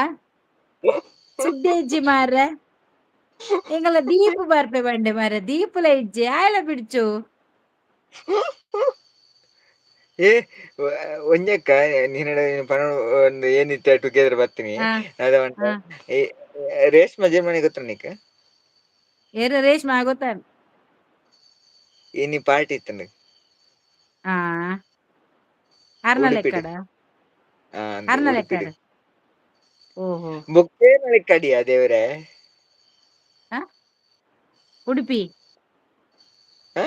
ಸುದ್ದಿ ಇಜ್ಜಿ ಮಾರ್ರೆ ಎಂಗಲ ದೀಪ್ ಬರ್ಪೆ ಬಂಡೆ ಮಾರ್ರೆ ದೀಪುಲ ಇಜ್ಜಿ ಆಯಲ ಬಿಡ್ಚು ಏ ಒಂಜಕ್ಕ ನೀನಡ ಪನ ಒಂದು ಏನಿತ್ತ ಟುಗೆದರ್ ಬರ್ತೀನಿ ಹಾ ಅದ ಒಂಟ ಹಾ ರೇಷ್ಮೆ ಜರ್ಮನಿ ಗೊತ್ತ ನಿಕ್ ಏರ ರೇಷ್ಮೆ ಗೊತ್ತಾಂಡ್ ಇನಿ ಪಾರ್ಟಿ ಇತ್ತ್ಂಡ್ ಹಾ ಅರ್ನಲೆಕ್ಕಡ ಅಂದ್ ಅರ್ನಲೆಕ್ಕಡ ಉಡುಪಿಡ್ ಓಹೋ ಬೊಕ್ಕೇನಲೆ ಕಡಿಯ ದೇವ್ರೆ ಹ ಉಡುಪಿ ಹಾ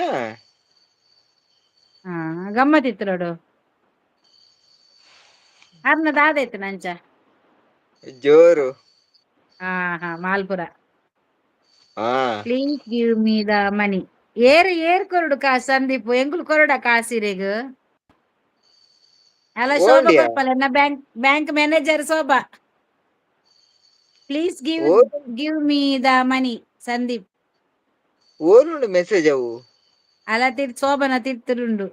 ಹಾ ಗಮ್ಮತ್ ಇತ್ತು ನೋಡು ಅರ್ನ ದಾದ ಇತ್ತು ನಂಚ ಜೋರು ಹಾ ಹಾ ಮಾಲ್ಪುರ ಹಾ please give me the money ಏರ್ ಕೊರಡು ಕಾಸ್ ಸಂದೀಪು ಎಂಕುಲು ಕೊರಡ ಕಾಸಿರೆಗ್ ಅಲ್ಲ ಶೋಭಾ ಓಲ್ಡಿಯಾ ಕೊರ್ಪಲ್ bank manager Shobha please give me the money Sandeep ಓಲುಂಡು ಮೆಸೇಜ್ ಅವು ಅಲ ಶೋಭನ ತಿರ್ತುಡುಂಡು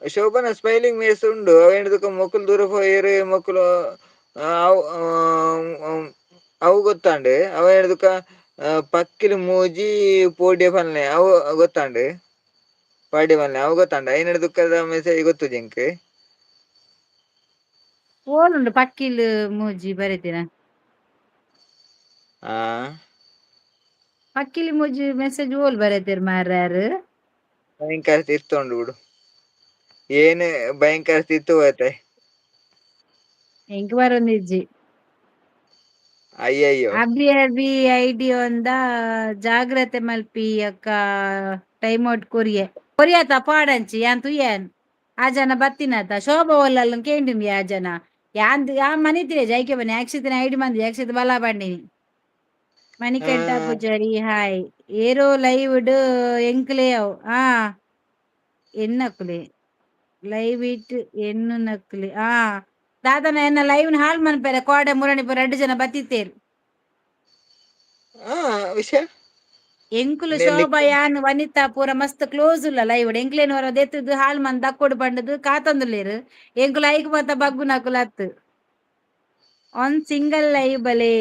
ಶೋಭನ ಸ್ಮೈಲಿಂಗ್ ಮೇಸ್ ಉಂಡು ಅವೆಂಡ್‌ದುಕ ಮೊಕುಲು ದೂರ ಪೋಯೆರೆ ಮೊಕುಲು ಅವು ಗೊತ್ತಾಂಡ್ ಅವ ಎಡ್ದುಕ ಪಕ್ಕಿಲು ಮೂಜಿ ಪೋಡಿಯ ಪನ್ಲೆ ಅವು ಗೊತ್ತಾಂಡ್ ಪಾಡ್ಯ ಮಲ್ಲೆ ಅವು ಗೊತ್ತಾಂಡ ಐನೆರ್ದು ದುಃಖದ ಮೆಸೇಜ್ ಗೊತ್ತುಜಿ ಎಂಕ್ ಓಲುಂಡು ಪಕ್ಕಿಲ್ ಮೂಜಿ ಬರಿತಿನ ಆ ಪಕ್ಕಿಲ್ ಮೂಜಿ ಮೆಸೇಜ್ ಓಲ್ ಬರೆತೆರ್ ಮಾರ್ರಾರ್ ಭಯಂಕರ ತಿರ್ತುಂಡು ಬಿಡು ಏನ್ ಭಯಂಕರ ತಿರ್ತ್ ಪೋತೆ ಎಂಕ್ ಬರೊಂದಿಜ್ಜಿ ಅಯ್ಯಯ್ಯೋ ಅಬಿ ಐಡಿ ಒಂದ ಜಾಗ್ರತೆ ಮಲ್ಪಿ ಅಕ್ಕ ಟೈಮ್ ಔಟ್ ಕೊರಿಯತ ಪಾಡಂಚಿ ಯಾನ್ ತುಯೆನ್ ಆ ಜನ ಬತ್ತಿನತ ಶೋಭ ಒಲ್ಲಲ್ ಕೇಂದಿನಿ ಆ ಜನ ಯಾನ್ ಮನಿತಿರೆ ಜೈಕೆ ಬನ್ನಿ ಯಾಕ್ಷಿತಿನ ಐಡಿ ಮಂದಿ ಯಾಕ್ಷಿತ್ ಬಲ ಪಂಡಿನಿ ಮಣಿಕಂಠ ಪೂಜಾರಿ ಹಾಯ್ ಏರೋ ಲೈವ್ಡ್ ಎಂಕ್ಲೆಯವ್ ಎನ್ನಕುಲೆ ಲೈವ್ ಇಟ್ ಎನ್ನು ನಕ್ಲೆ ದಾದಾನ ಎನ್ನ ಲೈವ್ನ ಹಾಳ್ ಮನ್ಪೆರೆ ಕೋಡೆ ಮುರಣಿ ಪೂರ ರಡ್ಡ್ ಜನ ಬತ್ತಿತ್ತೇರ್ ವಿಷಯ ಎಂಕುಲು ಶೋಭ ಯಾನ್ ವನಿತಾ ಪೂರ ಮಸ್ತ್ ಕ್ಲೋಸ್ ಉಲ್ಲ ಲೈವ್ಡ್ ಎಂಕ್ಲೆನ ದೆತ್ತುದು ಹಾಳ್ ಮಂದ್ ದಕ್ಕೊಡ್ ಪಂಡದು ಕಾತೊಂದುಲ್ಲೆರ್ ಎಂಕುಲು ಐಕ್ ಮಾತ ಬಗ್ಗು ನಕುಲು ಅತ್ ಒನ್ ಸಿಂಗಲ್ ಲೈವ್ ಬಲೆ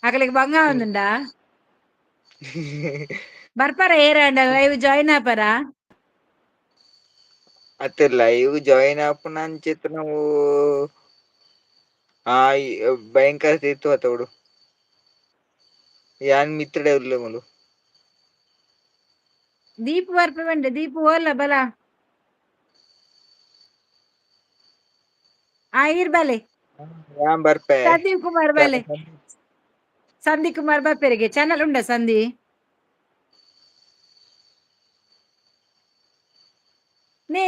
ಅಕಲೆಗ್ ಬಂಗ ಒಂದುಂಡ ಬರ್ಪಾರ ಏರಾಂಡ ಲೈವ್ ಜಾಯಿನ್ ಆಪಾರ ಅತ್ತೆ ಲೈವ್ ಜಾಯಿನ್ ಆಪುನ ಅಂಚೆತ್ ನಾವು ಭಯಂಕರ ತಿರ್ತ್ ಪೋತ ಬಿಡು ಯಾನ್ ಮಿತ್ಡೆ ಉಲ್ಲೆ ಮೂಲು ದೀಪ್ ಬರ್ಪೆ ಬಂಡೆ ದೀಪ್ ಓಲ್ಲ ಬಲ ಈರ್ ಬಲೆ ಯಾನ್ ಬರ್ಪೆ ಸಂದೀಪ್ ಕುಮಾರ್ ಬಲೆ ಸಂದಿ ಕುಮಾರ್ ಬರ್ಪೆರೆಗೆ ಚಾನಲ್ ಉಂಡ ಸಂಧಿ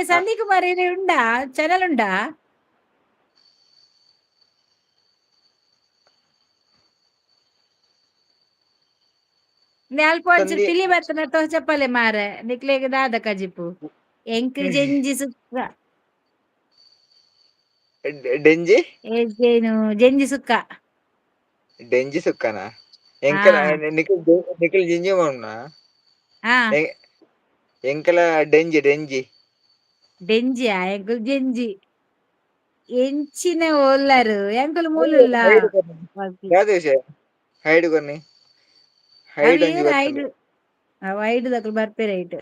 ಸಂದಿ ಕುಮಾರ್ ಉಂಡಾ ಚಾನಲ್ ಉಂಡಾ ಅಲ್ಪ ಒಂಚೂರು ಸಂಧಿ ಪಿಲಿ ಬತ್ತನ ತೋ ಚಪ್ಪಲೆ ಮಾರ ನಿಕ್ಲೆಗ್ ದಾದ ಕಜಿಪು ಎಂಕ್ ಜೆಂಜಿ ಸುಕ್ಕ ಡೆಂಜಿ ಏನು ಜಂಜಿ ಸುಕ್ಕ ಡೆಂಜಿ ಸುಕ್ಕನ ಹಾ ಎಂಕಲ ನಿಖಿಲ್ ಜಿಂಜಿ ಮೌನ್ನ ಹಾ ಎಂಕಲ ಡೆಂಜಿ ಡೆಂಜಿಯಾ ಎಂಕುಲು ಜೆಂಜಿ ಎಂಚಿನ ಒಲ್ಲರು ಎಂಕುಲು ಮೂಲುಲ್ಲ ಹೈಡ್ ಕೊರ್ನಿ ಅವು ಹೈಡ್ ಒಂಜಿ ಏರು ಬತ್ತುಂಡು ಐಡು ಅವು ಐಡುದಕ್ಲು ಬರ್ಪೆರ್ ಐಟ್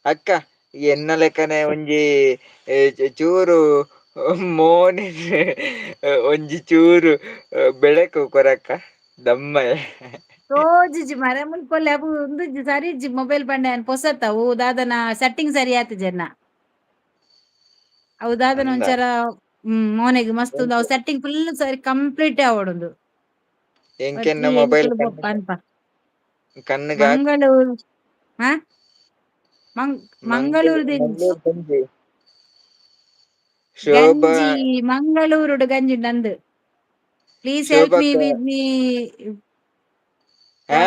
ಅಕ್ಕ ಎನ್ನ ಲೆಕ್ಕನೆ ಒಂಜಿ ಚೂರು ಮೋನೆ ಒಂಜಿ ಚೂರು ಬೆಳಕು ಕೊರಕ ದಮ್ಮಯೆ ತೋಜುಜಿ ಮರ ಮುಲ್ಪೊಲ್ಲೆ ಅವು ಉಂದು ಸರಿ ಇಜ್ಜಿ ಮೊಬೈಲ್ ಪಂಡೆ ಅನ್ ಪೊಸತ್ತ ಅವು ದಾದನ ಸೆಟ್ಟಿಂಗ್ ಸರಿ ಆತು ಜನ ಅವು ದಾದನ ಅಂದ ಒಂಚರ ಮೋನೆಗ್ ಮಸ್ತ್ ಉಂದು ಅವು ಸೆಟ್ಟಿಂಗ್ ಫುಲ್ ಸರಿ ಕಂಪ್ಲೀಟ್ ಆವಡುಂದು ಎಂಕೆನ್ನ ಒಟ್ಲಿ ಮೊಬೈಲ್ ಎಂಕುಲು ಬೊಕ್ಕ ಅನ್ಪ ಕಣ್ಣುಗ ಮಂಗಳೂರು ಹ ಮಂಗಳೂರು ಮಂಗಳೂರು ಗಂಜಿ ಶೋಭಾ ಗಂಜಿ ಮಂಗಳೂರುಡು ಗಂಜಿ ನಂದು ಪ್ಲೀಸ್ ಹೆಲ್ಪ್ ಮೀ ಶೋಭಕ್ಕ ವಿತ್ ಮೀ ಆ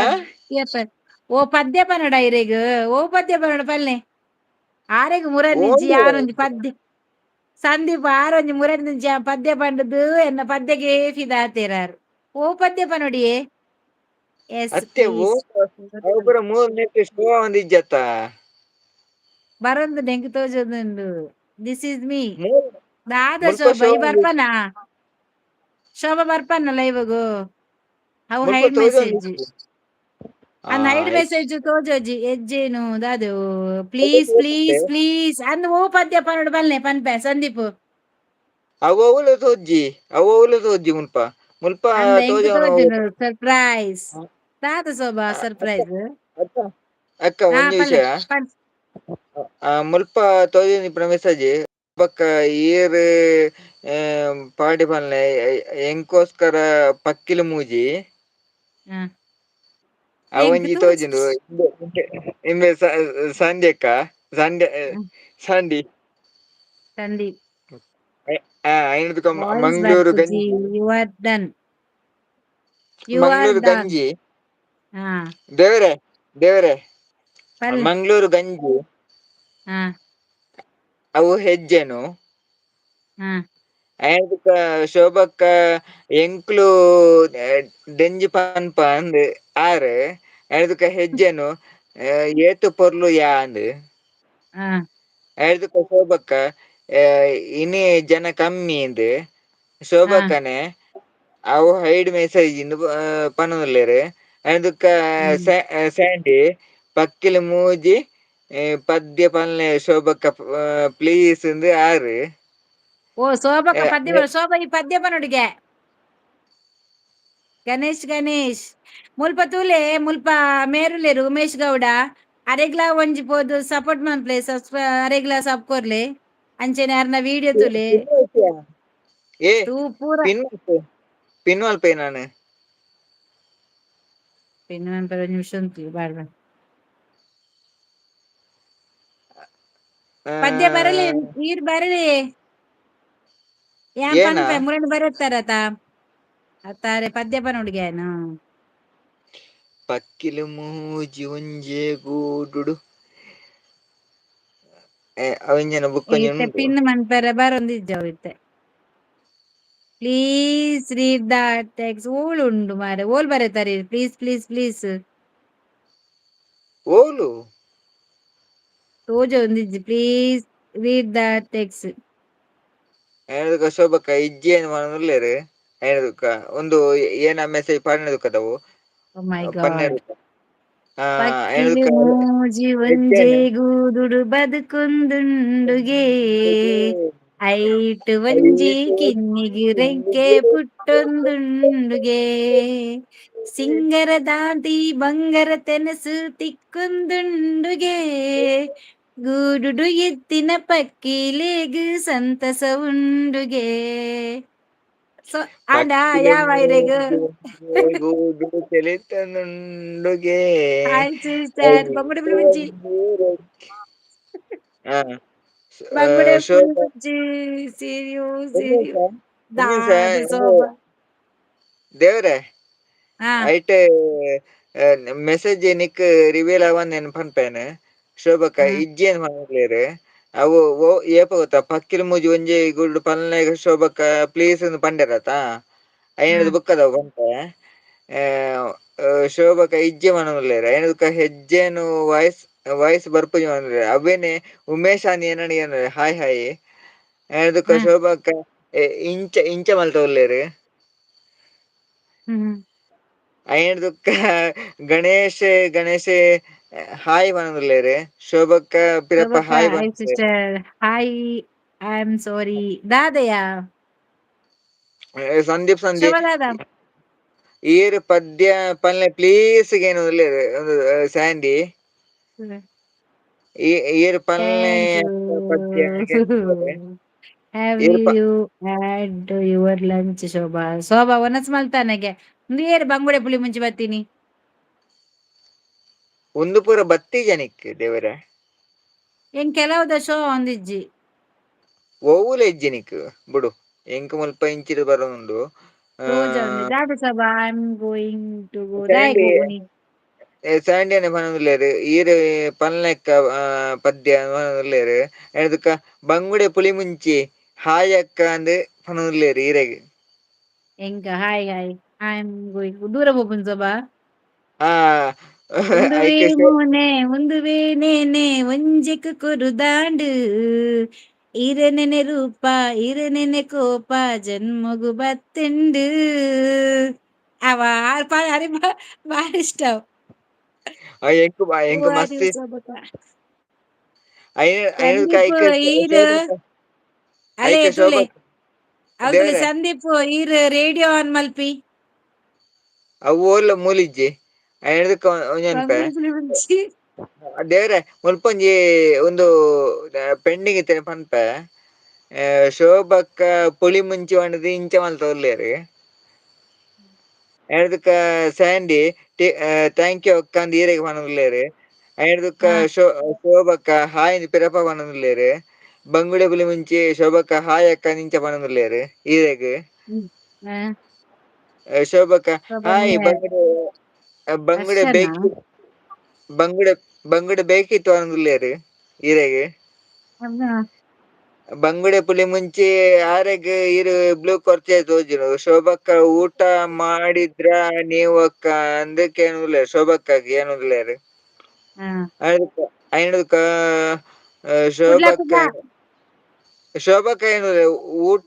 ಓ ಪದ್ಯ ಪನಡ ಐರೆಗ್ ಓ ಪದ್ಯ ಪನಡ ಪಲ್ಲೆ ಆರೆಗ್ ಮುರನಿಜ್ಜಿ ಓಲ್ಡ್ ಆರೊಂಜಿ ಪದ್ಯ ಸಂದೀಪ್ ಆರೊಂಜಿ ಮುರನಿಜ್ಜಿ ಪದ್ಯ ಪಂಡುದು ಎನ್ನ ಪದ್ಯಗೆ ಫಿದಾ ಆತೆರಾರು ಓ ಪದ್ಯ ಪನೊಡಿಯೇ ಎಸ್ ಅತ್ತೆ ಓ ಪ್ಲೀಸ್ ಅವು ಪೂರ 3 ನೆಟ್ ಶೋ ಒಂದ್ ಇಜ್ಜತ್ತ ಬರೊಂದು ನೆಂಕ್ ತೋಜೊಂದುಂಡು ದಿಸ್ ಈಸ್ ಮೀ ಮೂಲ್ ದಾದ ಮುಲ್ಪ ಶೋಭಾ ಶೋ ಈ ಒಂದ್ ಬರ್ಪನ ಶೋಭಾ ಬರ್ಪನ್ನ ಲೈವ್‌ಗೂ ಅವು ಮುಲ್ಪ ಹೈಡ್ ಮೆಸೇಜ್ ತೋಜೊಂದಿಜ್ಜಿ ಆ ಅಂದ್ ಹೈಡ್ ಮೆಸೇಜ್ ತೋಜೋಜಿ ಎಜ್ಜೇನು ದಾದೆವು ಪ್ಲೀಸ್ ಗೊತ್ತುಂಟೆ ಪ್ಲೀಸ್ ಪ್ಲೀಸ್ ಅಂದ್ ಓ ಪದ್ಯ ಪನೊಡು ಬಲ್ಲೆ ಪನ್ಪೆ ಸಂದೀಪ್ ಅವು ತೋಜಿ ಮುಲ್ಪ ಮುಲ್ಪ ಅಂದ ಎಂಕ್ ತೋಜೋನು ತೋಜುಂಡು ಸರ್ಪ್ರೈಸ್ ದಾದ ಶೋಭಾ ಸರ್ಪ್ರೈಸ್ ಅಕ್ಕ ಅಕ್ಕ ಹಾ ಒಂಜಿ ಪಲ್ಲೆ ವಿಷಯ ಮುಲ್ಪ ತೋಜೊಂದಿ ಇಪ್ಪುನ ಮೆಸೇಜ್ ಬೊಕ್ಕ ಈರ್ ಪಾಡಿ ಪನ್ಲೆ ಎಂಕೋಸ್ಕರ ಪಕ್ಕಿಲು ಮೂಜಿ ಎಂಕ್ ಅವೊಂಜಿ ತೂಜಿ ತೋಜುಂಡು ಇಂಬೆ ಸಂಧ್ಯಕ್ಕ ಸಂಡೆ ಸಂಡಿ ಸಂದೀಪ್ ಐನದುಕ ವಾಯ್ಸ್ ಮಂಗಳೂರು ಬರ್ಪುಜಿ ಗಂಜಿ you are done you are Mangaluru done ಗಂಜಿ ಹಾ ದೇವರೇ ಪಲ್ಲೆ ಮಂಗಳೂರು ಗಂಜಿ ಹಾ ಅವು ಹೆಜ್ಜೆನು ಹಾ ಐನದುಕ ಶೋಭಕ್ಕ ಎಂಕ್ಲು ಡೆಂಜಿ ಪನ್ಪ ಅಂದ್ ಆರ್ ಐನದುಕ ಹೆಜ್ಜೆನು ಏತ್ ಪೊರ್ಲು ಯಾ ಅಂದ್ ಹಾ ಐನದುಕ ಶೋಭಕ್ಕ ಇನಿ ಜನ ಕಮ್ಮಿ ಇಂದ್ ಹಾ ಶೋಭಕ್ಕನೆ ಅವು ಹೈಡ್ ಮೆಸೇಜ್ ಇಂದ್ ಪನೊದುಲ್ಲೆರ್ ಐನದುಕ ಹ್ಮ್ ಸ್ಯಾಂಡಿ ಪಕ್ಕಿಲು ಮೂಜಿ ಪದ್ಯ ಪನ್ಲೆ ಶೋಭಕ್ಕ ಪ್ಲೀಸ್ ಇಂದ್ ಆರ್ ಓ ಶೋಭಕ್ಕ ಪದ್ಯ ಶೋಭಾ ಈ ಪದ್ಯ ಪನೊಡಿಗೆ ಗಣೇಶ್ ಮುಲ್ಪ ತೂಲೆ ಮುಲ್ಪ ಮೇರುಲ್ಲೆರ್ ಉಮೇಶ್ ಗೌಡ ಅರೆಗ್ಲ ಒಂಜಿ ಪೋದು ಸಪೋರ್ಟ್ ಮನ್ಪಲೆ ಅರೆಗ್ಲ ಸಬ್ ಕೊರ್ಲೆ ಅಂಚನೆ ಅರ್ನ ವೀಡಿಯೋ ತುಲೆ ಏ ತೂ ಪೂರ ಪಿನ್ ಮಲ್ಪೆ ನಾನ್ ಪಿನ್ ಮನ್ಪರೆ ಒಂಜಿ ನಿಮಿಷ ಬಾಡ್ಬ ಆ ಪದ್ಯ ಬರಲಿ ಈರ್ ಬರಲಿ ಯನ್ ಏನ ಪನ್ಪೆ ಮುರಣ್ಣ ಬರತ್ತಾರತ ಅತ್ತಾರೆ ಪದ್ಯ ಪನೊಡ್ಗೆನು ಪಕ್ಕಿಲು ಮೂಜಿ ಒಂಜೆ ಗೂಡುಡು ಅವೆಂಜನ ಬುಕ್ಕೊಂಜಿ ಇತ್ತೆ ಉಂಡು ಪಿನ್ ಮನ್ಪರೆ ಬರೊಂದಿಜ್ಜವು ಇತ್ತೆ ಪ್ಲೀಸ್ ರೀಡ್ ದ ಟೆಕ್ಸ್ಟ್ ಓಲ್ ಉಂಡು ಮಾರೆ ಓಲ್ ಬರೆತಾರೆ ಪ್ಲೀಸ್ ಪ್ಲೀಸ್ ಪ್ಲೀಸ್ ಓಲು ತೋಜೊಂದಿಜ್ಜಿ ಪ್ಲೀಸ್ ರೀಡ್ ದ ಟೆಕ್ಸ್ಟ್ ಐನದುಕ ಶೋಭಕ್ಕ ಇಜ್ಜಿ ಏನ್ ಮನೊಂದುಲ್ಲೆರ್ ಐನದುಕ ಒಂದು ಏನ ಮೆಸೇಜ್ ಪಾಡಿನದುಕದವು ಓ ಮೈ ಗಾಡ್ ಪನ್ನೆರುಕ ಆ ಪಕ್ಕಿಲು ಐನದುಕ ಮೂಜಿ ಒಂಜೆ ಹೆಜ್ಜೆನ್ ಗೂಡುಡು ಬದುಕುಂದುಂಡುಗೆ ಐಟ್ ಒಂಜಿ ಐಟ್ ಕಿನ್ನಿಗ್ ರೆಕ್ಕೆ ಪುಟ್ಟೊಂದುಂಡುಗೆ ಸಿಂಗರ ದಾದಿ ಬಂಗರ ತೆನಸು ತಿಕ್ಕುಂದುಂಡುಗೆ ಗೂಡುಡು ಎತ್ತಿನ ಪಕ್ಕಿಲೆಗ್ ಸಂತಸ ಉಂಡುಗೆ ಸೊ ಆಂಡ ಪಕ್ಕಿಲು ಯಾವ ಐರೆಗ್ ಮೂಜಿ ಒಂಜೆ ಗೂಡುಡು ತೆಲಿತನುಂಡುಗೆ ಹಾಯ್ ಸಿಸ್ಟರ್ ಬಂಗುಡೆ ಬುಳ್ಬುಜ್ಜಿ ಹಾ ಬಂಗುಡೆ ಶೋಭಾ ಬುಳ್ಬುಜ್ಜಿ ಸೀರಿಯು ಒಂದ್ ನಿಮಿಷ ಸೀರಿಯು ಒಂದ್ ನಿಮಿಷ ದಾದ ಸೋಬ ದೇವ್ರೆ ಹಾ ಐಟ್ ಮೆಸೇಜ್ ನಿಕ್ ರಿವೀಲ್ ಆವನ್ ಪನ್ಪೇನ್ ಶೋಭಕ್ಕ ಹಾ ಇಜ್ಜಿ ಏನ್ ಮನೊಂದುಲ್ಲೆರ್ ಅವು ಏಪ ಗೊತ್ತಾ ಪಕ್ಕಿಲು ಮೂಜಿ ಒಂಜೆ ಗೂಡುಡು ಪನ್ಲೆ ಶೋಭಕ್ಕ ಪ್ಲೀಸ್ ಇಂದ್ ಪಂಡೆರತ ಹಾ ಐನದು ಬುಕ್ಕದ ಪನ್ಪೆ ಶೋಭಕ ಇಜ್ಜಿ ಮನೊಂದುಲ್ಲೆರ್ ಐನದುಕ ಹೆಜ್ಜೆನು ವಾಯ್ಸ್ ಬರ್ಪುಜಿ ಮನೊಂದುಲ್ಲೆರ್ ಅವೆನೆ ಉಮೇಶ್ ಆನ್ ಏನನ ಹಾಯ್ ಹಾಯ್ ಐನದುಕ ಹಾ ಶೋಭಕ್ಕ ಇಂಚ ಇಂಚ ಮಲ್ತ ಉಲ್ಲೆರ್ ಹ್ಮ್ ಐನದುಕ್ಕ ಗಣೇಶ್ ಹಾಯ್ ಮನೊಂದುಲ್ಲೆರ್ ಶೋಭಕ್ಕ ಪಿರಪ ಶೋಭಕ್ಕ ಹಾಯ್ ಹಾಯ್ ಮನ್ಪುಲೆರ್ sister hi I am sorry ದಾದಯ ಸಂದೀಪ್ ಸಂಧಿ ಶೋಭಾ ದಾದ ಈರು ಪದ್ಯ ಪಲ್ಲೆ ಪ್ಲೀಸ್ ಏನು ಒಂದು ಸ್ಯಾಂಡಿ ಈರು ಪಲ್ಲೆ ಥ್ಯಾಂಕ್ ಯು ಪದ್ಯ ಹ್ಯಾವ್ ಈರು you had your lunch Shobha Shobha ಒನಸ್ ಮಲ್ತಾನಗೆ ನೀರು ಬಂಗುಡೆ ಪುಳಿ ಮುಂಚಿ ಬರ್ತೀನಿ ಒಂದು ಪೂರ ಬತ್ತಿ ಜನಿಕ್ ದೇವರ ಹೆಂಗ್ ಕೆಲವುದ ಶೋ ಒಂದಿಜ್ಜಿ ಓವುಲ ಇಜ್ಜಿನಿಕ್ ಬಿಡು ಎಂಕ್ ಮುಲ್ಪ ಇಂಚಿಡ್ ಬರೋನುಂಡು ತೋಜ ఉంది ದಾದ Shobha I am going to go ದಾಯ್ ಸ್ಯಾಂಡಿ ಗೋಪುನಿ ಸ್ಯಾಂಡಿಯನೆ ಪನೊಂದುಲ್ಲೆರ್ ಈರ್ ಪಲ್ಲೆಕ್ಕ ಪದ್ಯ ಪನೊಂದುಲ್ಲೆರ್ ಐನದುಕ ಬಂಗುಡೆ ಪುಲಿ ಮುಂಚಿ ಹಾಯ್ ಅಕ್ಕ ಅಂದ್ ಪನೊಂದುಲ್ಲೆರ್ ಈರೆಗ್ ಎಂಕ hi hi I am going ದೂರ ಪೋಪುನು ಶೋಭಾ ಆ ಉಂದುವೆ ಐಕೆ ಮೋನೆ ಉಂದುವೆ ನೇನೆ ಒಂಜೆಕ್ ಕೊರುದಾಂಡ್ ಈರೆನೆನೆ ರೂಪ ಈರೆನೆನೆ ಕೋಪ ಜನ್ಮಗು ಬತ್ತೆಂಡ್ ಅವ ಅರಿ ಬಾರಿ ಇಷ್ಟ ಎಂಕ್ ಮಸ್ತ್ ಐನದುಕ ಸಂದೀಪ್ ಐಕೆ ಈರ್ ಅಲೆ ಐಕೆ ತುಲೆ ಶೋಭಾ ಅವತುಲೆ ದೇವರೆ ಸಂದೀಪ್ ಈರ್ ರೇಡಿಯೋ ಆನ್ ಮಲ್ಪಿ ಅವು ಓಲ್ಲ ಮೂಲಿಜ್ಜಿ ಐನದುಕ ಒಂಜನ್ಪೆ ಬಂಗುಡೆ ಪುಲಿ ಮುಂಚಿ ದೇವ್ರೆ ಮುಲ್ಪೊಂಜಿ ಒಂದು ಪೆಂಡಿಂಗ್ ಇತ್ತೆನೆ ಪನ್ಪೆ ಶೋಭಕ್ಕ ಪುಲಿ ಮುಂಚಿ ಪಂಡದು ಇಂಚ ಮಲ್ತ ಉಲ್ಲೆರ್ ಐನದುಕ ಸ್ಯಾಂಡಿ ಥ್ಯಾಂಕ್ ಯು ಅಕ್ಕ ಅಂದ್ ಈರೆಗ್ ಪನೊಂದುಲ್ಲೆರ್ ಐನದುಕ ಹಾ ಶೋಭಕ್ಕ ಹಾಯ್ ಅಂದ್ ಪಿರಪ ಪನೊಂದುಲ್ಲೆರ್ ಬಂಗುಡೆ ಪುಲಿ ಮುಂಚಿ ಶೋಭಕ್ಕ ಹಾಯ್ ಅಕ್ಕ ಅಂದ್ ಇಂಚ ಪನೊಂದುಲ್ಲೆರ್ ಈರೆಗ್ ಹಾ ಶೋಭಕ್ಕ ಶೋಭಾ ಹಾಯ್ ನೀ ಬಂಗುಡೆ ಹರ್ಷನಾ ಬಂಗುಡೆ ಬೇಕಿತ್ತು ಪನೊಂದುಲ್ಲೆರ್ ಈರೆಗ್ ಬಂಗುಡೆ ಪುಲಿ ಮುಂಚಿ ಆರೆಗ್ ಈರ್ ಬ್ಲೂ ಕೊರ್ಚೆ ತೋಜುಂಡು ಶೋಭಕ್ಕ ಊಟ ಮಾಡಿದ್ರ ನೀವು ಅಕ್ಕ ಅಂದ್ ಕೇನುಲ್ಲೆರ್ ಶೋಭಕ್ಕಗ್ ಏನುಲ್ಲೆರ್ ಹಾ ಐನದುಕ ಕುಡ್ಲ ಶೋಭಕ್ಕ ಕುಡ್ಲ ಶೋಭಕ್ಕ ಊಟ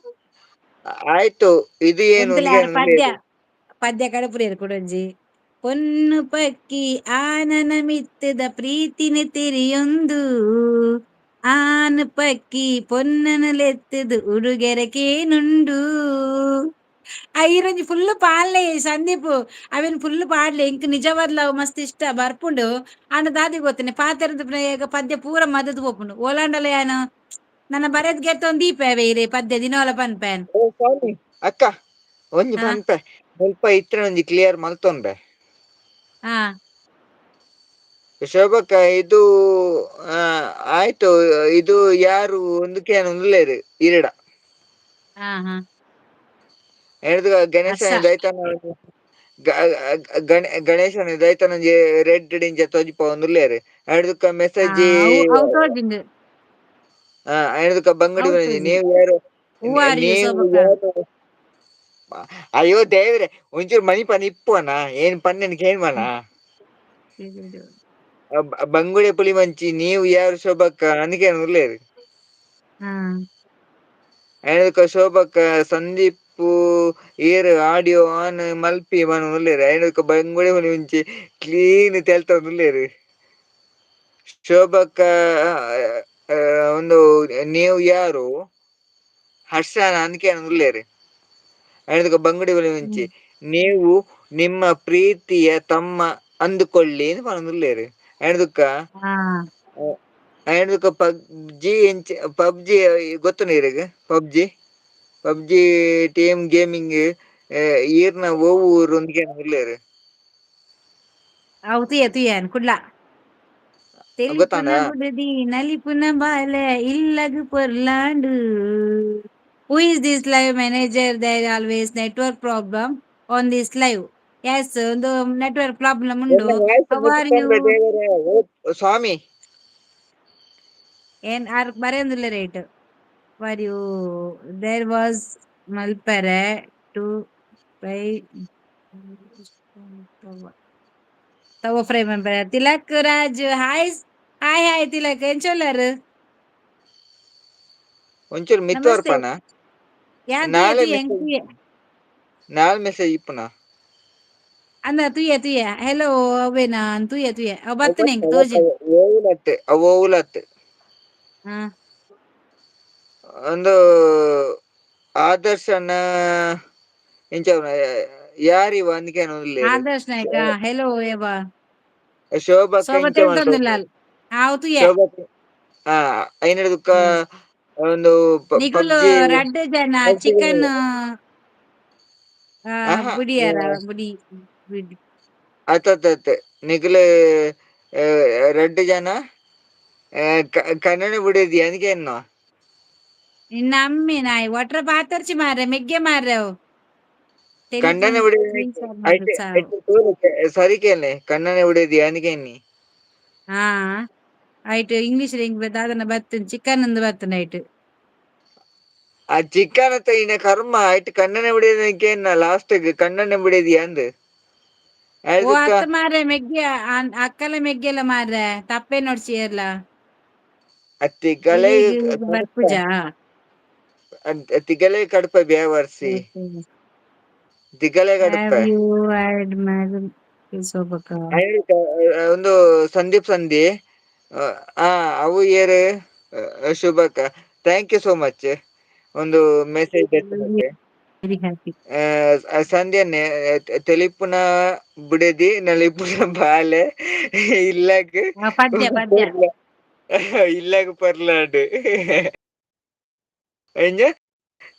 ಆಯ್ತು ಇದು ಏನು ಎಂಕುಲೆ ಒಂದಿಗೆ ಆರ್ ಪದ್ಯ ಕಡಪುರೆರ್ ಕುಡೊಂಜಿ പൊന്നു ಪಕ್ಕಿ ಆನನ ಮಿತ್ತದ ಪ್ರೀತಿನ ತೆರೆಯೊಂದು ಆನ್ ಪಕ್ಕಿ ಪೊನ್ನನ ಲೆತ್ತದು ಉಡುಗೆರಕೇನುಂಡು ಈರೊಂಜಿ ಫುಲ್ ಪಾಡ್ಲೆ ಸಂದೀಪ್ ಅವೆನ್ ಫುಲ್ ಪಾಡ್ಲೆ ಎಂಕ್ ನಿಜವಾದ್ಲ ಅವ್ ಮಸ್ತ್ ಇಷ್ಟ ಬರ್ಪುಂಡು ಆಂಡ ದಾದಿ ಗೊತ್ತುಂಡೆ ಪಾತೆರ್ದ ಪದ್ಯ ಪೂರ ಮದತ್ ಪೋಪುಂಡು ಓಲಾಂಡಲ ಯಾನ್ ನನ್ನ ಬರೆದ್ ಗೆತ್ತ ಒಂದ್ ದೀಪ ಇರೆ ಪದ್ಯ ದಿನವಲ ಪನ್ಪೇನ್ ಸ್ವಾಮಿ ಅಕ್ಕ ಒಂಜಿ ಹಾ ಪನ್ಪೆ ಮುಲ್ಪ ಇತ್ತೆನೆ ಒಂಜಿ ಕ್ಲಿಯರ್ ಮಲ್ತೊಂದೆ ಹಾ ಶೋಭಕ್ಕ ಇದು ಆಯ್ತು ಇದು ಯಾರು ಒಂದಕ್ಕೆ ಉಳ್ಳೆರ್ ಈರಡ ಹಾ ಹಾ ಎಣದು ಹರ್ಷ ಗಣೇಶ ದೈತಾನ ಗಣೇಶನ ದೈತಾನಂಜಿ ರೆಡ್ ಡಿಂಜ ತೋಜಿಪ ಒಂದುಲ್ಲೆರ್ ಐನದುಕ ಹಾ ಮೆಸೇಜ್ ಅವು ತೋಜುಂಡು ಐನದುಕ ಬಂಗುಡೆ ಅವು ಪನೊಂಜಿ ತೋಜುಂಡು ನೀವು ಯಾರು ಹೂ ಆರ್ ಯು ನೀವು ಶೋಭಕ್ಕ ಯಾರು ಅಯ್ಯೋ ದೇವ್ರೆ ಒಂಚೂರು ಮಣಿಪನ ಇಪ್ಪುವನ ಏನ್ ಪನ್ನೆನ್ ಕೇಣ್ಮನ ಬಂಗುಡೆ ಪುಲಿ ಮಂಚಿ ನೀವು ಯಾರು ಶೋಭಕ್ಕ ಅಂದ್ಕೆನ್ ಉಲ್ಲೆರ್ ಹಾ ಐನದುಕ ಶೋಭಕ್ಕ ಸಂದೀಪು ಈರ್ ಆಡಿಯೋ ಆನ್ ಮಲ್ಪಿ ಪನೊಂದುಲ್ಲೆರ್ ಐನದುಕ ಬಂಗುಡೆ ಪುಲಿ ಮುಂಚಿ ಕ್ಲೀನ್ ತೆಲ್ತೊಂದುಲ್ಲೆರ್ ಶೋಭಕ್ಕ ಒಂದು ನೀವು ಯಾರು ಹರ್ಷನ ಅಂದ್ಕೆನ್ ಉಲ್ಲೆರ್ ಐನದುಕ ಬಂಗುಡೆ ಪುಲಿ ಮುಂಚಿ ಹ್ಮ್ ನೀವು ನಿಮ್ಮ ಪ್ರೀತಿಯ ತಮ್ಮ ಅಂದುಕೊಳ್ಳಿ ಪನೊಂದುಲ್ಲೆರ್ ಐನದುಕ ಹಾ ಐನದುಕ ಪಬ್ಜಿ ಗೊತ್ತುಂಡ ಇರೆಗ್ ಪಬ್ಜಿ ಟೀಮ್ ಗೇಮಿಂಗ್ ಈರ್ನ ಒವು ರೊಂದಿಗೆನ್ ಉಲ್ಲೆರ್ ಅವು ತೂಯೆ ತೂಯೆ ಕುಡ್ಲ ಗೊತ್ತಾಂಡ ತೆಲಿಪುನ ಬುಡದಿ ನಲಿಪುನ ಬಾಲೆ ಇಲ್ಲಗ್ ಪೊರ್ಲಾಂಡ್ who is this live manager there always network problem on this live yes ಒಂದು ನೆಟ್ವರ್ಕ್ ಪ್ರಾಬ್ಲಮ್ ಉಂಡು ಹೌ ಆರ್ ಯು ಸ್ವಾಮಿ ಏನ್ ಆರ್ ಬರೆಯೊಂದುಲ್ಲೆರ್ ಐಟ್ ವರ್ ಯು ದೇರ್ ವಾಸ್ ಮಲ್ಪರೆ ಟು ಬೈ ತವ fry Tilak Raj hi hi hi Tilak ಎಂಚೊಲ್ಲರ್ ಒಂಚೂರು ಮಿತ್ ನಮಸ್ತೆ ವರ್ಪನ ಯಾನ್ ತೂಯೆ ನಾಳೆ ತೂಯೆ ಎಂಕ್ ಮೆಸೇಜ್ ತೂಯೆ ನಾಳೆ ಮೆಸೇಜ್ ಇಪ್ಪುನ ಅಂದ ತೂಯೆ ತೂಯೆ ಹೆಲೋ ಅವೇನ ತೂಯೆ ತೂಯೆ ಅವ್ ಬತ್ತುನೆ ಎಂಕ್ ಅವತ್ತ ತೋಜುಂಡು ಓವುಲತ್ತ್ ಹಾ ಒಂದು ಆದರ್ಶನ ಇಂಚ ಯಾರಿವ ಅಂದಿಕೆ ನೋಡ್ಲೇರು ಆದರ್ಶ್ ನಾಯ್ಕ ಹೆಲೋ ಏವ ಶೋಭಕ್ಕ ಸೋಬತ್ ಇಂಚ ಮಾಡ್ತೋದು ಹೇಳ್ತೊಂದಿಲ್ಲ ಆವತ್ತು ಶೋಭಕ್ ಹಾ ಐನದಕ್ಕ ಒಂದು ನಿಗುಲು ಪಬ್ಜಿ ರಡ್ಡ್ ಜನ ಚಿಕನ್ ಬುಡಿಯಾರ ಆಹಾ ಬುಡಿ ಬಿಡಿ ಅತ್ತತ್ತ ನಿಖಿಲ್ ரெண்டு ಜನ ಕನ್ನಡ ಬಿಡಿದಿ ಅದಕ್ಕೆ ನಿನ್ನ ಅಮ್ಮಿ ನಾಯಿ ಒಟ್ರ ಪಾತರ್ಚಿ ಮಾರ್ರೆ ಮೆಗ್ಗೆ ಮಾರ್ರೆ ಕಣ್ಣನೆ ಟೆಲಿಫೋನ್ ಬಿಡಿ ಸ್ಕ್ರೀನ್ ಶಾಟ್ ಮಾಡು ಸಾವು ಸರಿಕೇನೆ ಕಣ್ಣನೆ ಬಿಡಿದಿ ಅದಕ್ಕೆ ಹಾ ಆಯ್ತು ಇಂಗ್ಲೀಷ್ ದಾದನ ಬರ್ತನ್ ಚಿಕನ್ ಒಂದು ಬರ್ತನ ಆಯ್ತು ಆ ಚಿಕ್ಕನ್ ಇನ್ನ ಕರ್ಮ ಆಯ್ತು ಕಣ್ಣನ ಬಿಡಿಯದಕ್ಕೇನ ಲಾಸ್ಟ್ ಕಣ್ಣನ ಬಿಡಿದಿ ಅಂದ್ ಓ ಅತ್ತ ಮಾರ್ರೆ ಮೆಗ್ಗೆ ಅಕ್ಕಲ ಮೆಗ್ಗೆಲ್ಲ ಮಾರ್ರೆ ತಪ್ಪೇ ನೋಡ್ಸಿಯಲ್ಲ ತಿಗಲೆ ಈಗ ಕಡುಪ ಬರ್ಪುಜಾ ತಿಗಲೆ ಕಡುಪ ಬೇವರ್ಸಿ ತಿಗಲೆ ಕಡುಪ ಹ್ಯಾವ್ ಯು ಹ್ಯಾಡ್ ಸೋಬಕ ಒಂದು ಸಂದೀಪ್ ಸಂಧಿ ಅವು ಏರು ಶುಭಕ್ಕ ಥ್ಯಾಂಕ್ ಯು ಸೋ ಮಚ್ ಒಂದು ಮೆಸೇಜ್ ನಗೆ ವೆರಿ ಹ್ಯಾಪಿ ಸಂಧ್ಯನೆ ತೆಲಿಪುನ ಬುಡದಿ ನಲಿಪುನ ಬಾಲೆ ಇಲ್ಲಕ್ ಪದ್ಯ ಪದ್ಯ ಇಲ್ಲಕ್ ಪರ್ಲಾಡು ಎಂಜ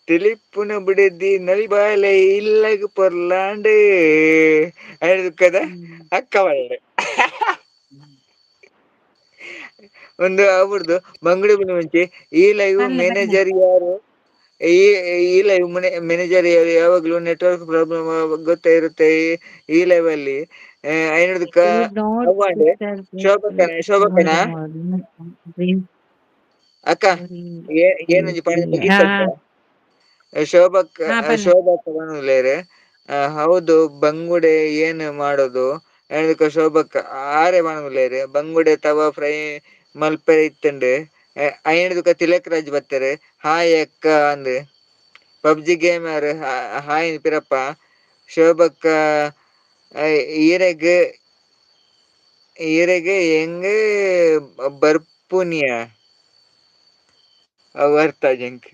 ತಿಳಿಪುನ ಬಿಡಿದ್ದಿ ನಲಿ ಬಾಲೆ ಇಲ್ಲಗ್ ಪೊರ್ಲಾಂಡ್ ಕದ ಅಕ್ಕ ಒಳ್ಳೆ ಒಂದು ಆಗ್ಬಿಡ್ದು ಬಂಗುಡಿ ಬುನಿ ಮುಂಚಿ ಈ ಲೈವ್ ಬನ್ನಿ ಬನ್ನಿ ಮ್ಯಾನೇಜರ್ ಯಾರು ಈ ಈ ಲೈವ್ ಮ್ಯಾನೇಜರ್ ಯಾವಾಗ್ಲೂ ನೆಟ್ವರ್ಕ್ ಪ್ರಾಬ್ಲಮ್ ಗೊತ್ತಾ ಇರುತ್ತೆ ಈ ಲೈವ್ ಅಲ್ಲಿ ಐನದಕ್ಕ ನಾಟ್ ಅವ್ವಂಡ್ ಶೋಭಕ್ಕನ ಅಕ್ಕ ಏನಂಜಿ ಪಂಡ ಹಾ ಗೀತಕ್ಕ ಶೋಭಕ್ ಹಾ ಪನ್ನಿ ಶೋಭಕ್ಕ ಬನ್ನುಲೇರ್ ಹೌದು ಬಂಗುಡೆ ಏನ್ ಮಾಡೋದು ಹೇಳದಕ್ಕ ಶೋಭಕ್ಕ ಆರೆ ಮನಲೇರಿ ಬಂಗುಡೆ ತವಾ ಫ್ರೈ ಮಲ್ಪೆ ಇತ್ತಂಡ್ ಐನದಕ್ಕ ತಿಲಕ್ ರಾಜ್ ಬತ್ತರ್ ಹಾಯ್ ಅಕ್ಕ ಅಂದ್ ಪಬ್ಜಿ ಗೇಮರ್ ಹಾಯ್ ಪಿರಪ್ಪ ಶೋಭಕ್ಕ ಈರೆಗ್ ಹೆಂಗ್ ಬರ್ಪುನಿಯ ವರ್ತ ಜಿಂಕ್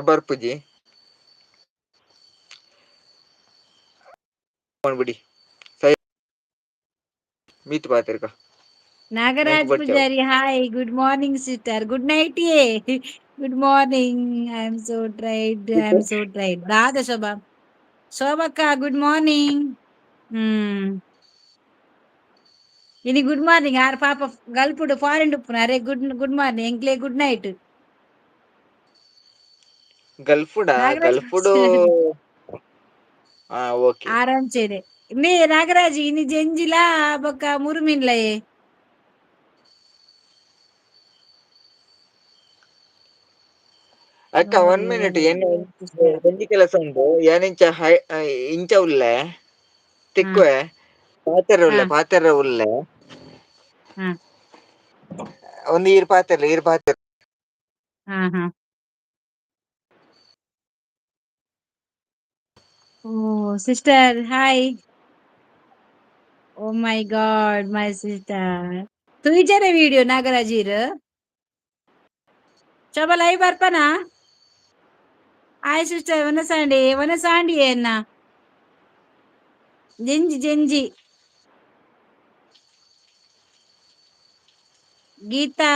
ಬರ್ಪುಜಿ ಬಿಡಿ ಮಿತ್ ಪಾತಿರ್ಕ Nagaraj Poojari hi good morning sister good night good morning I am so tried Radha ಶೋಭಕ್ಕ ಗುಡ್ ಮಾರ್ನಿಂಗ್ ಇನಿ ಗುಡ್ ಮಾರ್ನಿಂಗ್ ಆರ್ ಪಾಪ ಗಲ್ಪುಡು ಫಾರಿನ್ ಉಪ್ಪುನ ಅರೆ ಗುಡ್ ಮಾರ್ನಿಂಗ್ ಎಂಕ್ಲೆ ಗುಡ್ ನೈಟ್ ಗಲ್ಫುಡಾ ನಾಗರಾಜ್ ಗಲ್ಫುಡು ಓಕೆ ಆರಾಮ್ಚೇನೆ ಮೇ ನಾಗರಾಜ್ ಇನಿ ಜಂಜಿಲಾ ಬೊಕ್ಕ ಮುರುಮಿನ್ಲಯೇ ಅಕ್ಕ 1 ಮಿನಿಟ್ ಒಂಜಿ ಕೆಲಸ ಉಂಡು ಯಾನಿಂಚ ಇಂಚ ಉಲ್ಲೆ ತಿಕ್ಕುವೆ ಪಾತೆರ ಉಲ್ಲೆ ಒಂದು ಈರ್ ಪಾತೆರ್ಲ oh sister hi oh my god my sister ತುಯಿಜರೆ ವಿಡಿಯೋ ನಾಗರಾಜೀರ್ ಶೋಭಾ ಲೈವ್ ಬರ್ಪನಾ ಹಾಯ್ ಸಿಸ್ಟರ್ ವನಸಾಂಡಿ ಎನ್ನ ಜೆಂಜಿ ಗೀತಾ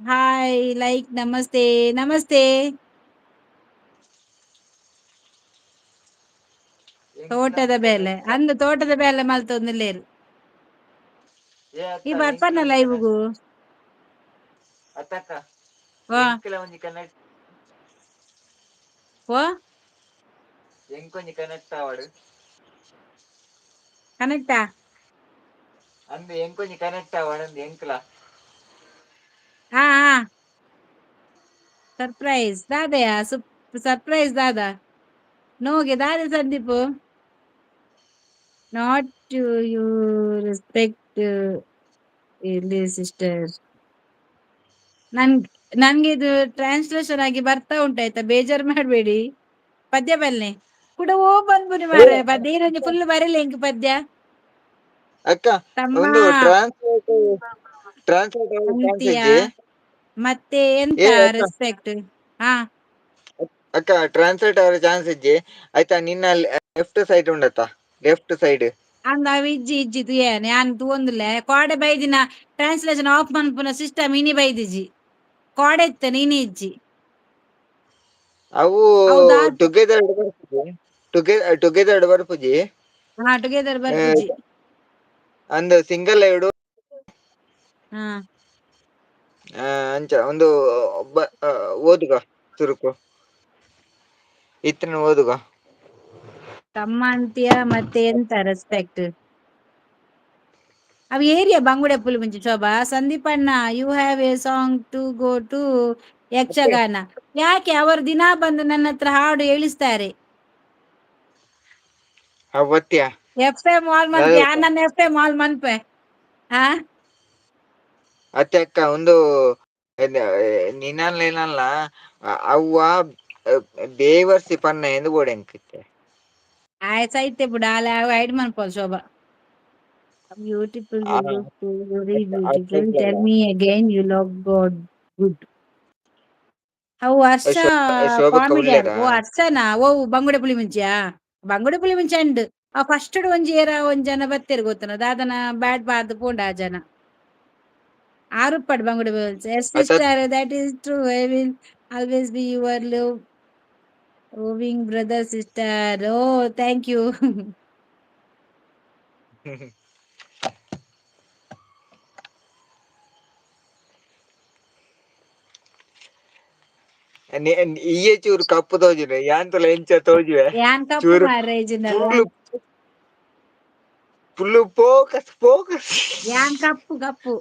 ಹಾಯ್ ಲೈಕ್ ನಮಸ್ತೆ ತೋಟದ ಬೇಲೆ ಮಲ್ತೊಂದುಲ್ಲೇರು ಈ ಬರ್ಪನ ಲೈವ್ಗೂ ಅತ್ತಕ್ಕ ವಾ ಎಂಕಲ ಒಂಜಿ ಕನೆಕ್ಟ್ ಓ ಎಂಕೊಂಜಿ ಕನೆಕ್ಟ್ ಆವಡ್ ಕನೆಕ್ಟಾ ಅಂದ್ ಎಂಕೊಂಜಿ ಕನೆಕ್ಟ್ ಆವಡ್ ಅಂದ್ ಎಂಕ್ಲ ಹಾ ಸರ್ಪ್ರೈಸ್ ದಾದೆಯ ಸರ್ಪ್ರೈಸ್ ದಾದ ನೋಗೆ ದಾದ ಸಂದೀಪು ನಾಟ್ ಯು ರೆಸ್ಪೆಕ್ಟ್ ಇಲ್ಲಿ ಸಿಸ್ಟರ್ ನನ್ಗೆ ಇದು ಟ್ರಾನ್ಸ್ಲೇಷನ್ ಆಗಿ ಬರ್ತಾ ಉಂಟಾಯ್ತಾ ಬೇಜಾರು ಮಾಡ್ಬೇಡಿ ಪದ್ಯ ಬಲ್ನೆ ಕೂಡ ಬಂದ್ಬುನಿ ಮಾರ ಪದ್ಯ ಏನಂಜಿ ಫುಲ್ ಬರಿಲಿ ಎಂಕ್ ಪದ್ಯ ಅಕ್ಕ ತಮ್ಮ ಒಂದು ಟ್ರಾನ್ಸ್ಲೇಟ್ ಅಂತಿಯ ಕಾಣ್ಸಜ್ಜಿ ಮತ್ತೆ ಎಂತ ಏ ಅಕ್ಕ ರೆಸ್ಪೆಕ್ಟ್. ಹಾ ಅಕ್ಕ ಟ್ರಾನ್ಸ್ಲೇಟ್ ಅವರ ಚಾನ್ಸ್ ಇಜ್ಜಿ ಆಯ್ತಾ ನಿನ್ನ ಲೆಫ್ಟ್ ಸೈಡ್ ಉಂಡತ್ತ ಲೆಫ್ಟ್ ಸೈಡ್ ಅಂದ ಅవి ಇಜ್ಜಿ ಇಜ್ಜಿ ತುಯೇನೆ ಯಾನ್ ತೂವೊಂದುಲ್ಲೆ ಕೋಡೆ ಬೈದಿನ ಟ್ರಾನ್ಸ್ಲೇಷನ್ ಆಫ್ ಮನ್ಪುನ ಸಿಸ್ಟಮ್ ಇನಿ ಬೈದಿಜಿ ಕೋಡೆ ಇತ್ತೆ ನೀನಿ ಇಜ್ಜಿ ಅವು ಅವು ದಾಟ್ ಟುಗೆದರ್ ಬರ್ಪುಜಿ ಟುಗೆದರ್ ಬರ್ಪುಜಿ ಹಾ ಟುಗೆದರ್ ಬರ್ಪುಜಿ ಅಂದ್ ಸಿಂಗಲ್ ಐಡು ಹಾ ಅಂಚ ಒಂದು ಓದುಗ ಸುರುಕು ಇತ್ತನ ಓದುಗ ತಮ್ಮ ಅಂತಿಯ ಮತ್ತೆ ಎಂತ ರೆಸ್ಪೆಕ್ಟ್. ಅವು ಏರಿಯಾ ಬಂಗುಡೆ ಪುಲಿ ಮುಂಚಿ ಶೋಭಾ ಸಂದೀಪಣ್ಣ you have a song to go to Yakshagana. ಯಾಕೆ ಅವರು ದಿನಾ ಬಂದು ನನ್ನ ಹತ್ರ ಹಾಡು ಹೇಳಿಸ್ತಾರೆ. ಅವತ್ಯ ಎಫ್ ಎಂ ಮಾಲ್ ಮನ್ಪೆ ನನ್ನ ಎಫ್ ಎಂ ಮಾಲ್ ಮನ್ಪೆ ಹಾ ಅತ್ತೆ ಅಕ್ಕ ಒಂದು ನಿನ್ನಲ್ಲೇನಲ್ಲ ಅವ್ವ ಬೇವರ್ಸಿ ಪನ್ನ ಎಂದು ಬೋಡೆಂಕಿತ್ತೆ ಆಯ್ತು ಸೈತೆ ಬಿಡ ಅಲ್ಲ ಐಡ್ ಮನ್ಪಲ್ Shobha. Beautiful beautiful very beautiful tell me again you love god good. ಅವು ಹರ್ಷ ಶೋಭಕ್ಕ ಕಾಮಿಡಿಯನ್ ಉಳ್ಳೇರಾ ಓ ಹರ್ಷನಾ ಓ ಬಂಗುಡೆ ಪುಲಿ ಮುಂಚಿಯಾ ಬಂಗುಡೆ ಪುಲಿ ಮುಂಚಿ ಅಂಡ್ ಆ ಫಸ್ಟ್ ಒಂಜಿ ಏರ ಒಂದ್ ಜನ ಬತ್ತೇರ್ ಗೊತ್ತನ ದಾದನ ಬ್ಯಾಟ್ ಬಾರ್ದು ಪೋಂಡ ಆ ಜನ ಆರುಪ್ಪಡ್ ಬಂಗುಡೆ yes sister that is true I will always be your loving brother sister oh thank you. ಈಯೆ ಚೂರು ಕಪ್ಪು ತೋಜುನೆ ಯಾಂತಲ ಎಂಚ ತೋಜುವೆ ಯಾನ್ ಕಪ್ಪು ಚೂರು ಮಾರ್ರೆ ಇಜಿಂದಲ್ಲ ಫುಲ್ ಫುಲ್ಲು ಫೋಕಸ್ ಫೋಕಸ್ ಯಾನ್ ಕಪ್ಪು ಕಪ್ಪು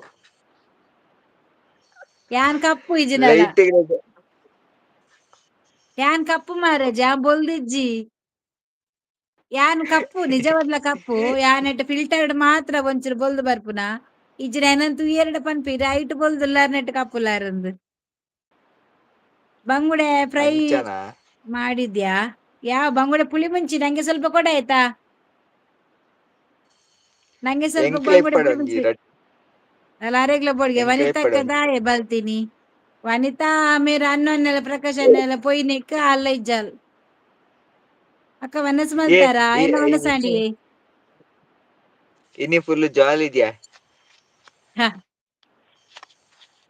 ಯಾನ್ ಕಪ್ಪು ಇಜಿನಲ ಲೈಟ್ ಯಾನ್ ಕಪ್ಪು ಮಾರೆ ಜಾ ಬೊಲ್ದಿಜ್ಜಿ ಯಾನ್ ಕಪ್ಪು ನಿಜವದ್ಲ ಕಪ್ಪು ಯಾನ್ ಎಡ್ಡೆ ಫಿಲ್ಟರ್ಡ್ ಮಾತ್ರ ಒಂಚೂರು ಬೊಲ್ದು ಬರ್ಪುನ ಇಜ್ಜಿನ ಏನಂತೂ ಎರಡು ಪನ್ಪಿ ಐಟ್ ಬೊಲ್ದುಲ್ಲಾರ್ ನೆಟ್ ಕಪ್ಪುಲಾರಂದ್ ಬಂಗುಡೆ ಫ್ರೈ ಅಂಚನ ಮಾಡಿದ್ಯಾ ಯಾವ ಬಂಗುಡೆ ಪುಳಿ ಮುಂಚಿ ನಂಗೆ ಸ್ವಲ್ಪ ಕೊಡ ಆಯ್ತಾ. ನಂಗೆ ಸ್ವಲ್ಪ ಎಂಕ್ಲೆ ಬಂಗುಡೆ ಪುಳಿ ಇಪ್ಪಡೊಂಜಿ ಮುಂಚಿ ಅಲ್ಲ ಅರೆಗ್ಲ ಬೋಡ್ಗೆ ಎಂಕ್ಲೆ ವನಿತಕ್ಕ ಇಪ್ಪಡೊಂಜಿ ದಾಯೆ ಬಲ್ತೀನಿ ವನಿತಾ ಆಮೇರ ಅನ್ನೊನ್ನೆಲ ಪ್ರಕಾಶನ್ನೆಲ ಪೊಯ್ನೆಕ್ ಅಲ್ಲ ಇಜ್ಜಾಲ್ ಅಕ್ಕ ವನಸ್ ಏ ಮಲ್ತಾರ ಆಯ್ನ ವನಸಾಂಡಿ ಇನಿ ಫುಲ್ ಜಾಲಿ ಇದ್ಯಾ ಹ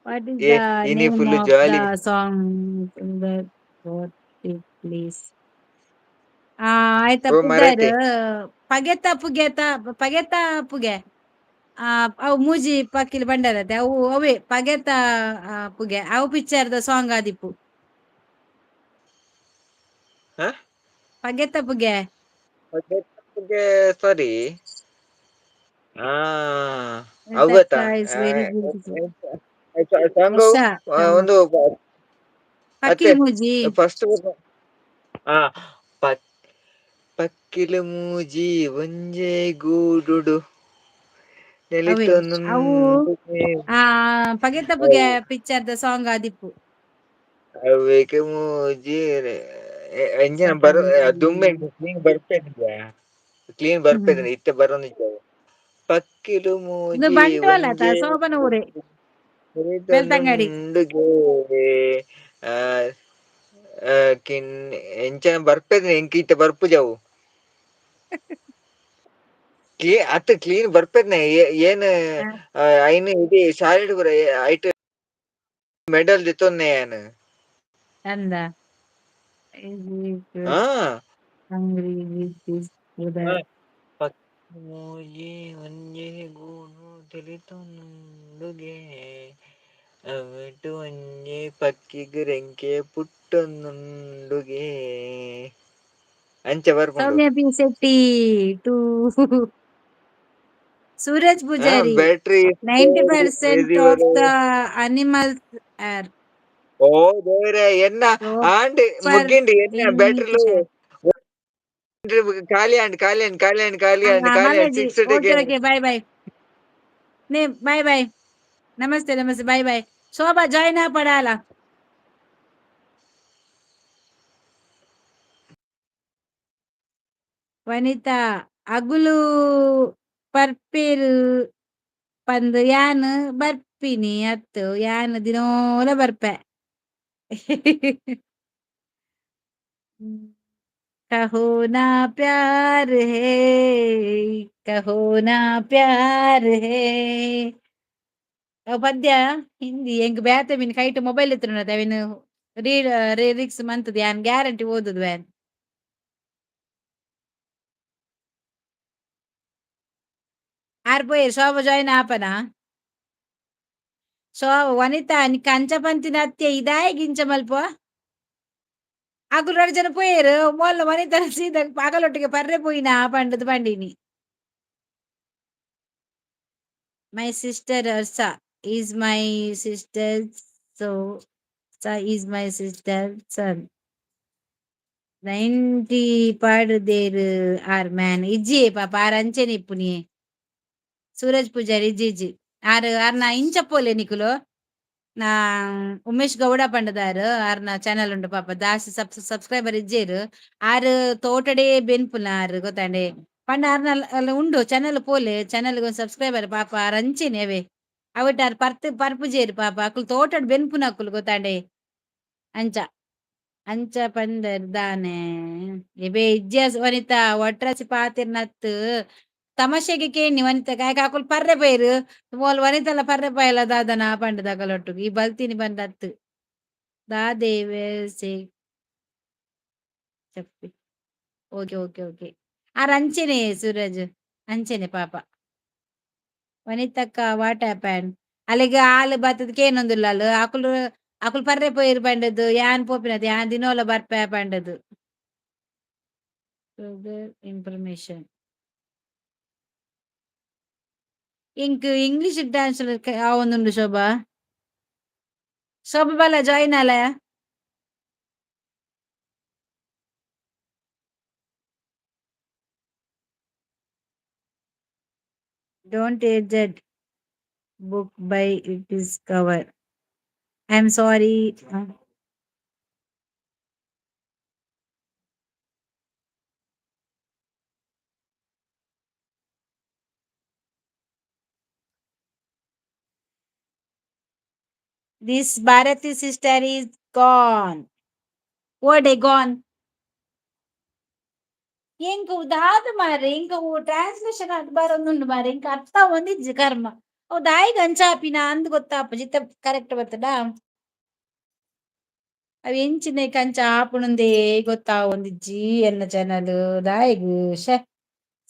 ವಾಟ್ ಇಸ್ ಏ ದ ಇನಿ name full of the jolly song please ಆ ಆಯ್ತಾ ಓ ಪುದರ್ ಮರತೆ ಪಗೆತ ಪುಗೆ ಆ ಅವು ಮೂಜಿ ಪಕ್ಕಿಲು ಬಂಡಾರತೆ ಅವು ಅವೇ ಪಗೆತ ಪುಗೆ ಅವು ಪಿಕ್ಚರ್ದ ಸಾಂಗ್ ಆದಿಪ್ಪು ಹ ಪಗೆತ ಪುಗೆ ಸರಿ ಹಾ ದಟ್ ಅವತ್ತಾ ಇಸ್ ವೆರಿ ಬ್ಯೂಟಿಫುಲ್ ಸಾಂಗು ವರ್ಷ ಒಂದು ಮತ್ತೆ ಪಕ್ಕಿಲು ಮೂಜಿ ಫಸ್ಟ್ ಹಾ ಪಕ್ಕಿಲು ಮೂಜಿ ಒಂಜೆ ಗೂಡುಡು ಅವೇ ಅವು ಆ ಪಗೆತ ಪುಗೆ ಪಿಕ್ಚರ್ದ ಸಾಂಗ್ ಆದಿಪ್ಪು ಅವೇಕೆ ಮೂಜಿ ಎಂಜಿನ ಬರ ದುಮ್ಮೆ ಕ್ಲೀನ್ ಬರ್ಪೇನೆ ಕ್ಲೀನ್ ಬರ್ಪೇನೆ ಇತ್ತೆ ಬರೋನಿಜ್ಜ ಪಕ್ಕಿಲು ಇದು ಮೂಜಿ ಬಂಟ್ವಾಳತ ಒಂಜೆ ಸೋಬನ ಊರೇ ಬೆಳ್ತಂಗಡಿ ನುಂಡುಗೆ ಆ ಎಂಚ ಬರ್ಪೇನೆ ಎಂಕೀತ ಬರ್ಪುಜವು ಅತ್ತ ಕ್ಲೀನ್ ಬರ್ಪೇರ್ನ ಏನ್ ಐನು ಇಡೀ ಶಾಲೆಡ್ ಪೂರ ಐಟ್ ಮೆಡಲ್ ದೆತೊನ್ನೆಯನ್ ಅಂದ ಹಾ ಮೂಜಿ ಒಂಜೆ ಗೂಡು ತಿಳಿತೊಂದುಂಡುಗೆ ಅವಿಟ್ಟು ಒಂಜೆ ಪಕ್ಕಿಗ್ ರೆಂಕೆ ಪುಟ್ಟೊಂದುಂಡುಗೆ ಅಂಚ ಬರ್ಪುಂಡು Soumya P Shetty to Suraj Poojari battery 90% of the animals are ಓ ದೇವ್ರೆ ಎನ್ನ ಆಂಡ್ ಸೂಪರ್ ಮುಗ್ಗಿಂಡಿ ಎನ್ನ ಇನ್ ಬ್ಯಾಟ್ರಿಲು ನೇಚರ್ ಖಾಲಿ ಆಂಡ್ ಖಾಲಿ ಆಂಡ್ ಖಾಲಿ ಆಂಡ್ ಖಾಲಿ ಆಂಡ್ ಖಾಲಿ ಆಂಡ್ ಮಲ್ಲೇಜಿ six okay again okay bye bye bye bye ನಮಸ್ತೆ ನಮಸ್ತೆ ಬಾಯ್ ಬಾಯ್ ಶೋಭಾ ಜಾಯ್ನ್ ಪಡಾಲ ವನಿತಾ ಅಗುಲು ಪರ್ಪೇರು ಪಂದ್ ಯಾನ್ ಬರ್ ಬಪ್ಪಿನಿ ಅತ್ತು ಯಾನ್ ದಿನೋಲ ಬರ್ಪೆ ಕಹೋ ನಾ ಪ್ಯಾರ್ ಹೇ ಕಹೋ ನಾ ಪ್ಯಾರ್ ಹೇ ಪದ್ಯ ಹಿಂದಿ ಎಂಕ್ ಬೇತೆ ಮಿನ್ ಕೈಟ್ ಮೊಬೈಲ್ ಎತ್ತುನ ಅವಿನ್ ರೀಡ್ ಲಿರಿಕ್ಸ್ ಮಂತದ್ ಯಾನ್ ಗ್ಯಾರಂಟಿ ಓದುದು ವ್ಯಾನ್ ಆರ್ ಪೋಯೆ ಶೋಭ ಜಾಯಿನ್ ಆಪನ ವನಿತಾ ನಿಕ್ಕ ಅಂಚ ಪಂತಿನ ಅತ್ಯ ಇದಾಯ ಗಿಂಚ ಮಲ್ಪ ಅಕುಲು 2 ಜನ ಪೋಯೆರ್ ಮೊಲ್ಲ ವನಿತಾ ಸೀದಾ ಪಗಲೊಟ್ಟಿಗೆ ಪರ್ರೆ ಪೋಯಿನ ಪಂಡದ್ ಪಂಡಿನಿ my sister Harsha is my sister so is my sister son 90 ಪಾಡ್ದೇರ್ ಆರ್ ಮ್ಯಾನ್ ಇಜ್ಜಿ ಪಾಪ ಆರ್ ಅಂಚೆನೆ ಇಪ್ಪುನಿ ಸೂರಜ್ ಪೂಜಾರಿ ಇಜ್ಜಿ ಆರ್ ಆರ್ನ ಇಂಚಪ್ಪೋಲೆ ನಿಕುಲು ನಾ ಉಮೇಶ್ ಗೌಡ ಪಂಡದಾರ್ ಆರ್ನ ಚಾನಲ್ ಉಂಡು ಪಾಪ ದಾಸಿ ಸಬ್ಸ್ಕ್ರೈಬರ್ ಇಜ್ಜೇರು ಆರ್ ತೋಟಡೆ ಬೆನ್ಪುನ ಆರ್ ಗೊತ್ತಾಂಡೆ ಪಂಡ ಆರ್ನ ಉಂಡು ಚಾನಲ್ ಪೋಲೆ ಚಾನಲ್ ಸಬ್ಸ್ಕ್ರೈಬರ್ ಪಾಪ ಆರ್ ಅಂಚೆನೆ ಅವೇ ಅವಟ್ ಆರ್ ಪರ್ಪುಜೇರು ಪಾಪ ಅಕುಲು ತೋಟಡ್ ಬೆನ್ಪುನ ಅಕುಲು ಗೊತ್ತಾಂಡೆ ಅಂಚ ಅಂಚ ಪಂದರ್ ದಾನೆ ಎಬೆ ಇಜ್ಜಾಸ್ ವನಿತಾ ಒಟ್ರಾಸಿ ಪಾತಿರ್ನತ್ ತಮಾಷೆಗೆ ಕೇಣಿ ವನಿತಾ ಕಾಯಕ ಅಕುಲು ಪರ್ರೆ ಪೈರು ಮೋಲ್ ವನಿತಲ ಪರ್ರೆ ಪಾಯಲ ದಾದನ ಪಂಡ ದಕಲೊಟ್ಟು ಈ ಬಲ್ತಿನಿ ಬಂದತ್ ದಾದೇವೆ ಸೇ ಚಪ್ಪಿ ಓಕೆ ಓಕೆ ಓಕೆ ಆರ್ ಅಂಚೆನೆ ಸೂರಜ್ ಅಂಚೆನೆ ಪಾಪ ವನಿತಕ್ಕ ವಾಟ್ ಹ್ಯಾಪನ್ ಅಲ್ಲಿಗೆ ಹಾಲು ಬತ್ತದಕ್ಕೆ ಏನೊಂದಿಲ್ಲ ಅಲ್ಲ ಅಕುಲು ಪರ್ರೆ ಪೋಯಿರ್ ಪಂಡದು ಯಾನ್ ಪೋಪಿನದು ಯಾನ್ ದಿನೋಲ ಬರ್ಪೆ ಪಂಡದು ಇನ್ಫಾರ್ಮೇಶನ್ ಇಂಕ್ ಇಂಗ್ಲಿಷ್ ಡ್ಯಾನ್ಸ್ ಒಂದುಂಡು ಶೋಭಾ ಶೋಭಾ ಬಲ ಜಾಯಿನ್ ಆಲ don't judge book by its cover. I'm sorry. This Bharati sister is gone. What a gone? ఇంక దాదు మరి ఇంక ట్రాన్స్లేషన్ అది బరొಂದುಂಡು మరి ఇంక ಅರ್ಥ ಒಂದಿಜ್ಜಿ ಕರ್ಮ ಅವು ದಾಯಿ ಗಂಚಾಪಿನ ಅಂದ್ ಗೊತ್ತಾಪ ಜಿತ್ತ ಕರೆಕ್ಟ್ ಬರ್ತಡ ಅವು ಎಂಚಿನ ಕಂಚ ಆಪುಣಂದೇ ಗೊತ್ತಾ ಒಂದಿಜ್ಜಿ ಎನ್ನ ಚಾನಲ್ ದಾಯಿಗು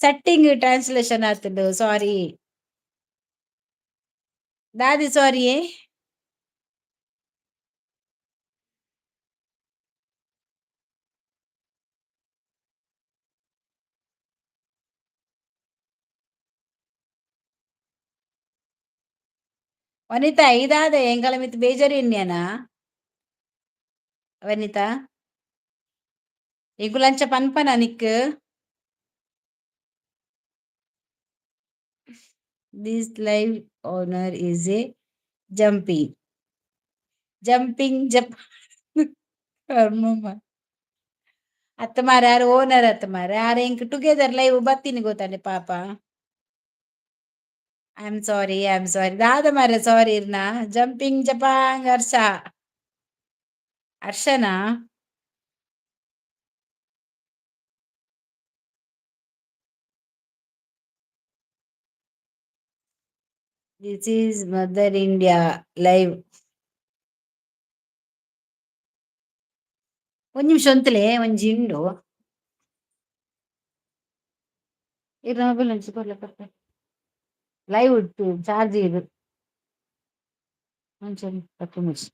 ಸೆಟ್ಟಿಂಗ್ ಟ್ರಾನ್ಸ್ಲೇಷನ್ ಆತುಂಡು ಸಾರಿ ದಾದಿ ಸಾರಿ ವನಿತಾ ಇದಾದ ಎಂಗಳ ಮಿತ್ ಬೇಜಾರು ಎನ್ಯಾನ ವನಿತಾ ಎಗುಲಂಚ ಪನ್ಪನ ನಿಕ್ this live owner is a jumping jump ಅತ್ತಮಾರ ಯಾರು ಓನರ್ ಅತ್ತಮಾರ ಯಾರು ಎಂಕ್ ಟುಗೆದರ್ ಲೈವ್ ಬತ್ತೀನಿ ಗೊತ್ತಾನೆ ಪಾಪ ಐ ಆಮ್ ಸಾರಿ ದಾದ ಮಾರ ಸಾರಿ ಇರ್ನಾ ಜಂಪಿಂಗ್ ಜಪಾಂಗ್ ಹರ್ಷನಾ this is mother India live ಒಂದ್ ನಿಮಿಷ ಒಂತಲೇ ಒಂಜಿ ಉಂಡು ಇರ್ ಮೊಬೈಲ್ ಒಂಚಿ ಕೊಡ್ಲಕ್ಕ ಲೈವ್ ಉಂಟು ಚಾರ್ಜ್ ಇರು ಒಂಚೂರು 10 ನಿಮಿಷ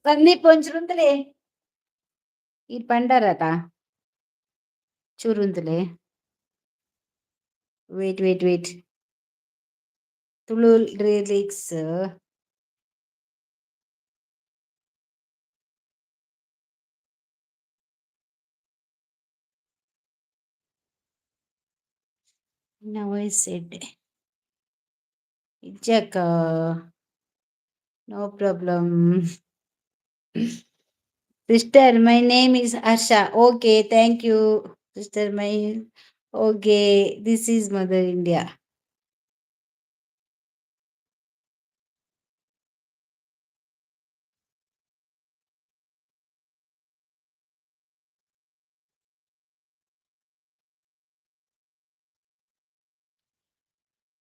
ಸಂದೀಪ್ ಒಂಚೂರು ಉಂತಲೇ ಈ ಪಂಡರತ ಚೂರು ಉಂತಲೇ wait Tulu lyrics Now I said, Jack, no problem. Sister, my name is Asha. Okay, thank you, sister. Okay, this is Mother India.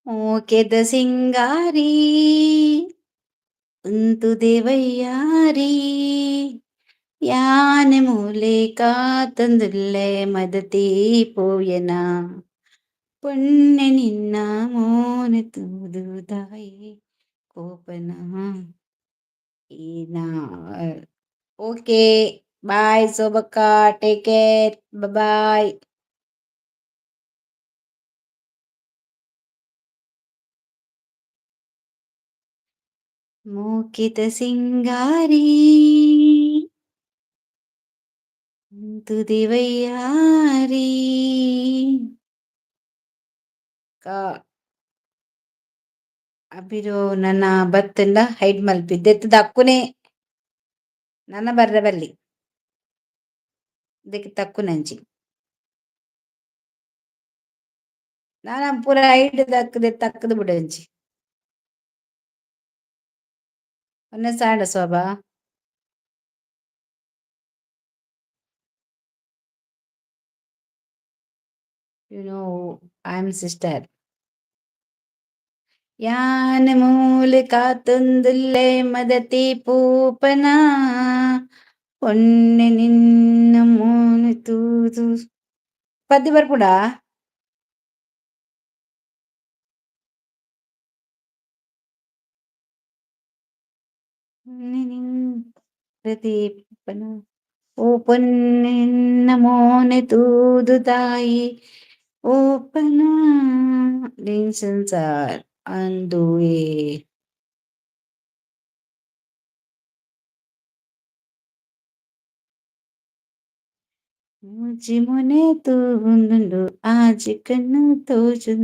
Okay, the Singari. Untu Devayari. ಯಾನೆ ಮೂಲೆಕ ತಂದುಲ್ಲೆ ಮದತಿ ಪೋಯನ ಪುಣ್ಯ ನಿನ್ನ ಮೋನೆ ತೂದುದಾಯಿ ಕೋಪನ ಈನಾ ಓಕೆ ಬಾಯ್ ಸೋಬಕ್ಕ ಟೇಕ್ ಕೇರ್ ಬಾಯ್ ಮೋಕಿತ ಸಿಂಗಾರಿ ತುದಿವಯ್ಯಾರಿ ಅಬಿರೋ ನನ್ನ ಬತ್ತಂಡ ಹೈಡ್ ಮಲ್ಪಿದ್ದೆತ್ತು ದಕ್ಕುನೆ ನನ್ನ ಬರ್ರೆ ಬಲ್ಲಿ ಇದಕ್ಕೆ ತಕ್ಕು ನಂಚಿ ನಾನು ಪೂರ ಹೈಡ್ ದಕ್ಕದೆ ತಕ್ಕದು ಬಿಡಂಚಿ ಒನ್ನೆ ಸಾಂಡ Shobha you know I am sister ಯಾನ ಮೂಲೆ ಕಾತೊಂದುಲ್ಲೆ ಮದತಿ ಪೂಪನ ಒಣ್ಣೆ ನಿನ್ನ ಮೋನೆ ತೂದು ಪದ್ಯ ಬರ್ಪುಡ ಪ್ರದೀಪನ ಓ ಪೊನ್ನೆ ನಿನ್ನ ಮೋನೆ ತೂದು ತಾಯಿ ಓಪನ ಸಂಸಾರ್ ಅಂದುವೆ ಮುಜಿ ಮೊನೆ ತೂಗುಂಡು ಆಜಿ ಕಣ್ಣು ತೋಜು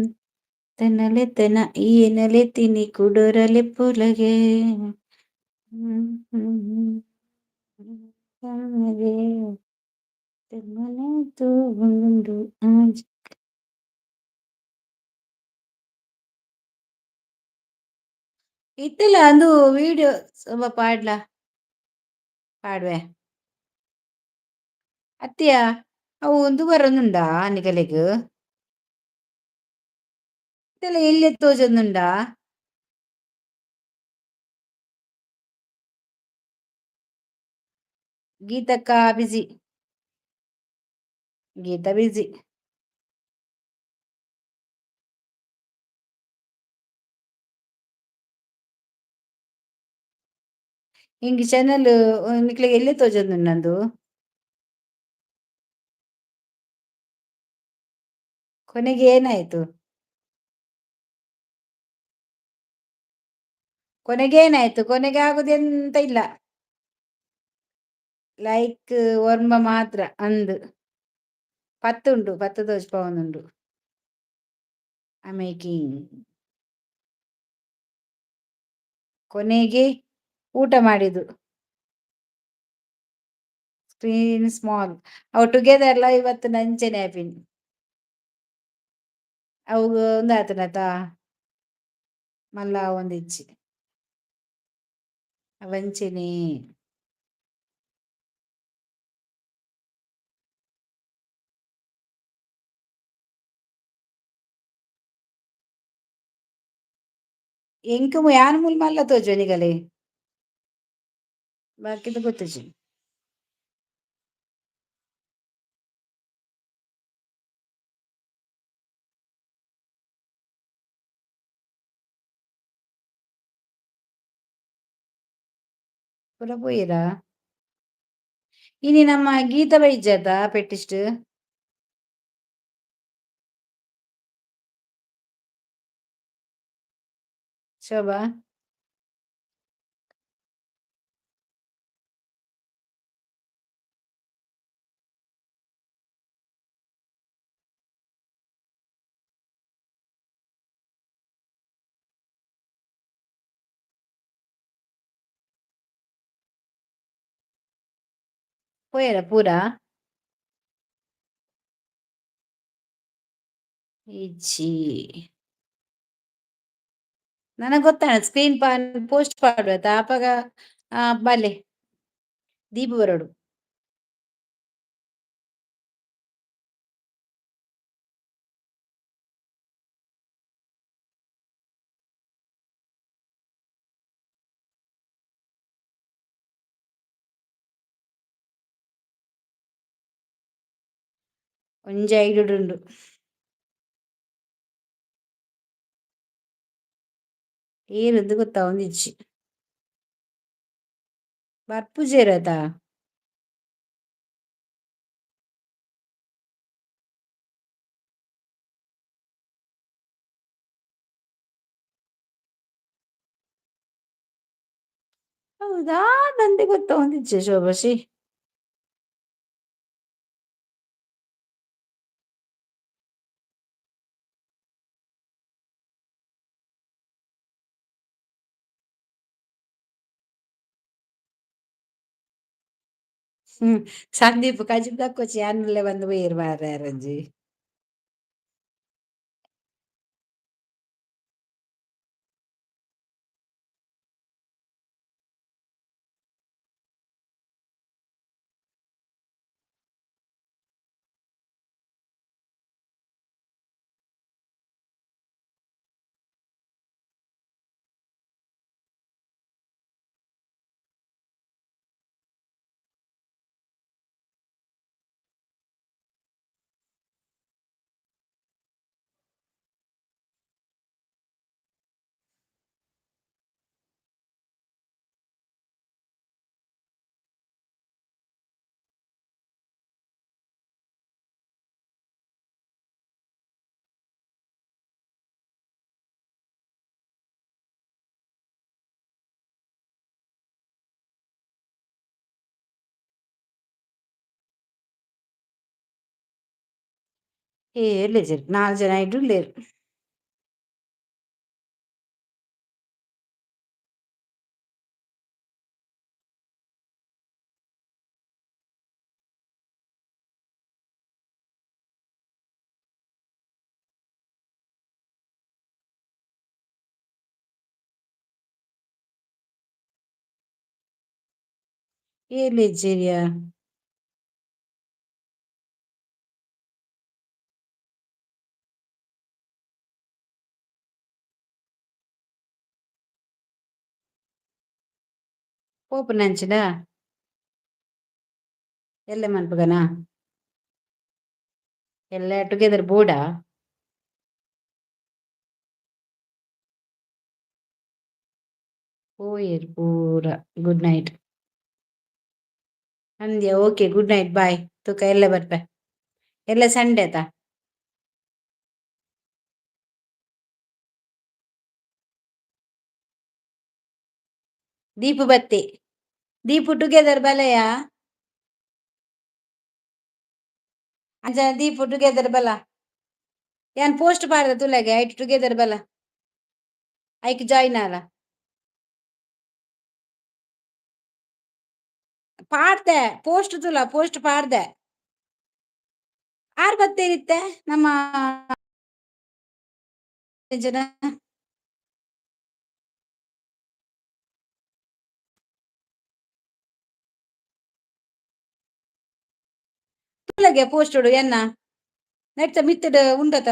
ತನಲೆ ತನ ಈನಲೆ ತಿನಿ ಕುಡೊರಲೆ ಪುಲಗೆ ತನಲೆ ತೂಗುಂಡು ಆಜಿ ಇತ್ತಲ್ಲ ಅದು ವಿಡಿಯೋ ಸ್ವಲ್ಪ ಪಾಡ್ಲಾ ಪಾಡ್ವೆ ಅತ್ತೆಯ ಅವು ಒಂದು ಬರೋನುಂಡಾ ನಿಗಲೆಗ್ ಇತ್ತೆಲ್ಲ ಎಲ್ಲಿ ತೋಜೊಂದುಂಡಾ ಗೀತಕ್ಕ ಬಿಜಿ ಗೀತಾ ಬಿಜಿ ಹಿಂಗೆ ಚಾನಲ್ ನಿಕ್ಲೆಗ್ ಎಲ್ಲಿ ತೋಜೊಂದುಂಡು ನಂದು ಕೊನೆಗೆ ಏನಾಯ್ತು ಕೊನೆಗೆ ಆಗುದೆಂತ ಇಲ್ಲ ಲೈಕ್ ಒರ್ಮ ಮಾತ್ರ ಅಂದ್ 10 ಉಂಟು 10 ತೋಜ್ಪಾವೊಂದುಂಡು ಐ ಮೇಕಿಂಗ್ ಕೊನೆಗೆ ಊಟ ಮಾಡಿದ್ದು ಸ್ಕ್ರೀನ್ ಸ್ಮಾಲ್ ಅವು ಟುಗೆದರ್ ಲ ಇವತ್ತು ನಂಚೆನೆ ಆಪಿನ್ ಅವು ಒಂದು ಆತನತ ಮಲ್ಲ ಒಂದಿಚ್ಚಿ ಅವಂಚೆನೆ ಎಂಕ್ ಯಾನ್ ಮೂಲ್ ಮಲ್ಲ ತೋಜೊನಿಗಲೆ ಬಾಕಿದು ಗೊತ್ತುಜಿ ಪುರ ಪೋಯಿರಾ ಇನಿ ನಮ್ಮ ಗೀತ ಬೈಜಾತ ಪೆಟ್ಟಿಸ್ಟ್ ಶೋಭಾ ಪೋಯರ ಪೂರ ಇಜ್ಜಿ ನನಗೆ ಗೊತ್ತಾಣ ಸ್ಕ್ರೀನ್ ಪೋಸ್ಟ್ ಪಾಡ್ಬೇತ ಆಪಗ ಬಲ್ಲೆ ದೀಪು ಬರೋಡು ಒಂಜಿ ಐಡುಡುಂಡು ಏರುಂದು ಗೊತ್ತಾ ಒಂದಿಜ್ಜಿ ಬರ್ಪುಜೆರತ ಹೌದಾ ನಂದೆ ಗೊತ್ತಾ ಒಂದಿಜ್ಜೆ ಶೋಭಾಶಿ ಸಂದೀಪ್ ಕಜಿಪ್ ದಕ್ಕೋಚಿ ಅನ್ನಲೆ ಬಂದು ಬೇರು ಮಾರಾರಂಜಿ లేరు 4 ಜನ ಇದ್ರು లేరు లేజరియా పోపు నంచినా ಎಲ್ಲ ಮನ್ಪುಗನಾ ಎಲ್ಲ ಟುಗೆದರ್ ಬೋರ್ಡಾ ಓಯರ್ ಪೂರ ಗುಡ್ ನೈಟ್ ಅಂದ್ಯಾ ಓಕೆ ಗುಡ್ ನೈಟ್ ಬಾಯ್ ತುಕ ಎಲ್ಲ ಬರ್ಪೆ ಎಲ್ಲ ಸಂಡೆ ಆತ ದೀಪು ಬತ್ತಿ ದೀಪು ಟುಗೆದರ್ ಬಲೆಯ ಅಂಚ ದೀಪು ಟುಗೆದರ್ ಬಲ ಯಾನ್ ಪೋಸ್ಟ್ ಪಾಡ್ದ ತುಲೆಗೆ ಐಟ್ ಟುಗೆದರ್ ಬಲ ಐಕ್ ಜಾಯಿನ್ ಆಲ ಪಾಡ್ದೆ ಪೋಸ್ಟ್ ತುಲ ಪೋಸ್ಟ್ ಪಾಡ್ದೆ ಆರ್ ಬತ್ತೇರಿತ್ತೆ ನಮ್ಮ ಜನ ತುಲೆಗೆ ಪೋಸ್ಟ್ ಎನ್ನ ನೆಟ್ಟ ಮಿತ್ತಡ್ ಉಂಡತ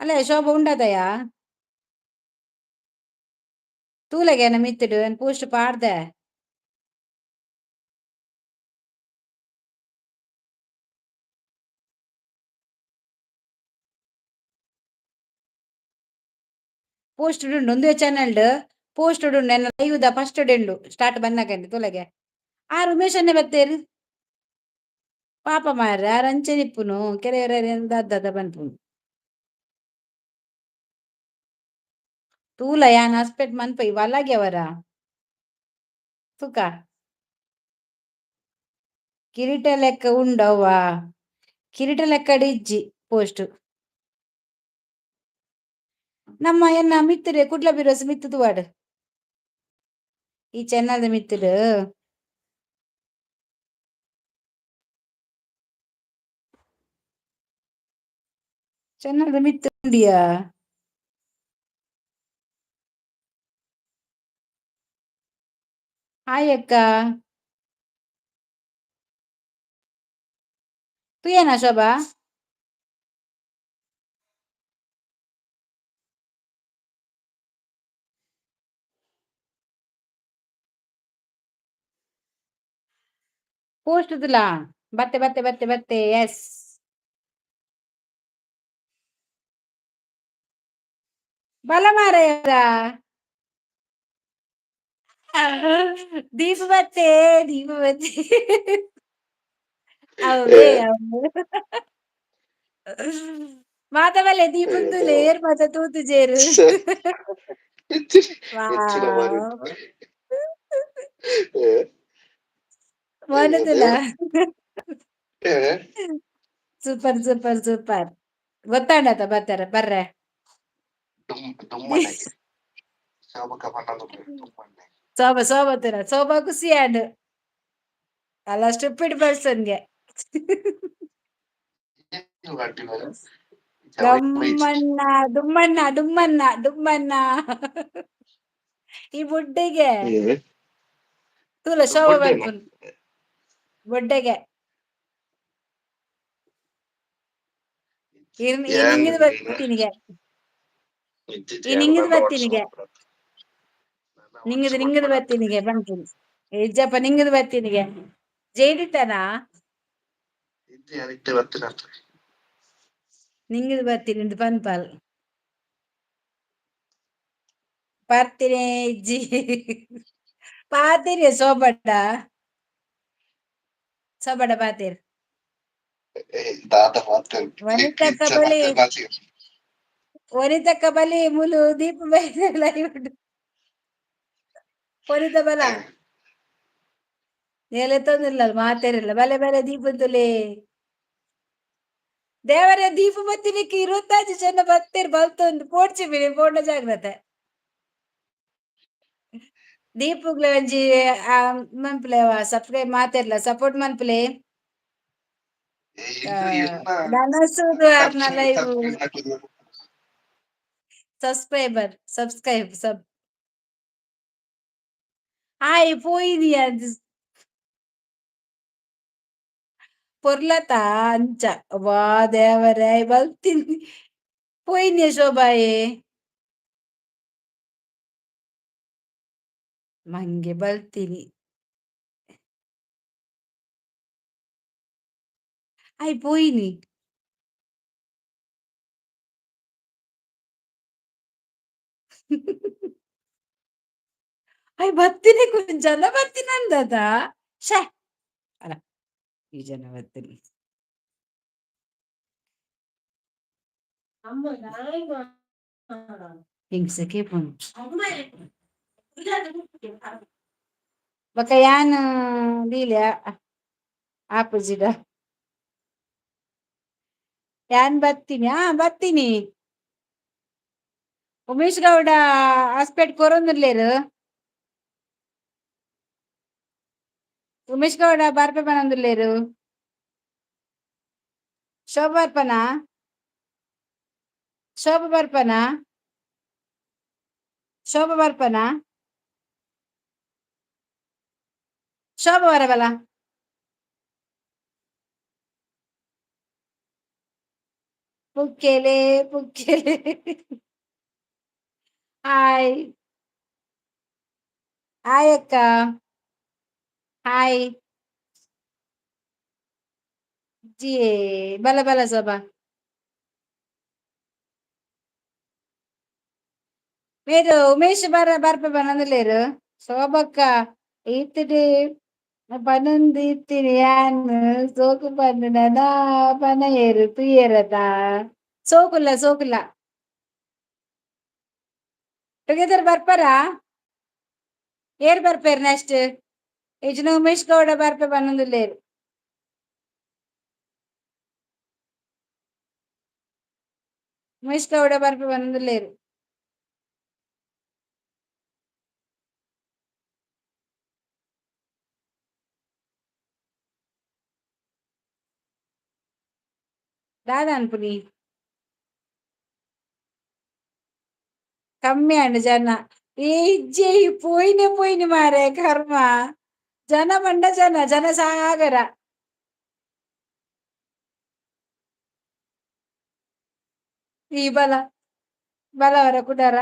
ಅಲ್ಲ ಶೋಭ ಉಂಡದಯ ತೂಲೆಗೆ ಮಿತ್ತಡ್ ಪೋಸ್ಟ್ ಪಾಡ್ದೆ ಪೋಸ್ಟ್ ಉಂಡು ಒಂದೇ ಚಾನಲ್ ಪೋಸ್ಟ್ ಉಂಡು ಎನ್ನ ಲೈವ್ ದ ಫಸ್ಟ್ ಡೆಂಡು ಸ್ಟಾರ್ಟ್ ಬನ್ನಕಂಡಿ ತುಲೆಗೆ ಆ ಉಮೇಶ್ ಅನ್ನೆ ಬತ್ತೇರು ಪಾಪ ಮಾರ್ರೆ ಆರ್ ಅಂಚೆ ನಿಪ್ಪುನು ಕೆರೆಯರ ದಾದ ಬನ್ಪುನು ತೂಲ ಯಾನ್ ಹಾಸ್ಪೆಟ್ ಮನ್ಪೈ ವಲಗ್ಯವರ ತುಕ ಕಿರೀಟ ಲೆಕ್ಕ ಉಂಡವ್ವ ಕಿರೀಟ ಲೆಕ್ಕ ಇಜ್ಜಿ ಪೋಸ್ಟ್ ನಮ್ಮ ಎನ್ನ ಮಿತ್ತುಡೆ ಕುಡ್ಲ ಬಿರೋಸ್ ಮಿತ್ತು ತೂವಾಡು ಈ ಚೆನ್ನಲ್ದ ಮಿತ್ತುಡು ಚೆನ್ನದ ಮಿತ್ತುಂಡಿಯಾ ಹಾಯ್ ಅಕ್ಕ ತುಯೇನಾ ಶೋಭಾ ಪೋಸ್ಟ್ದಿಲ್ಲ ಬತ್ತೆ ಎಸ್ ಬಲ ಮಾರಾಯದ ದೀಪ ಬತ್ತೆ ಅವೇ ಮಾತವಲ್ಲ ದೀಪಂದುಲೆ ಏರ್ ಮಾತ ತೂತು ಜೇರು ಮನದಲ್ಲ ಸೂಪರ್ ಸೂಪರ್ ಸೂಪರ್ ಗೊತ್ತಾಂಡತ ಬರ್ರೆ ಸೋಬ ಖುಷಿ ಆಂಡ್ ಅಲ್ಲ ಸ್ಟುಪಿಡ್ ಪರ್ಸನ್ಗೆ ಗಮ್ಮಣ್ಣ ಡುಮ್ಮಣ್ಣ ಈ ಬುಡ್ಡೆಗೆ ತೂಲ ಶೋಭ ಬರ್ಪುನ್ ಬುಡ್ಡೆಗೆ ಈ ನಿಂಗಿದ್ ಬರ್ತೀನಿಗೆ ನಿಂಗಿದ್ ಬರ್ತೀನಿಗೆ ಬಂತೀನಿ ಇಜ್ಜಪ್ಪ ನಿಂಗಿದ್ ಬರ್ತೀನಿಗೆ ಜೈಡಿತನಾ ನಿಂಗಿದ್ ಬರ್ತೀನಿ ಇಂದು ಪನ್ಪಾಲ್ ಬರ್ತೀನಿ ಇಜ್ಜಿ ಪಾತೀರಿ ಸೋಬಡ್ಡ ಪಾತೀರಿ ವನಿತಕ್ಕ ಬಲಿ ಮುಲು ದೀಪ ವನಿತ ಬಲ ನೆಲೆತೊಂದಿಲ್ಲ ಮಾತೇರಿಲ್ಲ ಬಲೆ ದೀಪಂದುಲೆ ದೇವರ ದೀಪ ಬತ್ತಿನಿಕ್ಕೆ 25 ಜನ ಬತ್ತೀರಿ ಬಲ್ತೊಂದು ಪೋಡ್ಚಿ ಪೋಂಡ ಜಾಗ್ರತೆ ದೀಪುಗ್ಲ ಒಂಜಿ ಮನ್ಪುಲೆ ಸಬ್ಸ್ಕ್ರೈಬ್ ಮಾತೆರ್ಲ ಸಪೋರ್ಟ್ ಮನ್ಪುಲೆ ನನಸುದು ಅರ್ನ ಲೈವ್ ಸಬ್ಸ್ಕ್ರೈಬ್ ಆಯ್ ಪೋಯಿನಿ ಅದು ಪೊರ್ಲತ ಅಂಚ ವಾ ದೇವರೇ ಬಲ್ತೀನಿ ಪೋಯಿನಿ ಶೋಭಾಯೇ ಮಂಗೆ ಬಲ್ತೀನಿ ಆಯ್ ಪೋಯಿನಿ ಆಯ್ ಬತ್ತೀನಿ ಜನ ಬರ್ತೀನಿ ಅಂದದ ಶೇ ಅಲ್ಲ ಈ ಜನ ಬರ್ತೀನಿ ಹಿಂಗ್ಸಕ್ಕೆ ಬಕ ಯಾನ್ ಲೀಲೆ ಆಪುಜಿದ ಯಾನ್ ಬರ್ತೀನಿ ಉಮೇಶ್ ಗೌಡ ಹಾಸ್ಪೆಟ್ ಕೊರೊಂದುಲ್ಲೇರು ಉಮೇಶ್ ಗೌಡ ಬರ್ಪೆ ಬನೊಂದುಲ್ಲೇರು ಶೋಭ ಬರ್ಪನಾ ಶೋಭ ಬರಬಲ ಪುಕ್ಕೆಲೆ ಹಾಯ್ ಅಕ್ಕ ಹಾಯ್ ಜಿ ಬಲ ಸೋಭಾ మీరు ఉమేష్ ಬರ್ಪೆ ಬನೊಂದುಲ್ಲೇರು ಶೋಭಕ್ಕ ಈತ್ಡ್ ಪನೊಂದು ಇತ್ತೀನಿ ಯಾನ್ ಸೋಕು ಪನ್ನುನ ಪನ ಏರು ತುಯ್ಯರತ ಸೋಕುಲ್ಲ ಟುಗೆದರ್ ಬರ್ಪರಾ ಏರ್ ಬರ್ಪೇರ್ ನೆಕ್ಸ್ಟ್ ಇಜ್ನ ಉಮೇಶ್ ಗೌಡ ಬರ್ಪೆ ಬನೊಂದುಲ್ಲೇರು ಉಮೇಶ್ ಗೌಡ ಬರ್ಪೆ ಬನೊಂದುಲ್ಲೇರು ದಾದ ಅನ್ಪುನಿ ಕಮ್ಮಿ ಅಂಡ್ ಜನ ಈ ಇಜ್ಜಿ ಪೋಯ್ನೆ ಮಾರೆ ಕರ್ಮ ಜನ ಮಂಡ ಜನ ಸಾಗರ ಈ ಬಲವರ ಕುಡಾರ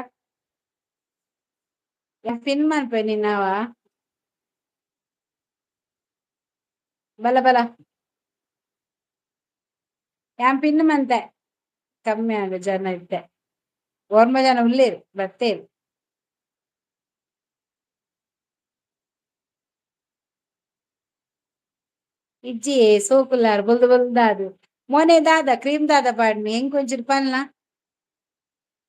ಪಿನ್ ಮನ್ಪೆ ನಿನ್ನವ ಬಲ ಯಾನ್ ಪಿನ್ ಮಂತೆ ಕಮ್ಮಿ ಆಗ ಜನ ಇತ್ತೆ ಓರ್ಮ ಜನ ಉಳ್ಳೇರು ಬರ್ತೇರು ಇಜ್ಜಿ ಸೋಕುಲಾರ್ ಬೊಲ್ದು ಮೊನೆ ದಾದ ಕ್ರೀಮ್ ದಾದ ಪಾಡ್ಮಿ ಹೆಂಗ್ ಕೊಂಚೂರು ಪನ್ಲ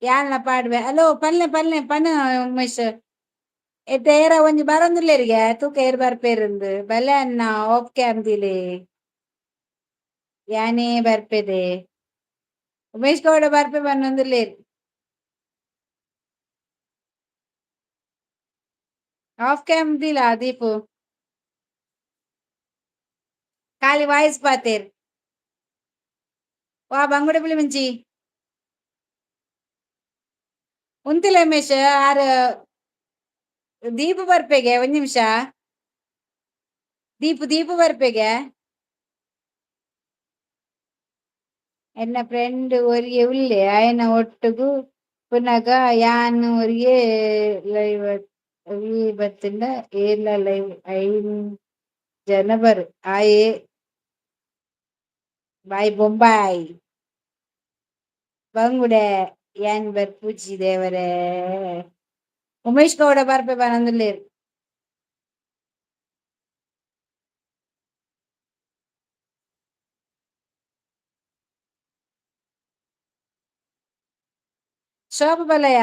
ಯಾಲ್ನ ಪಾಡ್ವೆ ಅಲೋ ಪನ್ಲೆ ಪನ್ ಉಮೇಶ್ ಏರ ಒಂಜಿ ಬರೊಂದುಲ್ಲೆರ್ಗೆ ತೂಕ ಏರ್ ಬರ್ಪೇರುಂದು ಬಲೆ ಅನ್ನ ಓಕೆ ಅಂದಿಲಿ ಯಾನೇ ಬರ್ಪೆದೆ ಉಮೇಶ್ ಗೌಡ ಬರ್ಪೆ ಬನ್ನೊಂದುಲ್ಲೇರು ಆಫ್ ಕ್ಯಾಮ್ ದಿಲ್ಲ ದೀಪು ಖಾಲಿ ವಾಯ್ಸ್ ಪಾತೇರ್ ವಾ ಬಂಗುಡೆ ಬಿಳಿ ಮುಂಚಿ ಉಂತಿಲ್ಲ ಉಮೇಶ್ ಆರು ದೀಪು ಬರ್ಪೆಗೆ ಒಂದ್ ನಿಮಿಷ ದೀಪು ಬರ್ಪೆಗೆ ಎನ್ನ ಫ್ರೆಂಡ್ ಒರಿಗೆ ಉಳ್ಳೆ ಆಯನ ಒಟ್ಟುಗು ಪುನಗ ಯಾನ್ ಒರಿಗೆ ಲೈವ್ ಬತ್ತಿಂದ ಏರ್ಲ ಲೈವ್ ಐನ್ ಜನ ಬರು ಆಯೆ ಬಾಯ್ ಬೊಂಬಾಯಿ ಬಂಗುಡೆ ಯಾನ್ ಬರ್ಪುಜಿ ದೇವರೇ ಉಮೇಶ್ ಗೌಡ ಬರ್ಪೆ ಬನ್ನೊಂದುಲ್ಲೇರು ಶೋಭ ಬಲಯ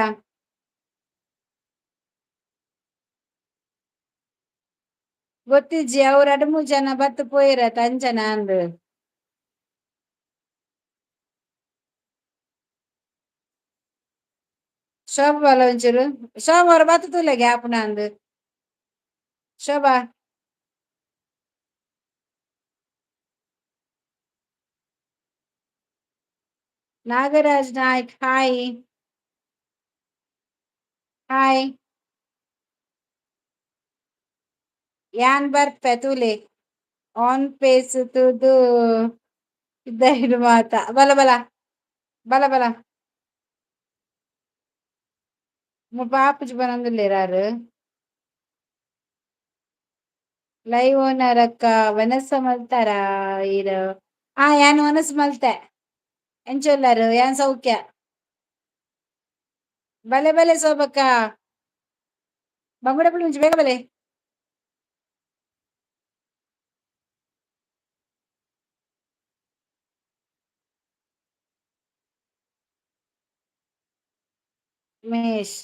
ಗೊತ್ತಿಜ್ಜಿ ಅವ್ರು 2-3 ಜನ ಬತ್ತು ಪೋಯಿರತ್ತ ಅಂಚನ ಅಂದ್ ಶೋಭ ಬಲ ಒಂಚೂರು ಶೋಭ ಅವ್ರ ಬತ್ತುದಿಲ್ಲ ಗ್ಯಾಪ್ನ ಅಂದ್ ಶೋಭಾ ನಾಗರಾಜ್ ನಾಯ್ಕ್ ಹಾಯ್ ಯಾನ್ ಬರ್ಪೆ ತೂಲೆ ಆನ್ ಪೇಸ್ ತುದು ಇದ್ದ ಮಾತ ಬಲ ಪಾಪುಜಿ ಬನ್ನೊಂದುಲ್ಲೇರಾರು ಲೈವ್ ಓನರ್ ಅಕ್ಕ ವನಸ ಮಲ್ತಾರ ಇರು ಯಾನ್ ವನಸ್ ಮಲ್ತೆ ಎಂಚೊಲ್ಲರು ಯಾನ್ ಸೌಖ್ಯ ಬಲೆ ಸೋಬಕ್ಕ ಬಂಗುಡೆ ಮುಂಚಿ ಬೇಗ ಬಲೆ ಉಮೇಶ್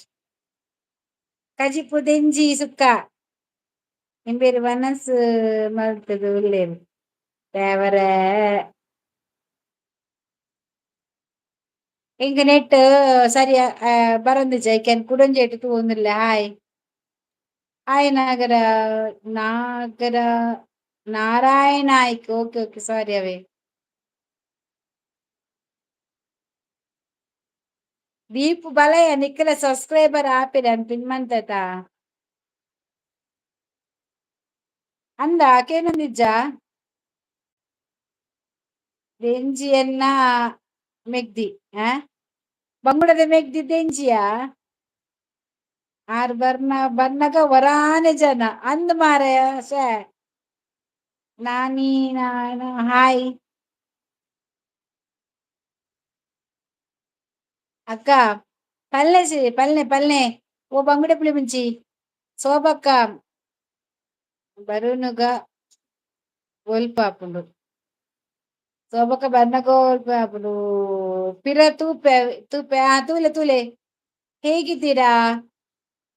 ಕಜಿಪು ದೆಂಜಿ ಸುಕ್ಕ ನಿಂಬೇರು ವನಸ್ ಮಲ್ತದು ಉಳ್ಳೇರು ದೇವರೇ ಇಂಕ ನೆಟ್ ಸರಿ ಬರೊಂದಿಜ್ಜ ಐಕೆನ್ ಕುಡೊಂಜೆಟ್ ತೂವೊಂದುಲ್ಲೆ ಹಾಯ್ ನಾಗರ ನಾರಾಯಣ ಆಯ್ಕ್ ಓಕೆ ಸಾರಿ ಅವೇ ದೀಪು ಬಲಯ ನಿಖಿಲ ಸಬ್ಸ್ಕ್ರೈಬರ್ ಆಪಿರ ಪಿನ್ ಮಂತತ ಅಂದ ಕೇನೊಂದಿಜ್ಜ ದೆಂಜಿಯನ್ನ ಮೆಗ್ದಿ ಬಂಗುಡದ ಮೆಗ್ದಿ ದೆಂಜಿಯಾ ಆರ್ ಬರ್ನಗ ವರಾನೆ ಜನ ಅಂದ್ ಮಾರಾಯ ನಾನು ಹಾಯ್ ಅಕ್ಕ ಪಲ್ನೆ ಓ ಬಂಗುಡೆ ಪುಳಿ ಮುಂಚಿ ಸೋಬಕ್ಕ ಬರುನುಗ ಒಲ್ಪಾಪುಂಡು ಸೋಬಕ್ಕ ಬರ್ನಗ ಒಲ್ಪಾಪುಂಡು ಪಿರ ತೂಲೆ ಹೇಗಿದ್ದೀರಾ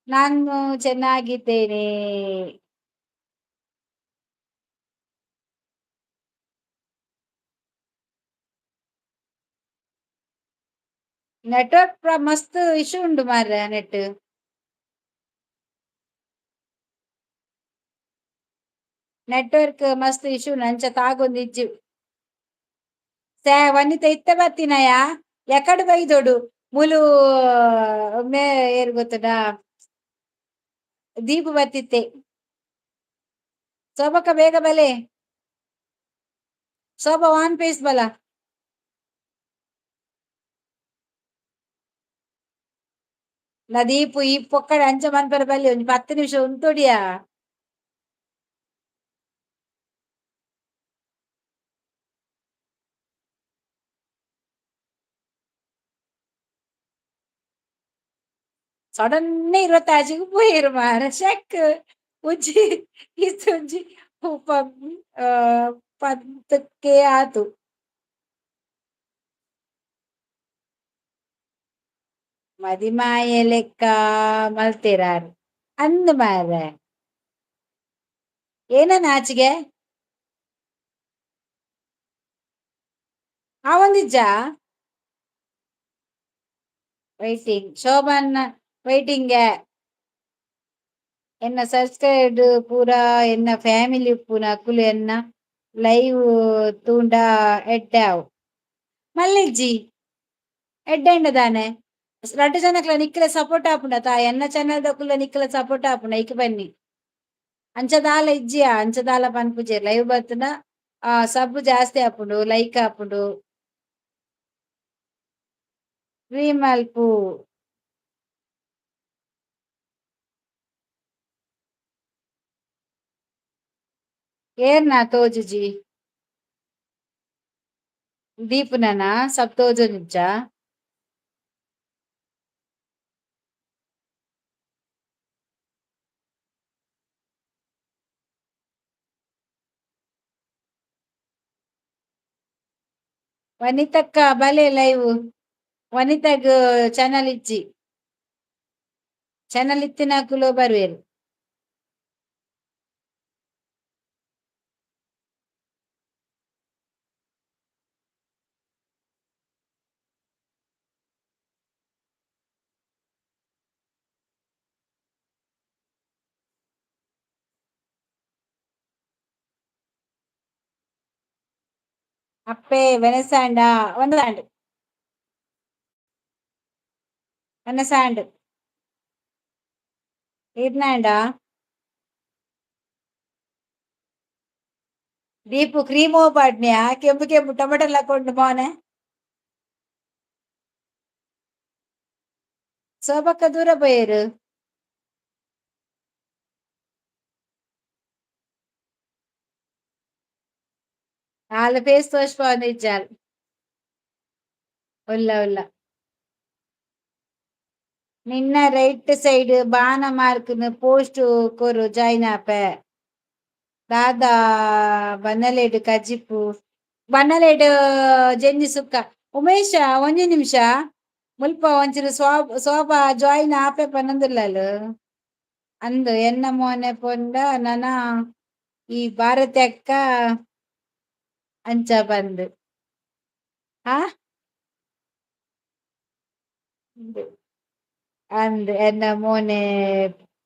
ನಾನು ಚೆನ್ನಾಗಿದ್ದೇನೆ ನೆಟ್ವರ್ಕ್ ಮಸ್ತ್ ಇಶ್ಯೂ ಉಂಡು ಮಾರ್ರೆ ನೆಟ್ವರ್ಕ್ ಮಸ್ತ್ ಇಶ್ಯೂ ಅಂಚ ತಾಗೊಂದು ಇಜ್ಜಿ ವನಿತ ಇತ್ತ ಬರ್ತೀನಯ ಎಕಡು ಬೈದೊಡು ಮುಲು ಒಮ್ಮೆ ಏರ್ ಗೊತ್ತುಂಡ ದೀಪ ಬತ್ತಿತ್ತೆ ಶೋಭಕ್ಕ ಬೇಗ ಬಲೆ ಶೋಭಾ ವಾನ್ ಪೀಸ್ ಬಲ ನ ದೀಪು ಈ ಪೊಕ್ಕಡೆ ಅಂಚ ಮನ್ಪರ ಬಲ್ಲಿ ಒಂಜಿ 10 ನಿಮಿಷ ಉಂತೊಡಿಯಾ ಸಡನ್ನೇ 26ಗೆ ಪೋಯಿರು ಮಾರ ಶೆಕ್ ಉಜ್ಜಿ ಇತ್ತೊಂಜಿ ಆ, 10ಕ್ಕೆ ಆತು ಮದಿಮಾಯ ಲೆಕ್ಕ ಮಲ್ತೆರಾರು ಅಂದ್ ಮಾರ್ರೆ ಏನ ನಾಚಿಗೆ ಆ ಒಂದಿಜ್ಜ ವೈಟಿಂಗ್ ಶೋಭನ್ನ ವೈಟಿಂಗ್ ಎನ್ನ ಸಬ್ಸ್ಕ್ರೈಬ್ ಪೂರಾ ಎನ್ನ ಫ್ಯಾಮಿಲಿ ಉಪ್ಪುನ ಅಕುಲು ಎನ್ನ ಲೈವ್ ತೂಂಡ ಎಡ್ಡೆವು ಮಲ್ಲಿಜ್ಜಿ ಎಡ್ಡೆಂಡ ದಾನೆ ರಡ್ಡು ಜನಕ್ಲ ನಿಕ್ಕಲ ಸಪೋರ್ಟ್ ಆಪುಂಡ ತಾ ಎನ್ನ ಚಾನಲ್ ದಕುಲ್ಲ ನಿಕ್ಕಲ ಸಪೋರ್ಟ್ ಆಪುಂಡ ಐಕ್ ಬನ್ನಿ ಅಂಚದಾಲ ಇಜ್ಜಿಯಾ ಅಂಚದಾಲ ಪನ್ಪುಜೆ ಲೈವ್ ಬತ್ತನ ಸಬ್ಬು ಜಾಸ್ತಿ ಆಪುಂಡು ಲೈಕ್ ಆಪುಂಡು ಮಲ್ಪು ಏರ್ನ ತೋಜುಜಿ ದೀಪುನನ ಸಬ್ ತೋಜುನಿಜ್ಜ ವನಿತಕ್ಕ ಬಲೆ ಲೈವ್ ವನಿತಾಗ್ ಚಾನಲ್ ಇಜ್ಜಿ ಚಾನಲ್ ಇತ್ತಿನಕುಲು ಬರ್ವೇರು ಅಪ್ಪೆ ವೆನಸಾಂಡ ಒಂದಾಂಡ್ ವೆನಸಾಂಡ್ ಇರ್ನಾಂಡ ದೀಪು ಕ್ರೀಮೋ ಪಾಡ್ನ್ಯಾ ಕೆಂಪು ಕೆಂಪು ಟೊಮೆಟೊ ಹಾಕೊಂಡು ಮೋನೆ ಸೋಬಕ್ಕ ದೂರ ಪೋಯೇರು ಆಲ ಫೇಸ್ ತೋಚ್ಪಾವನ ಇಜ್ಜಾಲ್ ಉಲ್ಲ ಉಲ್ಲ ನಿನ್ನ ರೈಟ್ ಸೈಡ್ ಬಾನ ಮಾರ್ಕ್ನ ಪೋಸ್ಟ್ ಕೊರು ಜಾಯ್ನ್ ಆಪೆ ದಾದಾ ಬನ್ನಲೇಡು ಕಜಿಪು ಬನ್ನಲೇಡು ಜೆನ್ನಿ ಸುಕ್ಕ ಉಮೇಶ ಒಂಜಿ ನಿಮಿಷ ಮುಲ್ಪ ಒಂಚೂರು ಸೋಬಾ ಜಾಯಿನ್ ಆಪೆ ಪನ್ನೊಂದುಲ್ಲಲು ಅಂದು ಎನ್ನ ಮೋನೆ ಪೊಂಡ ನನ ಈ ಭಾರತಿ ಅಕ್ಕ ಅಂಚ ಬಂದು ಹಾ ಅಂದ್ ಎನ್ನ ಮೋನೆ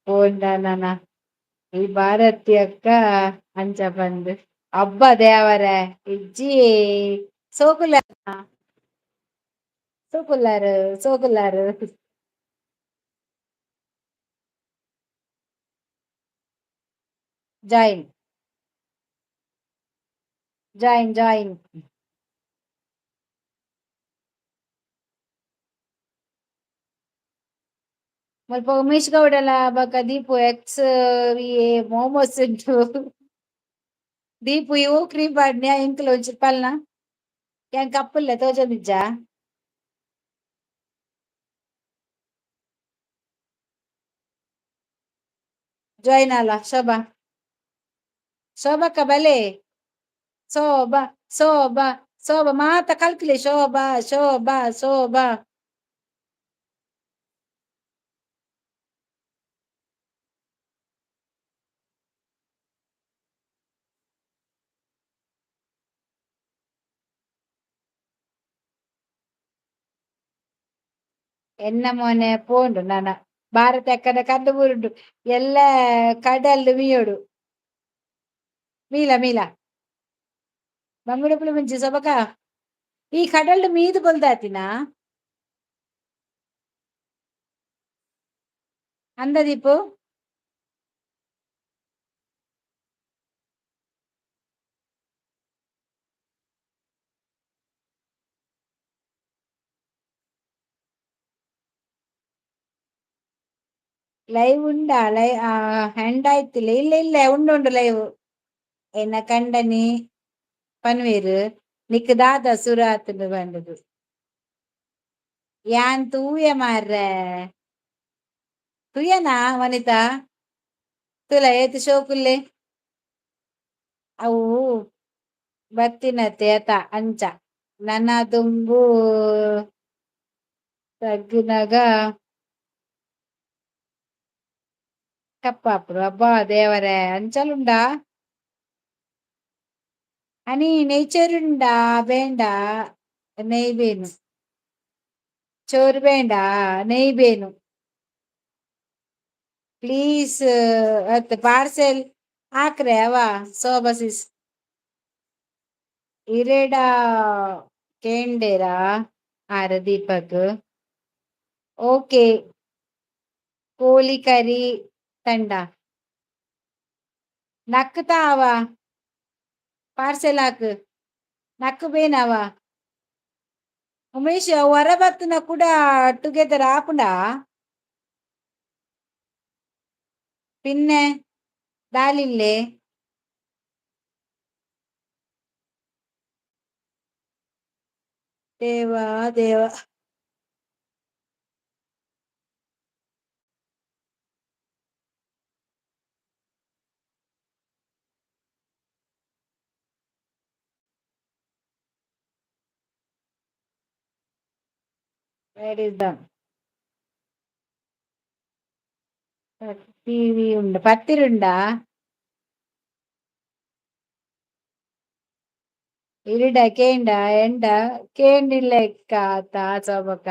ಪೋಂಡ ನನ ಈ ಭಾರತಿ ಅಕ್ಕ ಅಂಚ ಬಂದು ಹಬ್ಬ ದೇವರ ಇಜ್ಜಿ ಸೋಕುಲಾರ ಸೋಕುಲಾರು ಸೋಕುಲಾರು ಜಾಯಿನ್ ಜಾಯಿನ್ ಜಾಯಿನ್ ಮುಲ್ಪ ಉಮೇಶ್ ಗೌಡಲ ಬಕ ದೀಪು ಎಕ್ಸ್ ಮೋಮೋಸ್ ಉಂಟು ದೀಪು ಇವು ಕ್ರೀಮ್ ಪಾಡ್ನ್ಯಾ ಎಂಕ್ಲು ಒಂಚೂರು ಪಲ್ನ ಏನ್ ಕಪ್ಪುಲ್ಲೆ ತೋಜೋನಿಜ್ಜ ಜಾಯಿನ್ ಅಲ್ಲ ಶೋಭಾ ಶೋಭಕ್ಕ ಬಲೆ ಶೋಭಾ ಶೋಭಾ ಶೋಭಾ ಮಾತ ಕಲ್ಕಲಿ ಶೋಭಾ ಶೋಭಾ ಶೋಭಾ ಎನ್ನ ಮೋನೆ ಪೋಂಡು ನಾನ ಭಾರತ ಅಕ್ಕನ ಕಂದು ಬುರುಂಡು ಎಲ್ಲ ಕಡಲ್ಲು ಮೀಯೋಡು ಮೀಲ ಮೀಲ ಮಂಗುಡೆ ಪುಳಿ ಮುಂಚಿ ಸೊಬಕ ಈ ಕಡಲ್ಡು ಮೀದು ಬೊಲ್ದಾತಿನ அந்த தீப்பு ಲೈವ್ ಉಂಡಾ ಹ್ಯಾಂಡ್ ಆಯ್ತಿಲ್ಲ, ಇಲ್ಲ ಇಲ್ಲ ಉಂಡು ಲೈವ್. ಎನ್ನ ಕಂಡನಿ ಪನ್ವೇರು ನಿಕ್ ದಾದ ಸುರಾತ್ ಬಂದದು ಯಾನ್ ತೂಯ ಮಾರ್ರೆ ತುಯನಾ ವನಿತಾ ತುಲ ಏತ್ ಶೋಕುಲ್ಲೆ ಅವು ಬತ್ತಿನತ್ತೆ ಆತ ಅಂಚ ನನ್ನ ತುಂಬು ತಗ್ಗಿನಾಗ ಕಪ್ಪಾಪುಡು ಅಬ್ಬಾ ದೇವರೇ ಅಂಚಲುಂಡಾ అని నేచరుండా బేండా నెయ్యి బేను చోరు బేండా నెయ్యి బేను ಪ್ಲೀಸ್ ಅತ್ ಪಾರ್ಸೆಲ್ ಹಾಕ್ರೆ ಅವ ಸೋಬಸಿಸ್ ಇರೆಡ ಕೇಂಡೇರಾ ಆರ ದೀಪಕ್ ಓಕೆ ಕೋಳಿ ಕರಿ ತಂಡ ನಕ್ತಾ ಅವ ಪಾರ್ಸೆಲ್ ಹಾಕು ನಕ್ಕು ಬೇನವ ಉಮೇಶ್ ಹೊರ ಬತ್ತನ ಕೂಡ ಟುಗೆದರ್ ಆಪುಂಡಾ പിന്നെ ദാലില്ലേ ದೇವಾ ದೇವ വേർ ഇസ് ദം ടിവി ഉണ്ട് പത്തിരുണ്ടാ ഇരുട കേಂಡ ಎಂಡ ಕೇಂಡಿಲ್ಲ ಎಕ್ಕ ಆತ ಸೊಬಕ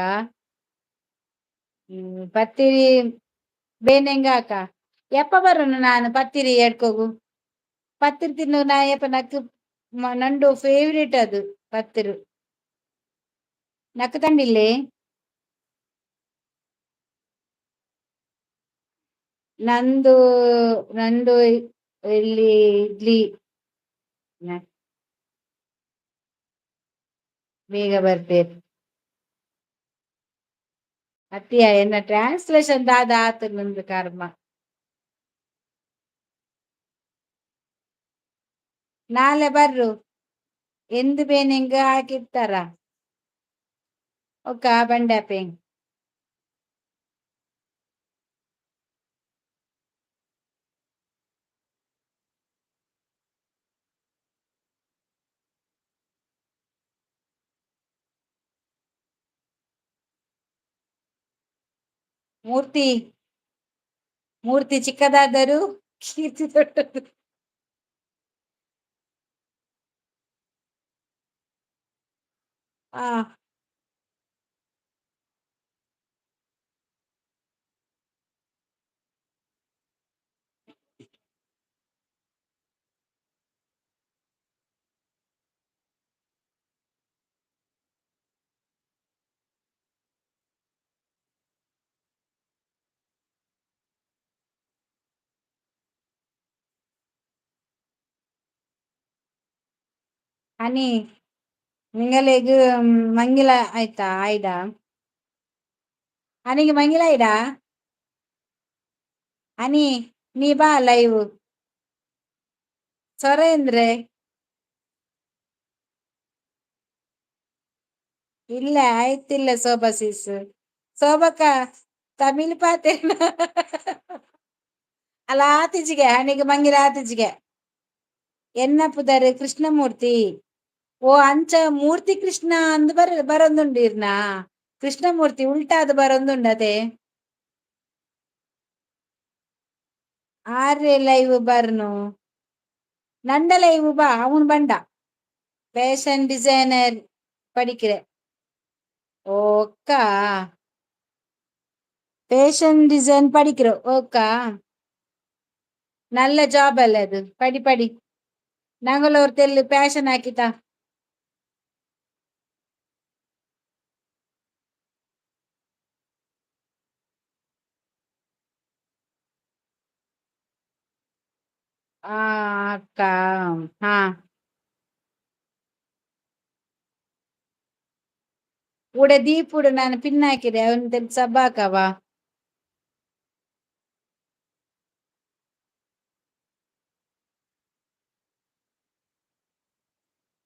ಪತ್ತಿರಿ ಬೇನೆಂಗ ಅಕ್ಕ ಎಪ್ಪ ಬರೋನು ನಾನು ಪತ್ತಿರಿ ಎಡ್ಕೋಗು ಪತ್ತಿರಿ ತಿನ್ನು ನಾ ಎಪ್ಪ ನಕ್ಕು ನಂಡು ಫೇವ್ರೇಟ್ ಅದು ಪತ್ತಿರು ನಕ್ಕು ತಂಡಿಲ್ಲೇ ನಂದು ನಂದು ಇಲ್ಲಿ ಇಡ್ಲಿ ಬೇಗ ಬರ್ತೇನೆ ಅತ್ತಿಯ ಎನ್ನ ಟ್ರಾನ್ಸ್ಲೇಷನ್ ದಾದ ಆತು ನಂದು ಕರ್ಮ ನಾಳೆ ಬರ್ರು ಎಂದು ಬೇನೆಂಗ ಹಾಕಿರ್ತಾರ ಒಕ್ಕ ಬಂಡಾಪೆಂಗ್ ಮೂರ್ತಿ ಮೂರ್ತಿ ಚಿಕ್ಕದಾದರೂ ಕೀರ್ತಿ ದೊಡ್ಡದು ಆ ಹನಿ ನಿಂಗಲೆಗ್ ಮಂಗಿಲ ಆಯ್ತಾ ಆಯ್ಡಾ ಹನಿಗೆ ಮಂಗಿಲ ಆಯ್ಡಾ ಹನಿ ನೀ ಬಾ ಲೈವ್ ಸೊರೇಂದ್ರೆ ಇಲ್ಲ ಆಯ್ತಿಲ್ಲ ಸೋಬಸೀಸ್ ಸೋಬಕ್ಕ ತಮಿಳ್ ಪಾತೇನ ಅಲ್ಲ ಆತಿಜಿಗೆ ಹನಿಗೆ ಮಂಗಿಲ ಆತಿಜಿಗೆ ಎನ್ನ ಪುದರ್ ಕೃಷ್ಣಮೂರ್ತಿ ಓ ಅಂಚ ಮೂರ್ತಿ ಕೃಷ್ಣ ಅಂದ್ ಬರೊಂದುಂಡಿರ್ನಾ ಕೃಷ್ಣಮೂರ್ತಿ ಉಲ್ಟಾದ್ ಬರೊಂದುಂಡತೆ ಆರ್ರೆ ಲೈವ್ ಬರ್ನು ನಂಡ ಲೈವ್ ಬಾ ಅವನ್ ಬಂಡ ಫ್ಯಾಷನ್ ಡಿಸೈನರ್ படிக்கிறேன் ஓக்கா ஃபேஷன் டிசைன் படிக்கிறோம் ஓக்கா நல்ல ஜாப் அல்ல அது படி படி நாங்களும் ஒரு தெல்லு பேஷன் ஆக்கிட்டா ಆ ಅಕ್ಕ ಹಾ ಉಡ ದೀಪುಡು ನಾನು ಪಿನ್ ಹಾಕಿದೆ ಅವನ್ ಸಬ್ಬಾಕವ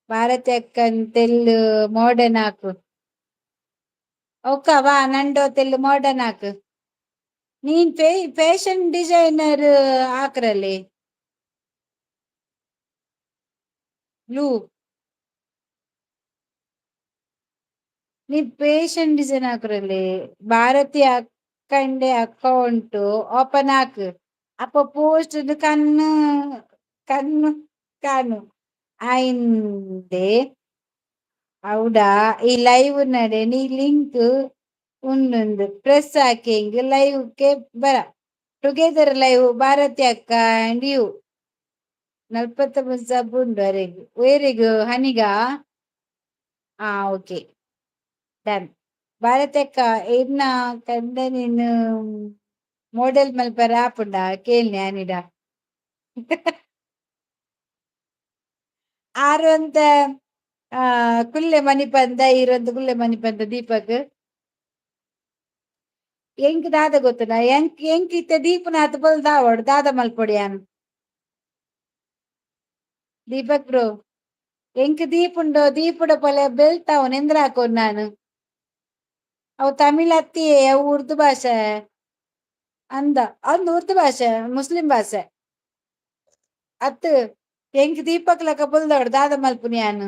ಭಾರತಿ ಅಕ್ಕನ್ ತೆಲ್ಲು ಮಾಡರ್ನ್ ಹಾಕು ಒಕ್ಕವಾ ನಂಡೋ ತೆಲ್ಲು ಮಾಡರ್ನ್ ಹಾಕು ನೀನ್ ಫ್ಯಾಷನ್ ಡಿಸೈನರ್ ಹಾಕ್ರಲ್ಲಿ ಬ್ಲೂ ನೀ ಫ್ಯಾಷನ್ ಡಿಸೈನ್ ಹಾಕ್ರಲ್ಲಿ ಭಾರತಿ ಅಕ್ಕಂಡೆ ಅಕೌಂಟ್ ಓಪನ್ ಹಾಕು ಅಪ್ಪ ಪೋಸ್ಟ್ ಕಣ್ಣು ಕಣ್ಣು ಕಾಣು ಆಯಿಂದೆ ಹೌದಾ ಈ ಲೈವ್ ನಡೆ ನೀ ಲಿಂಕ್ ಉಂಡು ಪ್ರೆಸ್ ಹಾಕಿ ಹಿಂಗ್ ಲೈವ್ಗೆ ಬರ ಟುಗೆದರ್ ಲೈವ್ ಭಾರತಿ ಅಕ್ಕ ಅಂಡ್ ಯು 49 ಸಬ್ ಉಂಡು ಅರೆಗು ವೇರಿಗು ಹನಿಗ ಓಕೆ ಡನ್ ಭಾರತಿ ಅಕ್ಕ ಇನ್ನ ಕಂಡ ನೀನು ಮಾಡೆಲ್ ಮಲ್ಪರ ಆಪುಂಡ ಕೇಳ್ನಿ ಅನಿಡ ಆರು ಅಂತ ಕುಲ್ಲೆ ಮಣಿಪಂದ ಇರೊಂದು ಕುಲ್ಲೆ ಮಣಿಪಂದ ದೀಪಕ್ ಎಂಕ್ ದಾದ ಗೊತ್ತುನ ಎಂಕ್ ಇತ್ತೆ ದೀಪನಾಥ್ ಬಲ್ ದಾವಡ್ ದಾದ ಮಲ್ಪೊಡಿಯಾನ್ ದೀಪಕ್ ಬ್ರೋ ಎಂಕ್ ದೀಪುಂಡೋ ದೀಪುಡ ಪೊಲೆ ಬೆಲ್ತಾವನ್ ಎಂದ್ರ ಹಾಕೋನ್ ನಾನು ಅವು ತಮಿಳ್ ಅತ್ತಿಯೇ ಅವು ಉರ್ದು ಭಾಷೆ ಅಂದ ಅಂದ್ ಉರ್ದು ಭಾಷೆ ಮುಸ್ಲಿಂ ಭಾಷೆ ಅತ್ತು ಎಂಕ್ ದೀಪಕ್ ಲಕ ಬುಲ್ದವಡ್ ದಾದ ಮಲ್ಪುನಿಯಾನ್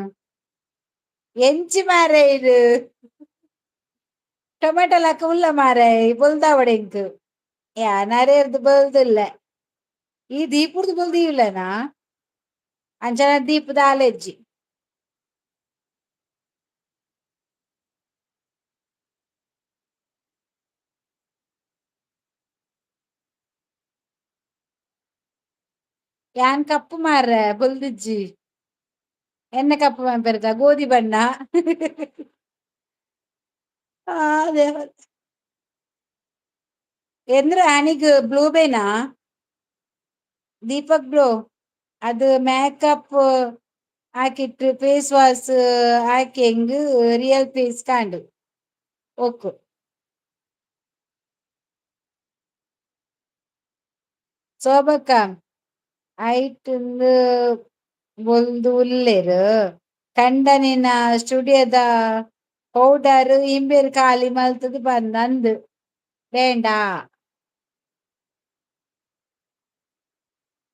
ಎಂಚಿ ಮಾರೆ ಇದು ಟೊಮೆಟೊ ಲಕ ಉಲ್ಲ ಮಾರೆ ಬುಲ್ದಾವಡ್ ಎಂಕ್ ಯಾ ನರೇರ್ದು ಬಲ್ದಿಲ್ಲ ಈ ದೀಪುರ್ದು ಬಲ್ದಿಲ್ಲನಾ ಅಂಚನ ದೀಪದ ಅಲೆಜ್ಜಿ ಯಾನ್ ಕಪ್ಪು ಮಾರ್ರೆ ಬಲ್ದಿಜ್ಜಿ ಎನ್ನ ಕಪ್ಪು ಮಲ್ಪೆರ್ದ ಗೋಧಿ ಬಣ್ಣ ಅದೇ ಎಂದ್ರ ಅನಿಗ್ ಬ್ಲೂಬೇನಾ ದೀಪಕ್ ಬ್ರೋ ಅದು ಮೇಕಪ್ ಹಾಕಿಟ್ಟು ಫೇಸ್ ವಾಶ್ ಹಾಕಿ ಹೆಂಗ್ ರಿಯಲ್ ಫೇಸ್ ಕಾಂಡು ಓಕು ಸೋಬಕ್ಕ ಐಟ್ ಬೊಲ್ದು ಉಲ್ಲೇರು ಕಂಡನಿನ ಸ್ಟುಡಿಯೋದ ಪೌಡರ್ ಇಂಬೇರ್ ಖಾಲಿ ಮಲ್ತದು ಬಂದ್ ಅಂದ್ ಬೇಂಡ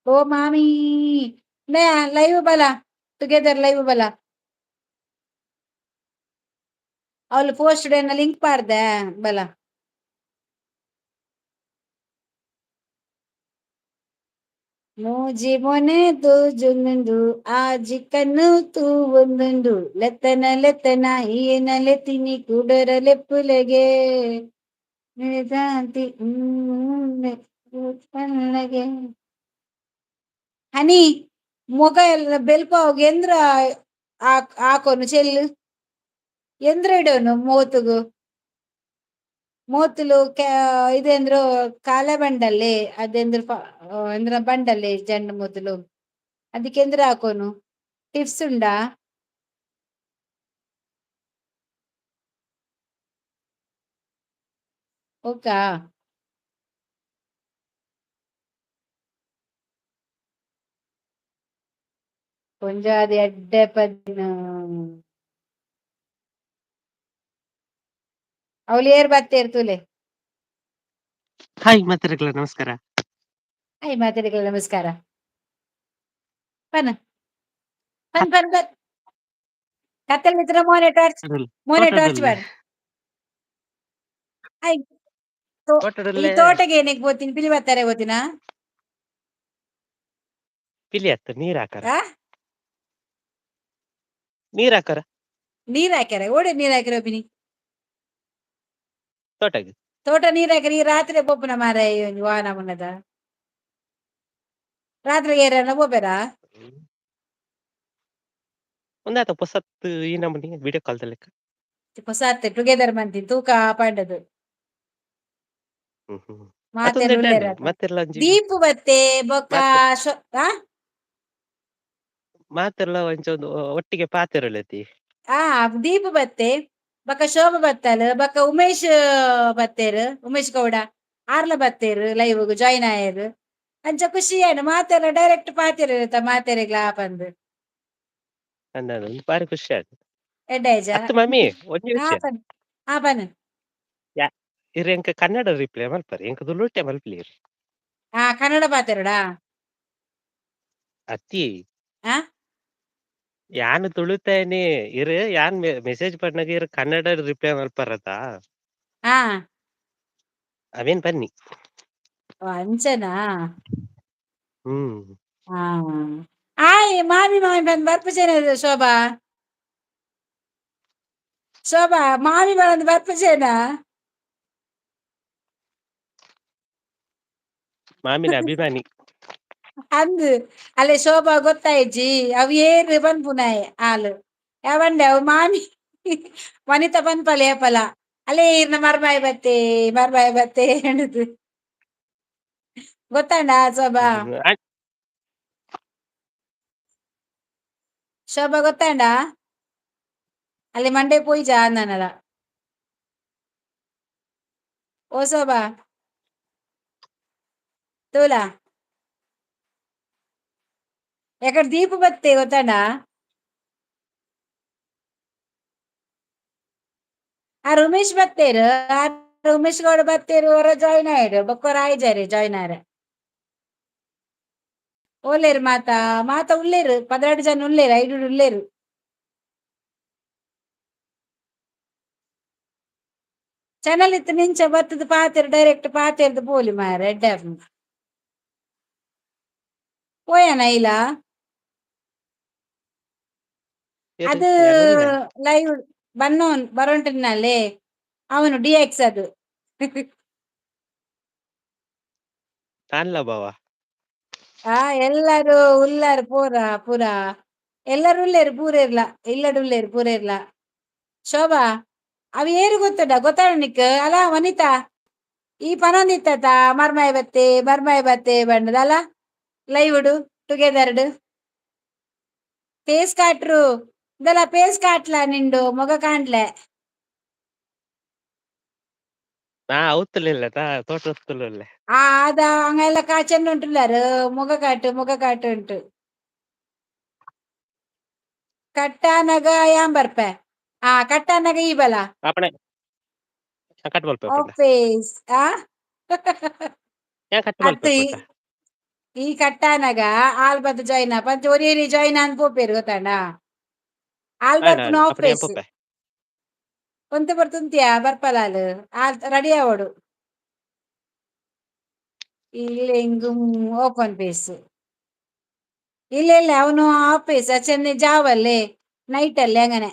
ಓ ಮಾಮಿ ನೇ ಲೈವ್ ಬಲ ಟುಗೆದರ್ ಲೈವ್ ಬಲ ಅವಳು ಪೋಸ್ಟ್ ಲಿಂಕ್ ಪಾಡ್ದೆ ಬಲ ಮೋಜಿ ಮೊನೆ ತೋಜುಂದುಂಡು ಆಜಿ ಕಣ್ಣು ತೂ ಒಂದುಂಡು ಲೆತ್ತನ ಲೆತ್ತನ ಈನಲೆ ತಿನಿ ಕುಡರ ಲೆಪ್ಪುಲೆಗೆ ಹನಿ ಮೊಗ ಎಲ್ಲ ಬೆಲ್ಪಾವ್ ಎಂದ್ರ ಹಾಕೋನು ಚೆಲ್ಲು ಎಂದ್ರ ಇಡೋನು ಮೂವತ್ತುಗು ಮೂವತ್ತುಲು ಇದೇಂದ್ರು ಕಾಲೆ ಬಂಡಲ್ಲಿ ಅದೇಂದ್ರ ಎಂದ್ರ ಬಂಡಲ್ಲಿ ಜಂಡು ಮೂತಲು ಅದಕ್ಕೆ ಎಂದ್ರ ಹಾಕೋನು ಟಿಪ್ಸ್ ಉಂಡಾ ಓಕಾ ಕೊಂಜಾದಿ ಎಡ್ಡೆ ಪದಿನ ಅವಳು ಏರ್ ಬತ್ತೇರ್ ತುಲೆ ಹಾಯ್ ಮಾತಾಡಕ್ಲ ನಮಸ್ಕಾರ. ಹಾಯ್ ಮಾತಾಡಿಗಳ ನಮಸ್ಕಾರ. ಪನ್ ಪನ್ ಪನ್ ಪನ್ ಕತ್ತಲ್ ಮಿತ್ರ ಮೋನೆ ಟಾರ್ಚ್ ಬಾರ್ ಆಯ್ ಈ ತೋಟಗೆ ಏನಕ್ಕೆ ಹೋಗ್ತೀನಿ ಪಿಲಿ ಬರ್ತಾರೆ ಹೋಗ್ತೀನ ಪಿಲಿ ಹತ್ತ ನೀರ್ ಹಾಕಾರ ನೀರ್ ಹಾಕ್ಯಾರ ಓಡೆ ನೀರ್ ಹಾಕಿರ ಬಿನಿ ತೋಟಗೆ ತೋಟ ನೀರ್ ಹಾಕಿರ ಈ ರಾತ್ರಿ ಪೊಪ್ಪುನ ಮಾರ ವಾಹನ ಮುನ್ನದ ರಾತ್ರಿ ಏರನ ಬೋಬೇರಾ ಒಂದಾತ ಪೊಸತ್ ಈ ನಮ್ಮನಿ ವಿಡಿಯೋ ಕಾಲ್ ಲೆಕ್ಕ ಹೊಸತ್ ಟುಗೆದರ್ ಮಂತಿ ತೂಕ ಪಾಂಡದು ಮಾತೆಲ್ಲ ಮತ್ತೆಲ್ಲ ದೀಪು ಬತ್ತೆ ಬೊಕ್ಕ ಮಾತೆರ್ಲ ಒಂಚೂರು ಒಟ್ಟಿಗೆ ಪಾತೆರೊಲೆತಿ. ಆ ದೀಪ್ ಬತ್ತೆ ಬಕ್ಕ ಶೋಭ ಬತ್ತಲ್ ಬಕ್ಕ ಉಮೇಶ್ ಬತ್ತೇರು ಉಮೇಶ್ ಗೌಡ ಆರ್ಲ ಬತ್ತೇರು ಲೈವ್ ಜಾಯಿನ್ ಆಯರು ಅಂಚ ಖುಷಿ ಏನು ಮಾತೆರ ಡೈರೆಕ್ಟ್ ಪಾತೆರ ಮಾತೆರೆಗ್ಲ ಬಂದು ಅಂದಾಂದ್ ಒಂಜಿ ಬಾರಿ ಖುಷಿ ಆತ್. ಎಡ್ಡಾಯ್ಜ ಅತ್ತ್ ಮಮ್ಮಿ ಒಂಜಿ ಆ ವಿಷಯ ಬನ್ ಆ ಬನ್ ಯಾ ಇರ್ ಎಂಕ್ ಕನ್ನಡ ರಿಪ್ಲೈ ಮಲ್ಪರೆ ಎಂಕ್ ತುಳುಟೆ ಮಲ್ಪುಲೆರ್. ಕನ್ನಡ ಪಾತೆರಡಾ ಅತ್ತಿ ಆ ಯಾನ್ ತುಳುತಾನೆ ಇರ್ ಯಾನ್ ಮೆಸೇಜ್ ಪನ್ಪಗ ಇರ್ ಕನ್ನಡ ರಿಪ್ಲೈ ಮಲ್ಪರತಾ ಹಾ ಅವೇನ್ ಬನ್ನಿ. ಅಂಚನಾ ಹ್ಮ್ ಹಾ ಆಯ್ ಮಾಮಿ ಬಂದ್ ಬರ್ಪುಜೇನೆ ಶೋಭಾ ಶೋಭಾ ಮಾಮಿ ಬಂದ್ ಬರ್ಪುಜೇನಾ ಮಾಮಿನ ಅಭಿಮಾನಿ. ಅಂದ್ ಅಲ್ಲೆ ಶೋಭಾ ಗೊತ್ತಾಯ್ಜಿ ಅವ್ ಏರ್ ಪನ್ಪುನಾಯ್ ಆಲ್ ಯಾವಂಡೆ ಅವ್ ಮಾಮಿ ವನಿತ ಪನ್ಪಲೆ ಏಪಲ ಅಲ್ಲೇ ಇರ್ನ ಮರ್ಮಾಯಿ ಬತ್ತೆ ಎನ್ನುದು ಗೊತ್ತಾಂಡ ಶೋಭಾ ಶೋಭಾ ಗೊತ್ತಾಂಡ ಅಲ್ಲಿ ಮಂಡೆ ಪೋಯ್ಜಾ ಅಂದನಲ ಓ ಶೋಭಾ ತೂಲ ಎಕಡ್ ದೀಪ್ ಬತ್ತೆ ಗೊತ್ತಾಂಡ ಆ ಉಮೇಶ್ ಬತ್ತೇರು ಆ ಉಮೇಶ್ ಗೌಡ ಬತ್ತೇರು ಹೊರ ಜಾಯಿನ್ ಆಯ್ರು ಬೊಕ್ಕ ಆಯ್ಜಾರೆ ಜಾಯಿನ್ ಆರೆ ಓಲೇರು ಮಾತ ಉಳ್ಳೇರು 12 ಜನ ಉಳ್ಳೇರು 5 ಉಳ್ಳೇರು ಚಾನಲ್ ಇತ್ತು ನಿಂಚ ಬತ್ತದ ಪಾತೆರ್ ಡೈರೆಕ್ಟ್ ಪಾತೆರ್ದು ಪೋಲಿ ಮಾರ ಎಡ್ಡ ಪೋಯನ ಇಲ್ಲ ಇರ್ ಅದು ಯಾನುಲ್ಲೆ ಲೈವ್ ಬನ್ನೋನ್ ಬರೋಂಟಿನಲ್ಲೇ ಅವನು DX ಅದು ತಾನ್ಲ ಬಾವ ಎಲ್ಲರೂ ಉಲ್ಲಾರು ಪೂರ ಎಲ್ಲರೂ ಉಳ್ಳೇರು ಪೂರೇರ್ಲ ಇಲ್ಲಡು ಉಳ್ಳೇರು ಪೂರೇರ್ಲ ಶೋಭಾ ಅವ ಏರು ಗೊತ್ತಾಡ ನಿಕ್ ಅಲ ವನಿತಾ ಈ ಪನೊಂದಿತ್ತ ಮರ್ಮಾಯಿ ಬತ್ತೆ ಬಣ್ಣದ ಅಲ ಲೈವ್ಡು ಟುಗೆದರ್ಡ್ ಫೇಸ್ ಕಾಟ್ರು ಇದೆಲ್ಲ ಫೇಸ್ ಕಾಟ್ಲ ನಿಂಡು ಮೊಗ ಕಾಣ್ಲೆ ನಾ ಅವತ್ತಲಿಲ್ಲ ತೋಟ ಹೊತ್ತುಲ್ಲ ಅದ ಅಂಗೆಲ್ಲ ಕಾಚೆಂಡು ಉಂಟುಲ್ಲಾರು ಮುಗ ಕಾಟು ಉಂಟು ಕಟ್ಟಾನಗ ಯಾನ್ ಬರ್ಪೆ ಕಟ್ಟಾನಗ ಈ ಬಲ ಆಪಣೆ ಕಟ್ ಮಲ್ಪುಂಡ ಫೇಸ್ ಯಾನ್ ಕಟ್ ಅತ್ತು ಮಲ್ಪುಂಡ ಈ ಕಟ್ಟಾನಗ ಆಲ್ ಬದ್ ಜಾಯಿನ್ ಪಂಚ ಒರಿಯರಿ ಜಾಯಿನ್ ಅನ್ ಪೋಪೇರು ಗೊತ್ತಾಂಡ ಆಲ್ ಬರ್ಪುನ ಆಯ್ನ ಆಫ್ ಅಪ್ಪಣೆ ಫೇಸ್ ಪೊಪ್ಪೆ ಒಂತೆ ಬರ್తుంತಿಯಾ ಬರ್ಪಲಾಲ್ ರೆಡಿ ಆವಡು ಇಲ್ಲಿ ಹಿಂಗು ಓಪನ್ ಪೇಸ್ ಇಲ್ಲ ಅವನು ಆಫೀಸ್ ಚೆನ್ನೈ ಜಾವಲ್ಲಿ ನೈಟ್ ಅಲ್ಲಿ അങ്ങനെ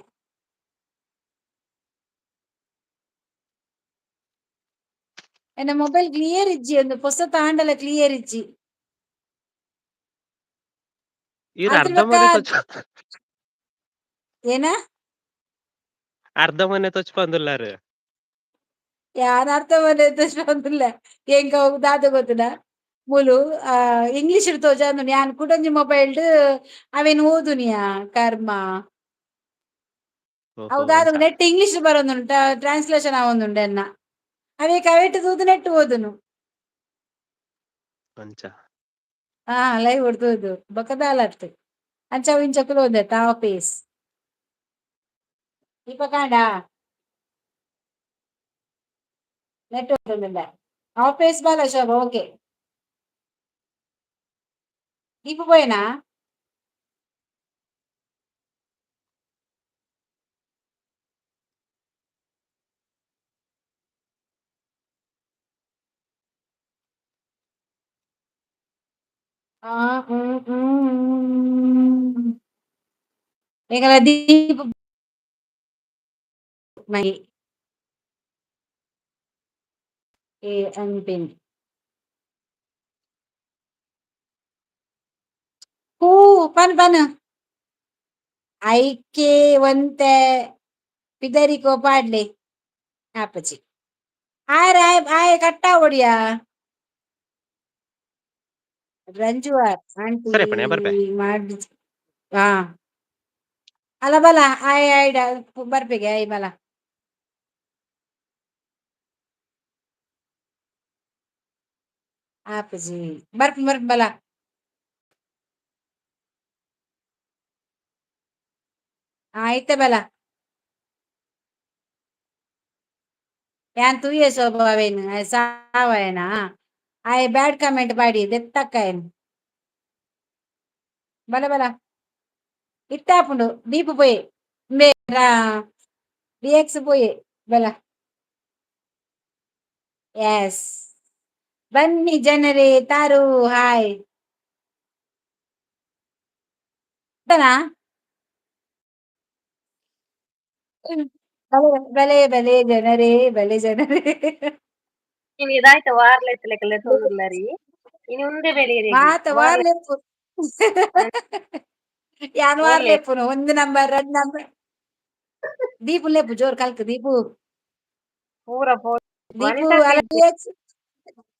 എന്റെ മൊബൈൽ ക്ലിയർ ഇജ്ജി ഒന്ന് പൊസ താണ്ടല ക്ലിയർ ഇജ്ജി ಇವ್ರು ಅದ್ರ ಅರ್ಧ ಬಕ್ಕ ಮನೆ ತೊಚ್ ಏನ ಅರ್ಧ ಮನೆ ತೊಚ್ ಬಂದುಲ್ಲಾರು ಯಾರ ಅರ್ಥ ಬಂದಿಲ್ಲ ಹೆಂಗ ದಾದ ಗೊತ್ತದ ಮುಲು ಇಂಗ್ಲಿಷ್ ತೋಜಾಂದು ಯಾನ್ ಕುಡಂಜಿ ಮೊಬೈಲ್ ಅವೇನು ಓದುನಿಯಾ ಕರ್ಮ ಓಹೋ ಹೌದಾದ ಅಂಚ ನೆಟ್ ಇಂಗ್ಲಿಷ್ ಬರೋಂದುಂಟ ಟ್ರಾನ್ಸ್ಲೇಷನ್ ಆವೊಂದುಂಡು ಎನ್ನ ಅವೇ ಕವೆಟ್ ತೂದು ನೆಟ್ ಓದುನು ಅಂಚ ಲೈವ್ ಹೊಡ್ದೋದು ಬೊಕದಾಲತ್ ಅಂಚ ಇಂಚ ಕುಲೋಂದೆ ತಾವ ಪೇಸ್ ಇಪ್ಪ ಕಾಂಡ ನೆಟ್ ಓದುಂಡುಲ್ಲೆ ಫೇಸ್ ಬಾಲ ಶೋಭ ಓಕೆ ಇಪ್ಪು ಪೋಯನಾ ಎಂಗಲ ದೀಪ್ ಮೈ ಅನ್ಪಿನ್ ಹೂ ಪನ್ ಐಕೆ ಒಂತೆ ಪಿದರಿಕೋ ಪಾಡ್ಲೆ ಆಪಚಿ ಆಯ ಕಟ್ಟಾ ಒಡಿಯಾ ರಂಜುವಾರ್ ಆಂಟಿ ಸರಿ ಪಣೆ ಬರ್ಪೆ ಮಾಡಿ ಹಾ ಅಲ್ಲ ಬಲ ಆಯ್ ಆಯ್ಡ ಬರ್ಬೇಗೆ ಆಯ್ ಬಲ ಆಪಜಿ ಬರ್ಪ ಬಲ ಆಯ್ತ ಬಲ ಯಾನ್ ತೂಯೆ ಸ್ವಭಾವೇನು ಸಾವಯನ ಆಯ್ ಬ್ಯಾಡ್ ಕಮೆಂಟ್ ಮಾಡಿ ದೆತ್ತಕ್ಕಾಯನ್ ಬಲ ಬಲ ಇಟ್ಟಾಪುಂಡು ದೀಪು ಪೋಯೆ ಡಿಎಕ್ಸ್ ಪೋಯೆ ಬಲ ಎಸ್ ಬನ್ನಿ ಜನರೇ ತಾರು ಹಾಯ್ ಬಲೆ ಬಲೆ ಜನರೇ ಬಲೆ ಜನರೇ ಇನ್ ಇದಾಯ್ತ ವಾರ್ಲೆಸ್ ಲೆಕ್ಕಲೆ ತೊಂದುಲ್ಲರಿ ಇನಿ ಉಂದೆ ಬೆಲೆಯರಿಗೆ ಮಾತ ವಾರ್ಲೆಪ್ಪು ಯಾನ್ ವಾರ್ಲೆಪ್ಪುನು ಒಂದು ನಂಬರ್ ಎರಡು ನಂಬರ್ ದೀಪು ಲೆಪ್ಪು ಜೋರ್ ಕಲ್ಕ್ ದೀಪು ಪೂರ ದೀಪು ಅಲ್ಲ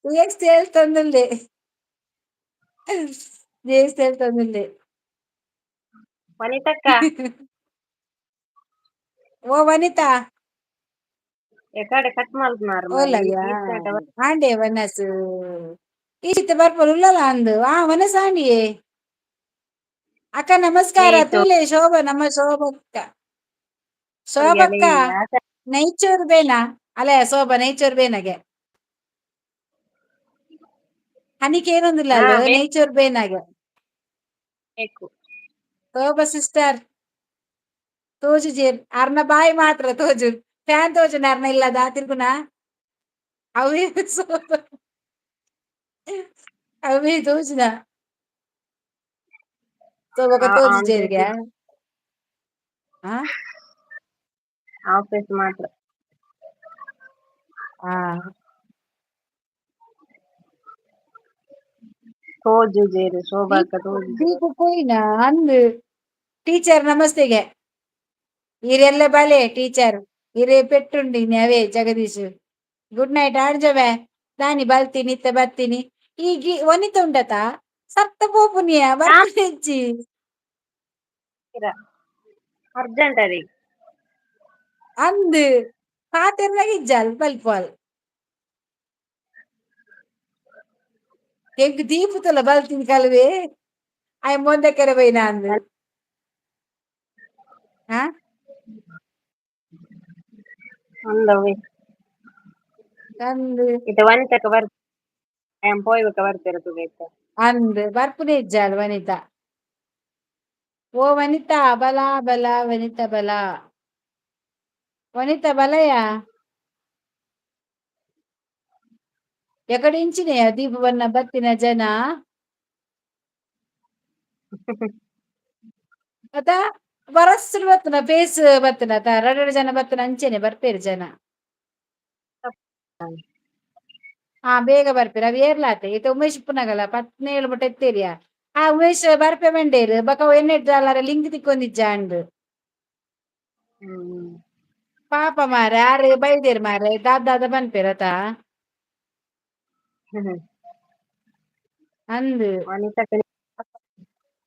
ಡಿಎಕ್ಸ್ ಹೇಳ್ತಂದುಲ್ಲೆ ಡಿಎಕ್ಸ್ ಹೇಳ್ತಂದುಲ್ಲೆ ವನಿತಕ್ಕ ಓ ವನಿತಾ ಎಕಡೆ ಕಟ್ ಮಲ್ಪನಾರು ಮಾರಿ ಓಲಯ್ಯ ಈಸ್ಟ ಆಂಡೆ ವನಸ್ ಈಚಿತ್ತ ಬರ್ಪಲ್ ಉಳ್ಳಲ್ಲ ಅಂದು ವನಸ್ ಆಂಡಿಯೇ ಅಕ್ಕ ನಮಸ್ಕಾರ ಏಯ್ತು ತೂಲೆ ಶೋಭ ನಮ್ಮ ಶೋಭಕ್ಕ ಅವ್ರಿಗೆಲ್ಲ ಶೋಭಕ್ಕ ಆಸೆ ನೈಚೂರ್ ಬೇನ ಅಲ್ಲ ಶೋಭ ನೈಚೂರ್ ಬೇನಗೆ ಹನಿಕೆ ಏನೊಂದಿಲ್ಲ ಹಾ ಅಲ್ಲ ನೈಚೂರ್ ಬೇನಾಗೆ ಬೇಕು ಶೋಭ ಸಿಸ್ಟರ್ ತೋಜು ಜೇರ್ ಅರ್ನ ಬಾಯಿ ಮಾತ್ರ ತೋಜು ಫ್ಯಾನ್ ತೋಜು ಅರ್ನ ಇಲ್ಲದ ತಿರ್ಗುನ ಅವೇ ಅವೇ ತೋಜುನ ಶೋಭಕ ತೋಜು ಆನ್ ಜೇರ್ಗೆ ಪೇಜ್ ಹಾ ಆಫೀಸ್ ಮಾತ್ರ ಹಾ ತೋಜು ಜೇರು ಶೋಭಾಕ್ಕ ತೋಜು ಜೇರು ದೀಪು ಪೋಯಿನ ಅಂದು ಟೀಚರ್ ನಮಸ್ತೆಗೆ ಈರೆಲ್ಲ ಬಲೆ ಟೀಚರ್ ಇರೇ ಪೆಟ್ಟುಂಡಿ ಅವೇ ಜಗದೀಶ್ ಗುಡ್ ನೈಟ್ ಆಡ್ಜವೆ ದಾನಿ ಬಲ್ತೀನಿ ಇತ್ತ ಬರ್ತೀನಿ ಈಗ ವನಿತ ಉಂಡತ ಸತ್ತ ಪೋಪುನಿಯ ಬರ್ಪು ಹೆಚ್ಚಿ ಅರ್ಜೆಂಟ್ ಅದಿ ಅಂದು ಪಾತೆರ್ನಾಗ ಇಜ್ಜಲ್ ಬಲ್ಪಲ್ ಎಂಕ್ ದೀಪುತ್ತಲ್ಲ ಬಲ್ತಿನ ಕಲ್ವೆ ಆಯ್ ಮೊಂದೆ ಕೆರೆ ಬೈನ ಅಂದು ಹಾ ಅಂದವೆ ಅಂದು ಇತ ವನಿತಕ್ಕ ಬರ್ ಪೋಯ್ಬೇಕ ಬರ್ತೀರ ತುಗೋಯ್ತ ಅಂದು ಬರ್ಪುನೆ ಇಜ್ಜಾಲ್ ವನಿತಾ ಓ ವನಿತಾ ಬಲ ಬಲ ವನಿತಾ ಬಲ ವನಿತಾ ಬಲಯ ಎಕಡೆ ಇಂಚಿನ ದೀಪ ಬನ್ನ ಬತ್ತಿನ ಜನ ಅದ ಬರಸರು ಬತ್ತನ ಬೇಸ್ ಬತ್ತನ ರರಡು ಜನ ಬತ್ತನ ಅಂಚೆನೆ ಬರ್ಪೇರು ಜನ ಹಾ ಬೇಗ ಬರ್ಪೇರ ಅವ ಏರ್ಲಾತೆ ಇತ ಉಮೇಶ್ ಪುನಗಲ 17 ಮುಟ ಎತ್ತೇರಿಯ ಆ ಉಮೇಶ್ ಬರ್ಪೆ ಮಂಡೇರ್ ಬಕ ಎನ್ನೆಡ್ಲ ಅಲಾರ ಲಿಂಕ್ ತಿಕ್ಕೊಂದಿಜ್ಜಾಂಡ್ ಹ್ಮ್ ಪಾಪ ಮಾರೆ ಆರು ಬೈದೇರ್ ಮಾರೆ ದಾದ ಬನ್ಪೇರತ ಹ್ಮ್ ಅಂದು ವನಿತಕ್ಕ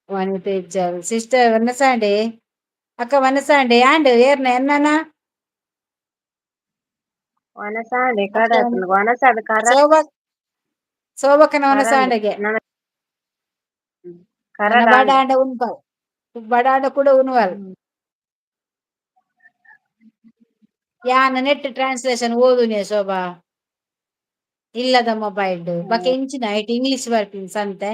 ವನಿತ ಇಜ್ಜಲ್ ಸಿಸ್ಟರ್ ವನಸಾಂಡೆ ಅಕ್ಕ ವನಸಾಂಡೆ ಆಂಡ್ ಏರ್ನ ಎನ್ನನ ವನಸಾಂಡೆ ಅಕ್ಕ ಕಡತ ವನಸಾದ ಕರ ಸೋಭಕ್ಕನ ಕರಂದ್ ವನಸಾಂಡೆಗೆ ನನ್ನ ಕರಡಾಂಡ್ ಬಡಾಂಡ ಉನ್ಪಲ್ ಬಡಾಂಡ ಕೂಡ ಉನ್ವಲ್ ಯಾನ ನೆಟ್ ಟ್ರಾನ್ಸ್ಲೇಷನ್ ಓದುನೆ ಶೋಭಾ ಇಲ್ಲದ ಮೊಬೈಲ್ಡ್ ಬಕ ಇಂಚಿನ ಐಟ್ ಇಂಗ್ಲಿಷ್ ಬರ್ಪಿನ್ ಸಂತೆ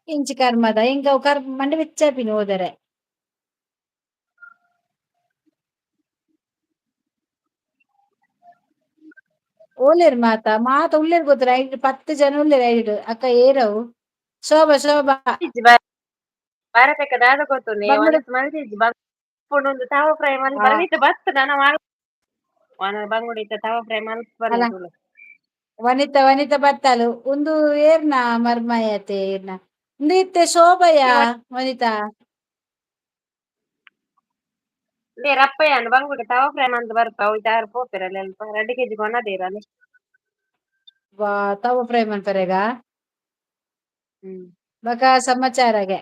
ಇಂಚಿ ಕರ್ಮದ ಇಂಕ ಮಂಡೆ ಬೆಚ್ಚಾಪಿನ ಹೋದರೆ ಓಲೇರ್ ಮಾತ ಉಳ್ಳೇರ್ ಗೊತ್ತರ ಐಟ್ 10 ಜನ ಉಳ್ಳೇರ್ ಐಟ್ ಅಕ್ಕ ಏರವು ಶೋಭಾ ಭಾರತಕ್ಕ ದಾದ ಗೊತ್ತುಂಡೆ ಬಂಗುಡೆ ಒನಸ್ ಮಲ್ತಿಜಿ ಒಂದು ತಾವ ಫ್ರೈ ಮಲ್ ಆ ಬರವಿತ ಬತ್ ದನ ಬಂಗುಡೆ ತವ ಫ್ರೈ ಮಲ್ ಅಲ್ಲ ಬರ್ಲಿ ತುಳು ವನಿತಾ ಬತ್ತಾಲು ಒಂದು ಏರ್ನ ಮರ್ಮಯತೆ ಏರ್ನ ಇಂದು ಇತ್ತೆ ಶೋಭಯ ವನಿತಾ ರಪ್ಪಯ್ಯ ಬಂಗುಡೆ ತವ ಫ್ರೈ ಮಂತ್ ಬರ್ಪ ಅವ ಪೋಪೆರಲ್ಲ ಅಲ್ಪ 2 kg ಕೊನದೇರಲ್ಲ ವಾ ತವ ಫ್ರೈ ಮನ್ಪರೆಗ ಹ್ಮ್ ಬಕ ಸಮಾಚಾರಗೆ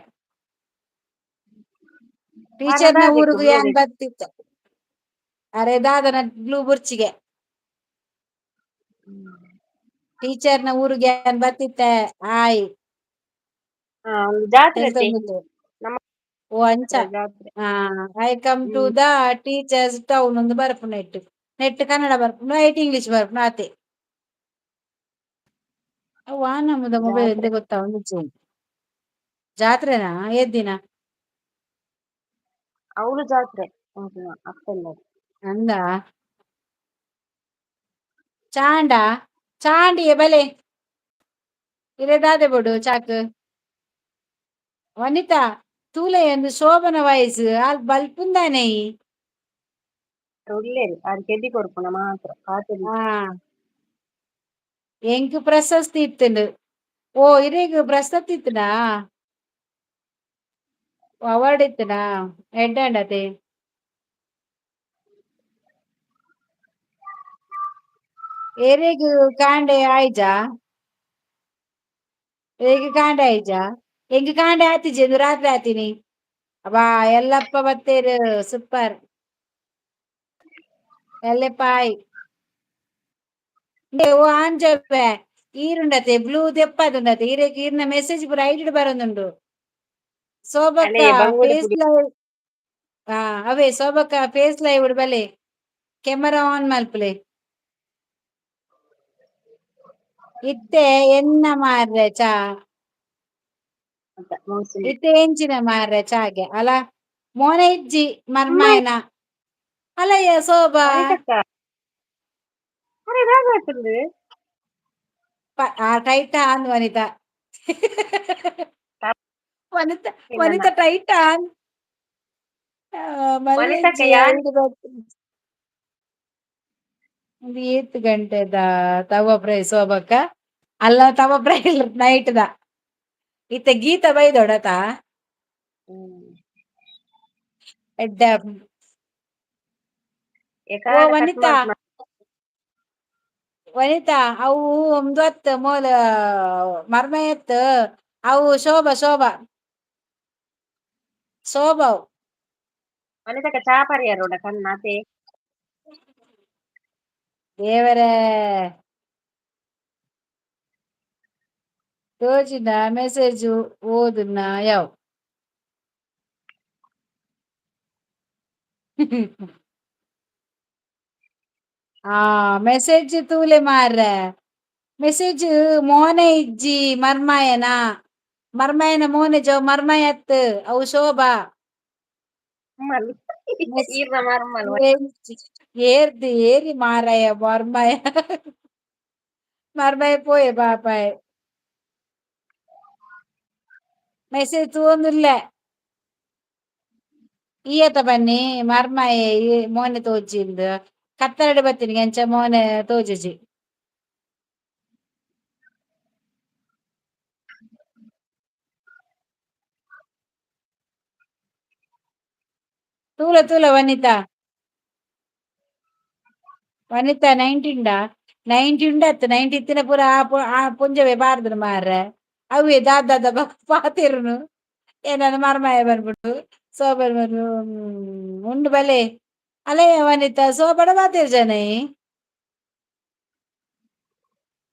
ಟೀಚರ್ನ ಆನಂದಾದಿಕ್ಕು ಊರಿಗೆ ಬ್ಲೂ ಏನ್ ರೆಡ್. ಬರ್ತಿತ್ತು ಅರೆ ದಾದನ ಬ್ಲೂ ಬುರ್ಚಿಗೆ ಟೀಚರ್ನ ಊರಿಗೆ ಏನ್ ಬರ್ತಿತ್ತ ಆಯ್ ಹಾ ಒಂದು ಜಾತ್ರೆ ಐತೆ ತೆಲ್ತೊಂದುಲ್ಲೆ ನಮ್ಮ ಓ ಅಂಚ ಹತ್ರ ಜಾತ್ರೆ. I come to hmm the teachers town ಒಂದು ಬರ್ಪುನ ನೆಟ್ ನೆಟ್ ಕನ್ನಡ ಬರ್ಪುನ ಐಟ್ ಇಂಗ್ಲಿಷ್ ಬರ್ಪುನ ಆತೆ ಅವ್ವ ನಮ್ಮದ ಮೊಬೈಲ್ ಎಂದೆ ಜಾತ್ರೆ ಗೊತ್ತಾ ಒಂದಚೂರು ಜಾತ್ರೆನಾ ಏದ್ ದಿನ ಅವಳು ಜಾತ್ರೆ ಅಪ್ಪಲ್ಲ ಅಂದ ಚಾಂಡಾ ಚಾಂಡಿಯ ಬಲೆ ಇರೆದಾದೆ ಬಿಡು ಚಾಕು ವನಿತಾ ತೂಲೆ ಎಂದು ಶೋಭನ ವಯಸ್ಸು ಅಲ್ಲಿ ಬಲ್ಪುಂದಾನೆ ಒಳ್ಳೇದು ಅದು ಕೆದ್ದಿ ಕೊಡ್ಪುನ ಮಾತ್ರ ಕಾತಲಿ ಹಾ ಎಂಕ್ ಪ್ರಶಸ್ತಿ ಇತ್ತಂಡು ಓ ಇರೇಗ ಪ್ರಶಸ್ತಿ ಇತ್ತನಾ ಅವಾರ್ಡ್ ಇತ್ತನಾ ಎಡ್ಡಂಡತೆ ಎರೆಗ್ ಕಾಂಡೆ ಆಯ್ಜಾ ಹೇಗ ಕಾಂಡೆ ಆಯ್ಜಾ ಹೆಂಗ ಕಾಂಡೆ ಆತಿಜೆ ರಾತ್ರಿ ಆತೀನಿ ಅಬಾ ಎಲ್ಲಪ್ಪ ಬತ್ತೇರು ಸೂಪರ್ ಎಳ್ಳೆ ಪಾಯ್ ಓ ಆಂಜಪ್ಪೆ ಈರುಂಡತೆ ಬ್ಲೂ ದೆಪ್ಪದುಂಡತೆ ಈರೆಗ್ ಈರ್ನ ಮೆಸೇಜ್ ಪೂರ ಐಡಿಡ್ ಬರೊಂದುಂಡು ಸೋಬಕ್ಕ ಅಲೆ ಬಂಗುಡೆ ಫೇಸ್ ಪುಡಿ ಲೈವ್ ಅವೇ ಸೋಬಕ್ಕ ಫೇಸ್ ಲೈವ್ ಬಲೆ ಕೆಮರಾ ಆನ್ ಮಲ್ಪಲೆ ಇತ್ತೆ ಎನ್ನ ಮಾರ್ರೆ ಚಾ ಅಂತ ಮೋಸ್ಟ್ಲಿ ಇತ್ತೆ ಎಂಚಿನ ಮಾರ್ರೆ ಚಾಗೆ ಅಲ ಮೋನೆ ಇಜ್ಜಿ ಅಮ್ಮ ಮರ್ಮಾಯನ ಅಲಯ್ಯ ಸೋಭಾ ವನಿತಕ್ಕ ಅರೆ ರಾಗತುಂಡು ಟೈಟ್ ಆಂದ್ ವನಿತ ವನಿತ ನನ್ನ ವನಿತ ಟೈಟ್ ಆನ್ ವನಿತಕ್ಕ ಮಲ್ಲೆಜ್ಜಿ ಯಾನ್ ಐದು ಒಂದು 8 ಗಂಟೆದ ತವ ಪ್ರೈ ಸೋಬಕ್ಕ ಅಲ್ಲ ತವ ಪ್ರೈ ನೈಟ್ ದ ಇತ್ತೆ ಗೀತ ಬೈದೊಡತ ಎಡ್ಡ ಓ ಎಕಾಡ ಕಟ್ ವನಿತಾ ಮಾಡ್ತ ವನಿತಾ ಅವು ಒಮ್ದೊತ್ ಮೂಲ ಮರ್ಮಯತ್ ಅವು ಶೋಭಾ ಸೋಭವ್ ವನಿತಕ್ಕ ಚಾ ಪರಿಯಾರೋಡ ಕನ್ನಾತೆ ದೇವರೇ ತೋಜಿಂದ ಮೆಸೇಜ್ ಓದುನ ಯವ್ ಮೆಸೇಜ್ ತೂಲೆ ಮಾರ್ರೆ ಮೆಸೇಜ್ ಮೋನೆ ಇಜ್ಜಿ ಮರ್ಮಾಯನ ಮೋನೆ ಜೋ ಮರ್ಮಯತ್ ಅವು ಶೋಭಾ ಮಲ್ ಈರ್ನ ಮರ್ಮಲ್ ಏರ್ದು ಏರಿ ಮಾರಾಯ ಮರ್ಮಯ ಮರ್ಮಯ ಪೋಯ ಪಾಪಾಯ ಮೆಸೇಜ್ ತೂಂದುಲ್ಲೆ ಈಯತ ಬನ್ನಿ ಮರ್ಮಾಯ ಮೋನೆ ತೋಜುಂಡು ಕತ್ತರಡು ಬತ್ತಿನ ಎಂಚ ಮೋನೆ ತೋಜುಜಿ ತೂಲ ವನಿತಾ ವನಿತಾ 90 ಉಂಡತ್ತು 90 ಇತ್ತಿನ ಪೂರ ಆ ಪುಂಜವೇ ಬಾರ್ದ್ರ ಮಾರ್ರೆ ಅವೇ ದಾದ ಪಾತೆರುನು ಏನಾನ ಮರ್ಮಾಯ ಬರ್ಬಿಟ್ಟು ಸೋಬರ್ ಉಂಡು ಬಲೆ ಅಲೆಯ ವನಿತಾ ಸೋಬಡ ಬಾತಿರ್ ಜನ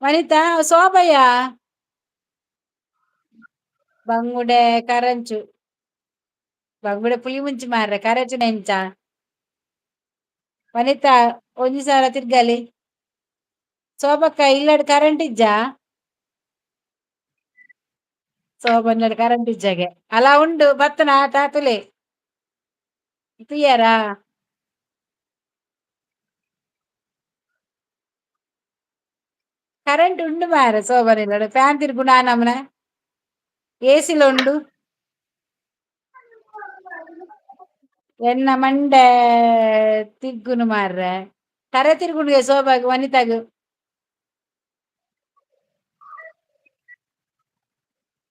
ವನಿತಾ ಸೋಭಯ್ಯ ಬಂಗುಡೆ ಕರಂಚು ಬಂಗುಡೆ ಪುಲಿ ಮುಂಚಿ ಮಾರ್ರೆ ಕರಚು ನೆಂಚ ವನಿತಾ ಒಂಜಿ ಸಾರ ತಿರ್ಗಲಿ ಸೋಬಕ್ಕ ಇಲ್ಲಡ್ ಕರೆಂಟ್ ಇಜ್ಜಾ ಸೋಬನ್ನಡ್ ಕರೆಂಟ್ ಇಜ್ಜಾಗೆ ಅಲ ಉಂಡು ಬತ್ತನ ತಾತುಲೆ ತುಯ್ಯರಾ ಕರೆಂಟ್ ಉಂಡು ಮಾರೆ ಸೋಬರಿಲ್ಲಡ್ ಫ್ಯಾನ್ ತಿರ್ಗುಂಡು ಆ ನಮುನ ಏಸಿಲ ಉಂಡು ಎನ್ನ ಮಂಡೆ ತಿಗ್ಗುನು ಮಾರ್ರೆ ಕರೆ ತಿರ್ಗುಂಡು ಸೋಭಾಗ ವನಿತಾಗ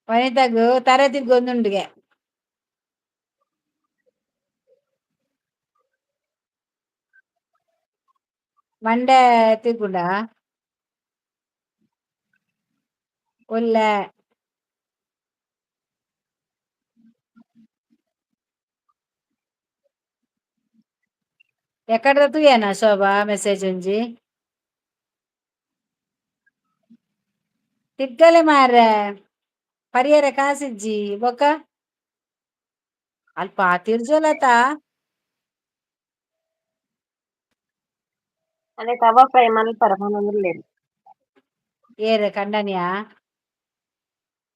ವನಿತಾಗ ತರೆ ತಿರ್ಗೊಂದುಂಡುಗೆ ಮಂಡೆ ತಿರ್ಗುಂಡ ಒಲ್ಲೆ ఎక్కడ తూయేనా శోభ మెసేజ్ ఉంజి తిక్కలే మార ಪರಿಹಾರ ಕಾಸಿಜ್ಜಿ ಬೊಕ್ಕ ಅಲ್ಪ ತಿರ್ಜೋಲತ ಅದೇ ತವಾ ಫ್ರೈ ಮಲ್ಪರ ಮನೊಂದುಲ್ಲೇರು ಏರ್ ಕಂಡನಿಯಾ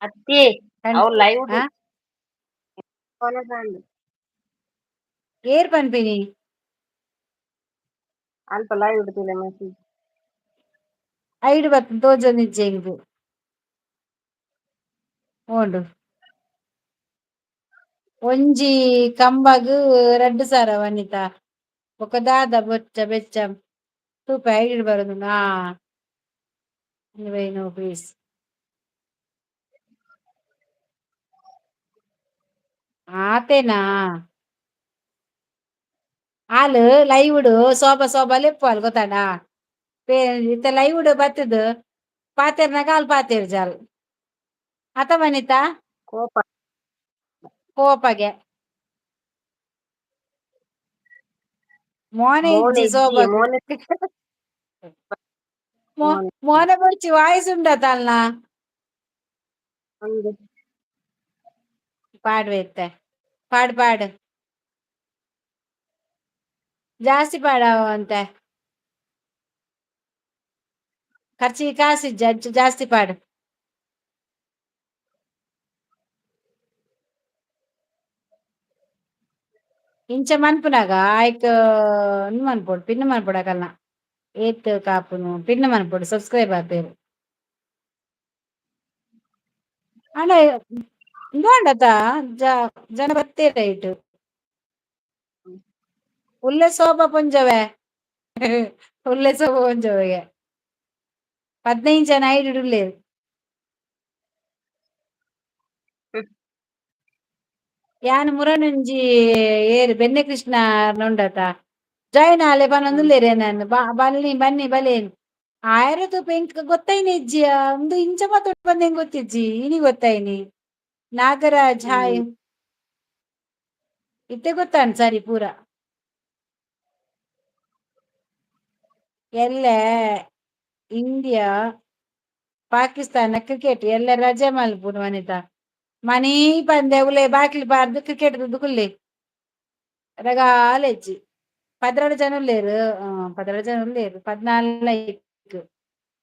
ಅತ್ತಿ ಅವ್ ಲೈವ್ ಆ ಕೊನಸಾಂಡ್ ಏರ್ ಪನ್ಪಿನಿ ಅಲ್ಪ ಲೈವ್ ಇಡ್ತಿಲ್ಲ ಮೆಸೇಜ್ ಐಡು ಬತ್ ತೋಜೊಂದಿಜ್ಜೆ ಇಂಗು ಓಂಡು ಒಂಜಿ ಕಂಬಗ್ ರಡ್ಡ್ ಸಾರ ವನಿತ ಬೊಕ ದಾದ ಬೊಚ್ಚ ಬೆಚ್ಚ ತೂಪೆ ಐಡ್ ಬರೊಂದುಂಡು ನೋ ಪ್ಲೀಸ್ ಆತೆನಾ ಆಲ್ ಲೈವ್ಡ್ ಸೋಪ ಸೋಪ ಲೆಪ್ಪುವಲ್ ಗೊತ್ತಂಡ ಇತ್ತ ಲೈವ್ಡ್ ಬತ್ತುದು ಪಾತೆರ್ನಗ ಆಲ್ ಪಾತೆರ್ ಜಾಲ್ ಅತ ವನಿತ ಕೋಪ ಕೋಪಗೆ ಮೋನೆ ಮೋನೆ ಇಜ್ಜಿ ಇಜ್ಜಿ ಸೋಬಗ್ ಮೋನೆ ಮೋನೆ ಮೋನೆ ಬೊರ್ಚಿ ವಾಯ್ಸ್ ಉಂಡತ ಅಲ್ನ ಒಂದು ಪಾಡ್ವೆ ಇತ್ತೆ ಪಾಡ್ ಜಾಸ್ತಿ ಪಾಡವ ಅಂತೆ ಖರ್ಚಿ ಕಾಸಿಜ್ಜ ಜಾಸ್ತಿ ಪಾಡು ಇಂಚ ಮನ್ಪುನಾಗ ಆಯ್ಕ್ ಇನ್ನು ಮನ್ಪೊಡು ಪಿನ್ ಮನ್ಪೊಡಕಲ್ನ ಏತ್ ಕಾಪುನು ಪಿನ್ ಮನ್ಪೊಡು ಸಬ್ಸ್ಕ್ರೈಬ್ ಆಪೇರು ಆಂಡ ಇಂದುಂಡತ ಜನ ಬತ್ತೇರ ಇಟ್ಟು ಉಲ್ಲೆ ಸೋಪ ಪೊಂಜವೆ ಉಲ್ಲೆ ಸೋಪ ಪೊಂಜವೆಗೆ 15 ಜನ ಐಡುಲ್ಲೇರು ಯಾನ್ ಮುರನೊಂಜಿ ಏರು ಬೆನ್ನೆ ಕೃಷ್ಣ ಉಂಡತ ಜಾಯಿನ್ ಆಲೆ ಪನೊಂದುಲ್ಲೆರ್ ನಾನು ಬನ್ನಿ ಬಲೇನ್ ಆಯರ ತೂಪ ಎಂಕ್ ಗೊತ್ತೈನಿ ಇಜ್ಜಿಯ ಒಂದು ಇಂಚ ಮಾತಾಡ್ ಬಂದೆಂಗ್ ಗೊತ್ತಿಜ್ಜಿ ಇನಿ ಗೊತ್ತೈನಿ ನಾಗರಾಜ್ ಹಾಯ್ ಇತ್ತೆ ಗೊತ್ತಾನ್ ಸರಿ ಪೂರ ಎಲ್ಲೆ ಇಂಡಿಯಾ ಪಾಕಿಸ್ತಾನ ಕ್ರಿಕೆಟ್ ಎಲ್ಲ ರಜೆ ಮಲ್ಪುನು ವನಿತ ಮನಿ ಪಂದೆ ಉಲೆ ಬಾಕಿಲ್ ಬಾರ್ದು ಕ್ರಿಕೆಟ್ ದುಕುಲ್ಲೆ ರಗಾಲೆಜ್ಜಿ 16 ಜನ ಉಲ್ಲೇರು 16 ಜನ ಉಲ್ಲೇರು 14 ಲೈಕ್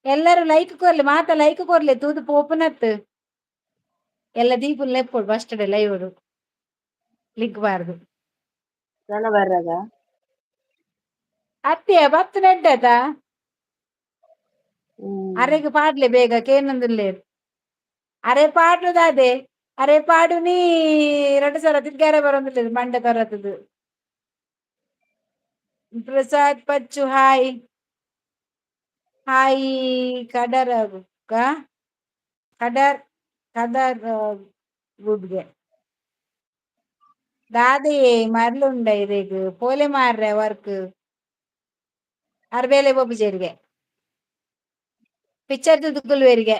ಎಲ್ಲರೂ ಲೈಕ್ ಕೊರ್ಲೆ ಮಾತ ಲೈಕ್ ಕೊರ್ಲೆ ತೂದು ಪೋಪುನತ್ ಎಲ್ಲ ದೀಪುಲ್ ಲೆಪ್ಪೊಡು ಫಸ್ಟ್ ಡೇ ಲೈವ್ ಲಿಗ್ ಬಾರ್ದು ಜನ ಬರ್ರಾಗ ಅತ್ತೆಯ ಬತ್ತು ನೆಡ್ಡತ ಹ್ಮ್ ಅರೆಗ್ ಪಾಡ್ಲೆ ಬೇಗ ಕೇನೊಂದುಲ್ಲೇರು ಅರೆ ಪಾಡುದಾದೆ ಅರೆ ಪಾಡು ನೀ 2 ಸಲ ತಿರ್ಗಾರ ಬರೊಂದುಲ್ಲೇರು ಮಂಡೆ ತರತದು ಪ್ರಸಾದ್ ಪಚ್ಚು ಹಾಯ್ ಹಾಯ್ ಕಡರ್ ಗುಡ್ಗೆ ದಾದಿ ಮರ್ಲುಂಡ ಇರೆಗ್ ಪೋಲೆ ಮಾರ್ರೆ ವರ್ಕ್ ಅರ್ಬೇಲೆ ಬೊಬ್ಬುಜೆರ್ಗೆ ಪಿಕ್ಚರ್ ದುಕುಲ್ವೆರ್ಗೆ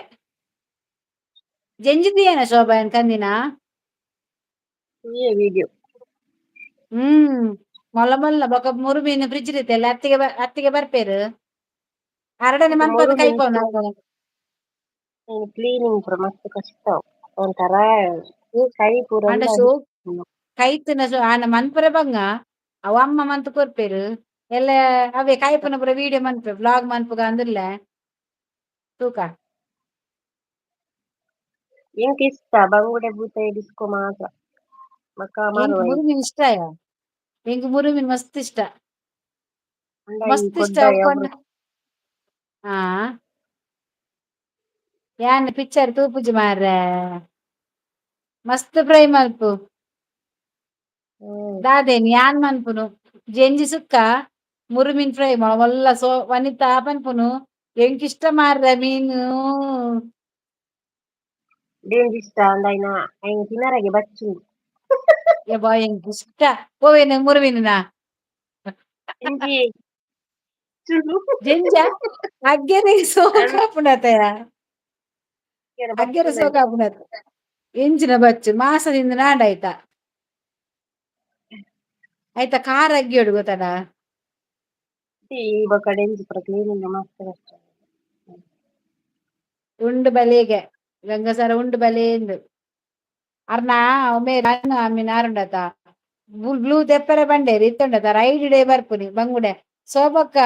ಜಂಜಿದಿಯನ ಶೋಭಾಯನ್ ಕಂದಿನ ಈ ವಿಡಿಯೋ ಮೊಲ್ಲ ಮೊಲ್ಲ ಬೊಕ ಮುರು ಮೀನು ಫ್ರಿಜ್ ಇತ್ತೆಲ್ಲ ಅತ್ತಿಗೆ ಬರ್ಪೇರು ಅರಡನೆ ಇದು ಮನ್ಪದ್ ಮೂರು ಕೈಪೋನ ಕ್ಲೀನಿಂಗ್ ಪೂರ ಮಸ್ತ್ ಕಷ್ಟ ಒಂಥರ ಕೈ ಪೂರ ಅಂಡ ಎಲ್ಲ ಶೋ ಕೈತನ ಆನ ಮನ್ಪುರೆ ಬಂಗ ಅವ ಅಮ್ಮ ಮಂತ್ ಕೊರ್ಪೇರು ಎಲ್ಲ ಅವೇ ಕಾಯ್ಪುನ ಪೂರ ವಿಡಿಯೋ ಮನ್ಪೆ ಬ್ಲಾಗ್ ಮನ್ಪುಗ ಅಂದುರ್ಲೆ ತೂಕ ಎಂಕ್ ಇಷ್ಟ ಬಂಗುಡೆ ಬೂತ ಡಿಸ್ಕೋ ಮಾತ್ರ ಮಕ್ಕ ಎಂಕ್ ಮಾರುವ ಮುರುಮಿನ್ ಇಷ್ಟಯ ಎಂಕ್ ಮುರುಮಿನ್ ಮಸ್ತ್ ಇಷ್ಟ ಅಂಡಾಯಿ ಮಸ್ತ್ ಇಷ್ಟ ಕೊಡ್ಡ ಉಪ್ಪಂಡ ಹಾ ಯಾನ್ ಪಿಕ್ಚರ್ ತೂಪುಜಿ ಮಾರ್ರೆ ಮಸ್ತ್ ಫ್ರೈ ಮಲ್ಪು ದಾದೆನ್ ಯಾನ್ ಮನ್ಪುನು ಜೆಂಜಿ ಸುಕ್ಕ ಮುರುಮಿನ್ ಫ್ರೈ ಮಲ್ಲ ವನಿತ ಪನ್ಪುನು ಎಂಕ್ ಇಷ್ಟ ಮಾರ್ರೆ ಮೀನು ದೇಂಜಿ ಇಷ್ಟ ಅಂದಾಯ್ನ ಐನ್ ತಿನ್ನರಗೆ ಬಚ್ಚುಂಡು ಯಬ್ಬಾ ಎಂಕ್ ಇಷ್ಟ ಪೋವೆನು ಮುರುಮಿನುನ ಎಂಜಿ ಜೆಂಜ ಅಗ್ಗೆರೆ ಸೋಕಾಪುನತಯ ಅಗ್ಗೆರೆ ಸೋಕಾಪುನತ್ ಎಂಚಿನ ಬಚ್ಚು ಮಾಸದಿಂದ ನಾಂಡ ಆಯ್ತಾ ಖಾರ ಅಗ್ಗಿಯೋಡು ಗೊತ್ತಡ ಈ ಕಡೆ ಕ್ಲೀನಿಂಗ್ ಮಸ್ತ್ ಕಷ್ಟ. ಉಂಡು ಬಲಿಗೆ ಗಂಗಸರ ಉಂಡು ಬಲಿಂದು ಅರ್ನ ಒಮ್ಮೆ ಆಮಿ ನಾರುಂಡತ ಬ್ಲೂ ತೆಪ್ಪರೆ ಬಂಡೇರಿ ಇತ್ತುಂಡತ ರೈಡ್ ಡೇ ಬರ್ಪುನಿ ಬಂಗುಡೆ ಸೋಬಕ್ಕ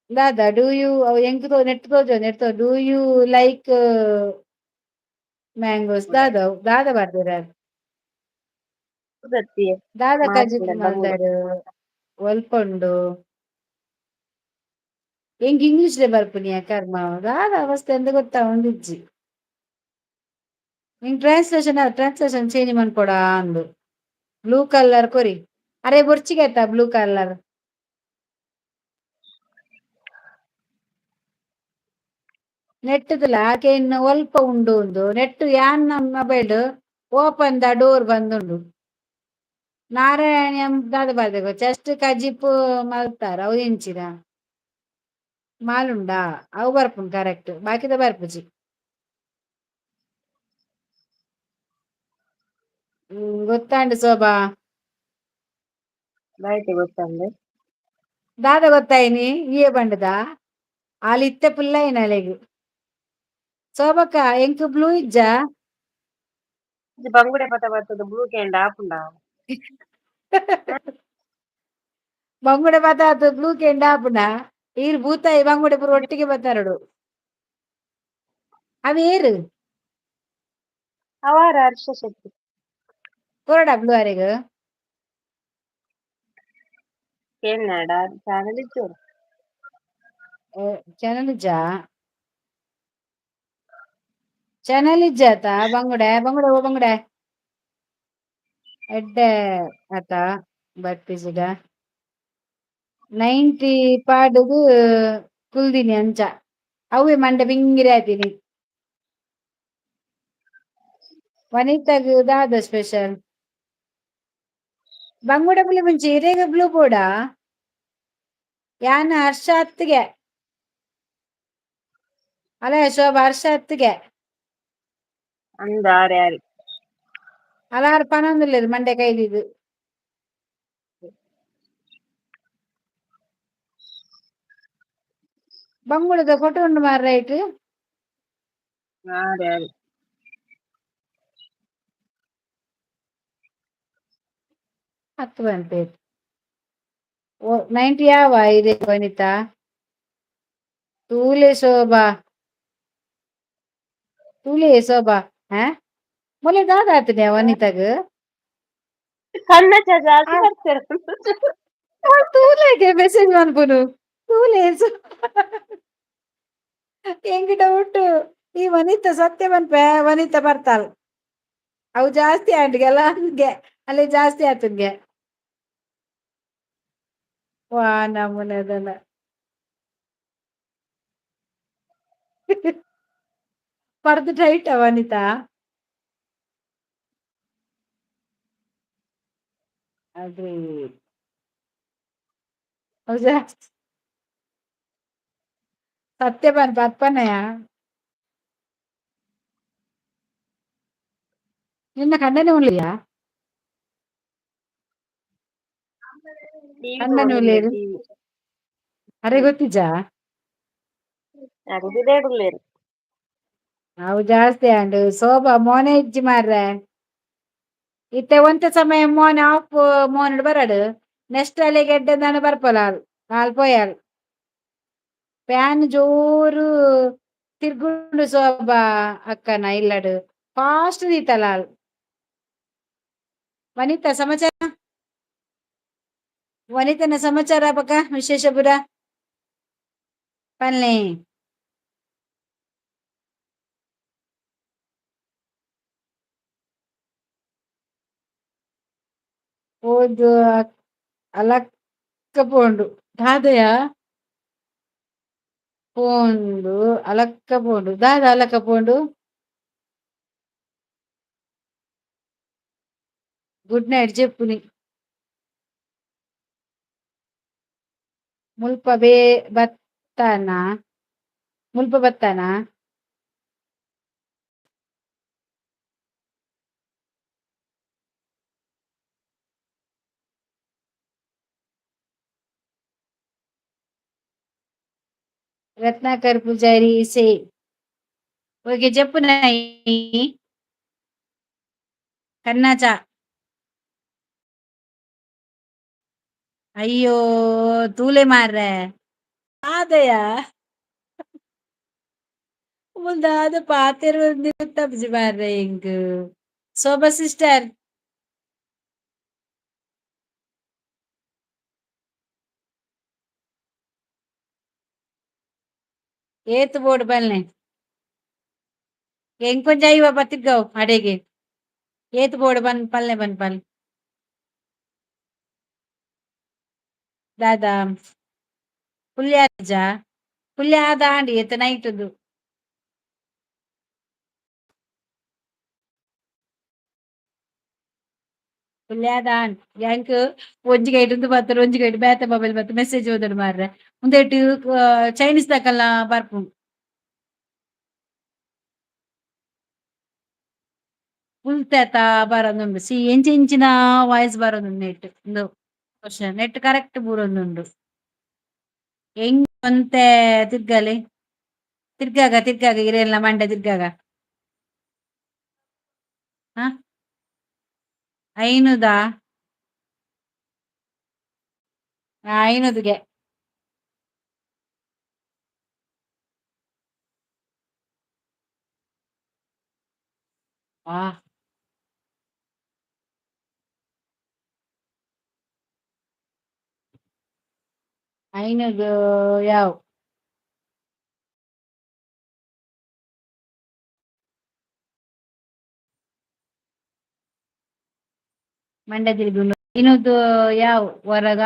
ದಾದ ಡೂ ಯು ಎಂಕ್ ನೆಟ್ ತೋಜೋ net do you like mangoes ದಾದ ಬರ್ದಿರ ದಾದ ಕಜಿತ್ ಮಲ್ದರ್ ಒಲ್ಪೊಂಡು ಎಂಕ್ ಇಂಗ್ಲಿಷ್ ಡೆ ಬರ್ಪುನಿಯ ಕರ್ಮ ದಾದ ಅವಸ್ಥೆ ಎಂತ ಗೊತ್ತಾ ಒಂದಿಜ್ಜಿ ನಿಂಗ್ ಟ್ರಾನ್ಸ್ಲೇಷನ್ ಚೇಂಜ್ ಮಾಡ್ಕೊಡ ಅಂದು ಬ್ಲೂ ಕಲರ್ ಕೊರಿ ಅರೆ ಬೊರ್ಚಿಗೆತ್ತ ಬ್ಲೂ ಕಲರ್ ನೆಟ್ಟದಲ್ಲ ಆಕೆ ಇನ್ನು ಒಲ್ಪ ಉಂಡು ಉಂದು ನೆಟ್ಟು ಯಾನ್ ಮೊಬೈಲ್ ಓಪನ್ ದ ಡೋರ್ ಬಂದುಂಡು ನಾರಾಯಣ ದಾದ ಬರ್ದೆಗ ಜಸ್ಟ್ ಕಜಿಪ್ಪು ಮಲ್ತಾರ ಅವು ಎಂಚಿನ ಮಾಲುಂಡಾ ಅವು ಬರ್ಪುನ್ ಕರೆಕ್ಟ್ ಬಾಕಿದ ಬರ್ಪುಜಿ ಗೊತ್ತಾಂಡು ಶೋಭಾ ಬೈತೆ ಗೊತ್ತಂದೆ ದಾದ ಗೊತ್ತಾಯಿನಿ ಈ ಬಂಡದ ಆಲ್ ಇತ್ತೆ ಪುಲ್ಲ ಅಲೆಗು ಶೋಭಕ್ಕ ಎಂಕ್ ಬ್ಲೂ ಇಜ್ಜ ಬಂಗುಡೆ ಪತ ಬರ್ತದ ಬ್ಲೂ ಕ್ಯಾಂಡ್ ಆಪುಂಡ ಬಂಗುಡೆ ಬತ್ತಾತು ಬ್ಲೂ ಕೆಂಡ ಆಪುಂಡ ಈರ್ ಬೂತಾಯಿ ಬಂಗುಡೆ ಪೂರ ಒಟ್ಟಿಗೆ ಬತ್ತಾರಡು ಅವೇರು ಅವಾರ ಹರ್ಷ ಶಕ್ತಿ ಕೊರಡ ಬ್ಲೂ ಅರೆಗ್ ಕೇಳ್ನಾಡ ಚಾನಲ್ ಇದ್ದೋರು ಚೆನ್ನಲಿಜ್ಜ ಚೆನ್ನಲಿಜ್ಜಾತ ಬಂಗುಡೆ ಓ ಬಂಗುಡೆ ಎಡ್ಡೆ ಆತ ಬರ್ಪಿಸಿದ 90 ಪಾಡುಗು ಕುಲ್ದಿನಿ ಅಂಚ ಅವೇ ಮಂಡೆ ಬಿಂಗಿರಿ ಆತೀನಿ ವನಿತಾಗ ದಾದ ಸ್ಪೆಷಲ್ ಬಂಗುಡೆ ಪುಲಿ ಮುಂಚೆ ಹಿರೇಗ ಬ್ಲೂ ಬೋಡ ಯಾನ್ ಹರ್ಷ ಹತ್ತಿಗೆ ಅಲ್ಲ ಶೋಭಾ ಹರ್ಷ ಹತ್ತಿಗೆ ಅಂದ ಆರೆ ಅಲಾರು ಪನೊಂದುಲ್ಲೇರು ಮಂಡೆ ಕೈಲಿದು ಬಂಗುಳದ ಫೋಟೋ ಉಂಡು ಮಾರ ರೈಟ್ ಆರೆ ಹತ್ತು ಬಂತೆ 90 ಯಾವ ಇದೆ ವನಿತಾ ತೂಲೆ ಶೋಭಾ ಹ ಮೊನ್ನೆ ದಾದ ಆತನ ವನಿತಾಗ ಕಣ್ಣ ಜಾಸ್ತಿ ಬರ್ತಾರ ತೂಲೆಗೆ ಮೆಸೇಜ್ ಮನ್ಪುನು ತೂಲೆ ಹೆಂಗ್ ಡೌಟ್ ಈ ವನಿತಾ ಸತ್ಯ ಮನ್ಪೆ ವನಿತಾ ಬರ್ತಾಳ ಅವು ಜಾಸ್ತಿ ಆಂಡ್ಗೆಲ್ಲ ಹಂಗೆ ಅಲ್ಲಿ ಜಾಸ್ತಿ ಆತನ್ಗೆ ವಾ ನಮೂನೆ ಅದಲ್ಲ ಪರ್ದು ಟೈಟ್ ವನಿತಾ ಅದೇ ಹೌದಾ ಸತ್ಯ ಬರ್ಪನೆಯ ನಿನ್ನ ಕಣ್ಣನೆ ಉಳ್ಳಿಯಾ ಟಿವಿ ಕಣ್ಣನೆ ನೋಡುದಿಲ್ಲ ಉಳ್ಳೇರು ಟಿವಿ ಅರೆ ಗೊತ್ತಿಜ್ಜಾ ಅಗುದಿದೇಡುಲ್ಲೇರು ಅವು ಜಾಸ್ತಿ ಆಂಡ್ ಶೋಭಾ ಮೋನೆ ಇಜ್ಜಿ ಮಾರ್ರೆ ಇತ್ತೆ ಒಂತೆ ಸಮಯ ಮೋನೆ ಆಫ್ ಮೋನೆ ಬರಡು ನೆಕ್ಸ್ಟ್ ಅಲ್ಲಿ ಗೆಡ್ಡೆದಾನ ಬರ್ಪಲ ಹಾಲ್ ಪೋಯಾಲ್ ಪ್ಯಾನ್ ಜೋರು ತಿರ್ಗುಂಡು ಶೋಭಾ ಅಕ್ಕನ ಇಲ್ಲಡು ಫಾಸ್ಟ್ ದೀತಲ್ಲ ವನಿತಾ ಸಮಾಚಾರ ವನಿತನ ಸಮಾಚಾರ ಪಕ್ಕ ವಿಶೇಷ ಪುರ ಪನ್ಲೆ ಓದು ಅಲಕ್ಕ ಪೋಂಡು ದಾದಯಾ ಪೋಂಡು ಅಲಕ್ಕ ಪೋಂಡು ದಾದ ಅಲಕ್ಕ ಪೋಂಡು ಗುಡ್ ನೈಟ್ ಜೆಪ್ಪುನಿ ಮುಲ್ಪ ಬತ್ತಾನ रत्नाकर पुजारी से ओके చెప్పు నాయి కన్నాచా అయ్యో तूले मार रहा है आदया ಮುಂದಾದ ಪಾತಿರುವುದು ತಪ್ಪಿಸಿ ಮಾರ ಹಿಂಗ ಶೋಭಾ ಸಿಸ್ಟರ್ ಏತ್ ಬೋರ್ಡ್ ಬಲ್ನೆ ಎಂಕೊಂಚ ಐವ ಬತ್ತಿಗಾವ್ ಅಡೆಗೆ ಏತ್ ಬೋರ್ಡ್ ಬನ್ ಪಲ್ನೆ ಬನ್ ಪಲ್ ದಾದಾ ಪುಲ್ಯಾಜ ಪುಲ್ಯಾದ ಆಂಡಿ ಎತ್ತ ನೈಟದು ಪುಲ್ಯಾದಾನ್ ಯಾಂಕ್ ಒಂಜಿ ಗೈಟ್ ಬತ್ತರು ಒಂಜಿ ಗೈಟ್ ಬೇತೆ ಮೊಬೈಲ್ ಬತ್ತ ಮೆಸೇಜ್ ಓದೋಡು ಮಾರ್ರೆ ಮುಂದೆಟ್ ಚೈನೀಸ್ ದಕಲ್ಲ ಬರ್ಪು ಪುಲ್ತೆತ ಬರೋದುಂಡು ಸಿ ಎಂಚಿ ಇಂಚಿನ ವಾಯ್ಸ್ ಬರೋದುಂಡು ನೆಟ್ ಇಂದು ಕ್ವಶನ್ ನೆಟ್ ಕರೆಕ್ಟ್ ಬೂರೊಂದುಂಡು ಹೆಂಗ್ ಒಂತೆ ತಿರ್ಗಲಿ ತಿರ್ಗಾಗ ಇರೆಲ್ಲ ಮಂಡೆ ತಿರ್ಗಾಗ ಹ ಐನುದಾ ಐನುದಿಗೆ ಆ ಐನುದು ಯಾವ್ ಮಂಡೆ ತಿರುಗುಂಡು ಐನುದು ಯಾವ್ ಹೊರಗ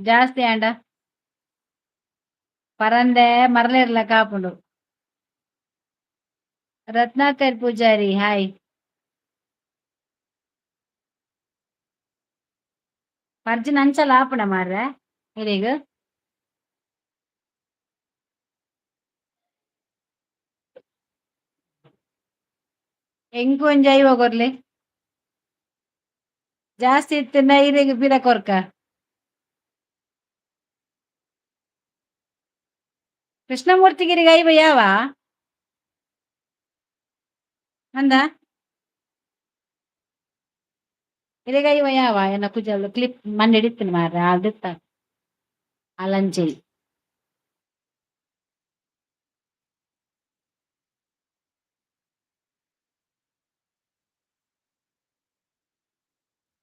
ಜಾಸ್ತಿ ಆಂಡ ಪರಂದೆ ಮರಲೇರ್ಲ ಕಾಪುಂಡು ರತ್ನಾಕರ್ ಪೂಜಾರಿ ಹಾಯ್ ಪರ್ಜಿನ ಅಂಚಲ ಆಪುಂಡ ಮಾರ್ರೆ ಇರೆಗ್ ಎಂಕ್ ಒಂಜಿ ಐವ ಕೊರ್ಲೆ ಜಾಸ್ತಿ ಇತ್ತಿಂದ ಇರೆಗ್ ಪಿರ ಕೊರ್ಕ ಕೃಷ್ಣಮೂರ್ತಿಗಿರಿಗೆ ಐವ ಯಾವ ಅಂದ ಇರೆಗ್ ಐವ ಯಾವ ಎನ್ನ ಕುಜಲ್ ಕ್ಲಿಪ್ ಮಂಡೆ ಹಿಡಿತೀನಿ ಮಾರ್ರೆ ಅದಿತ್ತ ಅಲಂಚಿ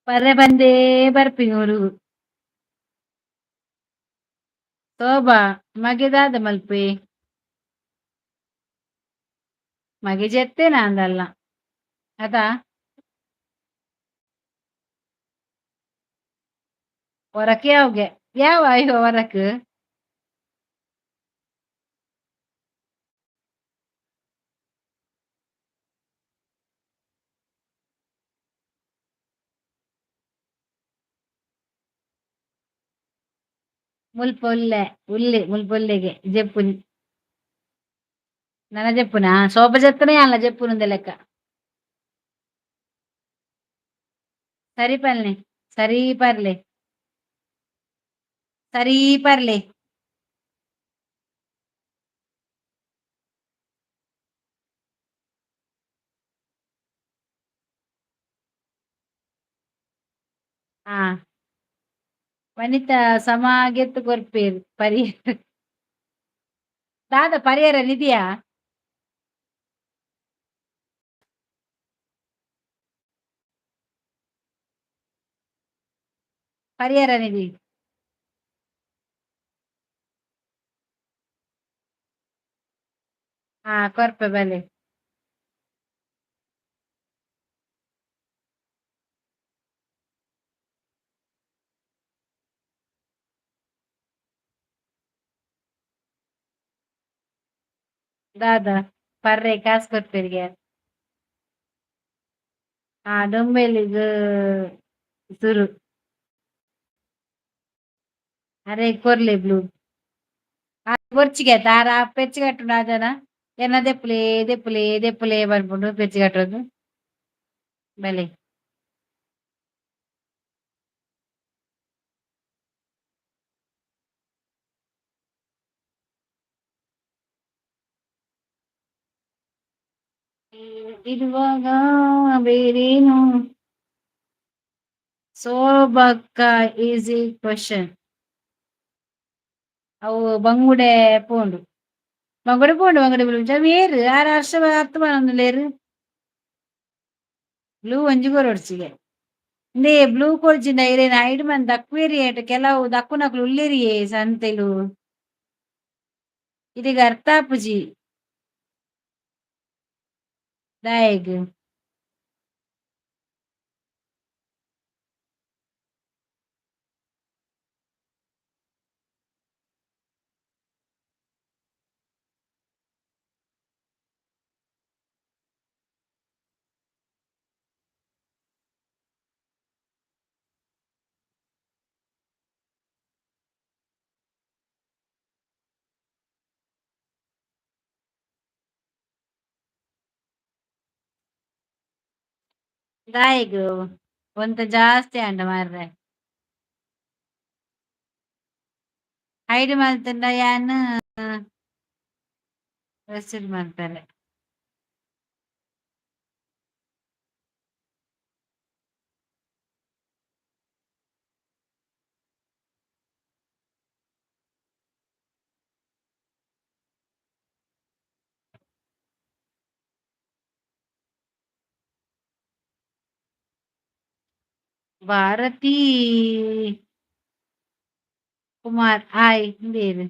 ಪರ್ರೆ ಬಂದೇ ಬರ್ಪಿನೂರು ಶೋಭಾ ಮಗೆದಾದ ಮಲ್ಪೆ ಮಗೆ ಜೆತ್ತೇನ ಅಂದಲ್ಲ ಅದಾ ಹೊರಕ್ಕೆ ಯಾವ್ಗೆ ಯಾವ ಅಯ್ಯೋ ಹೊರಕ್ ಮುಲ್ಪೊಲ್ಲೆ ಉಲ್ಲೆ ಮುಲ್ಪೊಲ್ಲೆಗೆ ಜೆಪ್ಪುನಿ ನನ್ನ ಜೆಪ್ಪುನಾ ಶೋಭ ಜೆತ್ತನೇ ಅಲ್ಲ ಜೆಪ್ಪುನುಂದ ಲೆಕ್ಕ ಸರಿ ಪಲ್ಲೆ ಸರಿ ಪರ್ಲೆ ಸರಿ ಪರ್ಲೆ ಹಾ ವನಿತಾ ಸಮಾಗೆತ್ತು ಕೊರ್ಪೇರು ಪರಿಹಾರ ದಾದ ಪರಿಹಾರ ನಿಧಿಯಾ ಪರಿಹಾರ ನಿಧಿ ಹಾ ಕೊರ್ಪೆ ಬಲೆ ದಾದ ಪರ್ರೆ ಕಾಸ್ ಕೊರ್ಪೆರ್ಗೆ ಹಾ ಡೊಂಬೆಲಿಗ್ ಸುರು ಅರೆ ಕೊರ್ಲೆ ಬ್ಲೂ పొర్చిగా తారా పెచ్చి కట్టు రాజానా ఎన్న దెప్పులే పనుకుంటు పెచ్చి కట్టదు బలే ಇರುವಾಗ ಬೇರೇನು ಸೋಬಕ್ಕ ಈಸಿ ಕ್ವಶನ್ ಅವು ಬಂಗುಡೆ ಪೋಂಡು ಬಂಗುಡೆ ಬಿಡು ಬೇರು 6 ವರ್ಷ 10 ಲೇರು ಬ್ಲೂ ಒಂಜಿ ಕೊರೊಡ್ಚಿಗೆ ಇಂದೇ ಬ್ಲೂ ಕೊರ್ಚಿಂದ ಇರೇನ ಐಡ್ ಮಂತ್ ದಕ್ವೇರಿ ಏಟ್ ಕೆಲವು ದಕ್ಕುನಕ್ಲು ಉಲ್ಲೇರಿಯೇ ಸಂತೆಲು ಇದೀಗ ಅರ್ಥ ಆಪುಜಿ ದಾಯಗ್ ದಾಯಗ್ ಒಂತ ಜಾಸ್ತಿ ಅಂಡ ಮಾರ್ರೆ ಐಡ್ ಮಲ್ತಂಡ ಯಾನ್ ರೆಸಿಡ್ ಮಾಡ್ತಾರೆ ಭಾರತಿ ಕುಮಾರ್ ಆಯ್ ಬೇರು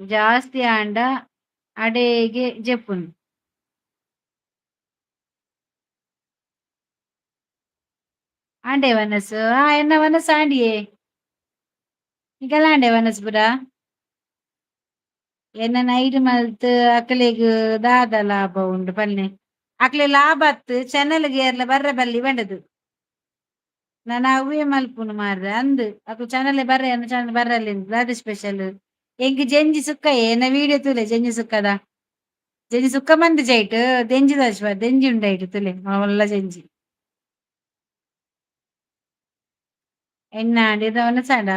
ಜಾಸ್ತಿ ಆಂಡ ಅಡೆಗೆ ಜಪ್ಪುನು ಆಂಡೆ ವನಸ್ ಎನ್ನ ವನಸ್ ಆಂಡಿಯೇ ಈಗಲ್ಲ ಆಂಡೆ ವನಸ್ ಪುರ ಎನ್ನ ನೈಟ್ ಮಲ್ತ್ ಅಕ್ಲೆಗ್ ದಾದ ಲಾಭ ಉಂಡು ಪನ್ನೆ ಅಕ್ಲೆ ಲಾಭ ಅತ್ ಚಾನಲ್ಗೆ ಏರ್ಲ ಬರ್ರೆ ಬಲ್ಲಿ ಬಂಡದು ನಾನು ಅವೇ ಮಲ್ಪುನು ಮಾರ್ರೆ ಅಂದ್ ಅಕ್ಲು ಚಾನಲ್ ಬರ್ರೆ ಎನ್ನ ಚಾನಲ್ ಬರ್ರಲ್ಲಿ ದಾದ ಸ್ಪೆಷಲ್ ಎಂಕ್ ಜೆಂಜಿ ಸುಕ್ಕ ಎನ್ನ ವೀಡಿಯೋ ತುಲೆ ಜೆಂಜಿ ಸುಕ್ಕದ ಜೆಂಜಿ ಸುಕ್ಕ ಮಂದಿ ಜೈಟ್ ದೆಂಜಿ ದಶ್ವ ದೆಂಜಿ ಉಂಡಾಯ್ತು ತುಲೆ ಅವಲ್ಲ ಜೆಂಜಿ ಎನ್ನ ಅಂಡಿದವನ ಸಡ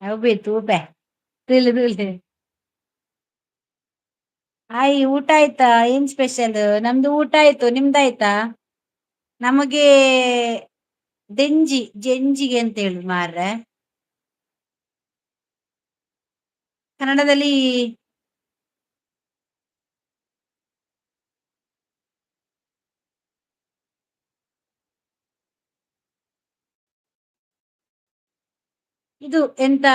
ಅವು ಬೇತು ಬೇ ತುಲೆ ತುಲೆ ಆಯ್ ಊಟ ಆಯ್ತಾ ಏನ್ ಸ್ಪೆಷಲ್ ನಮ್ದು ಊಟ ಆಯ್ತು ನಿಮ್ದಾಯ್ತಾ ನಮಗೆ ಜೆಂಜಿಗೆ ಅಂತ ಹೇಳಿ ಮಾರ್ರೆ ಕನ್ನಡದಲ್ಲಿ ಇದು ಎಂತ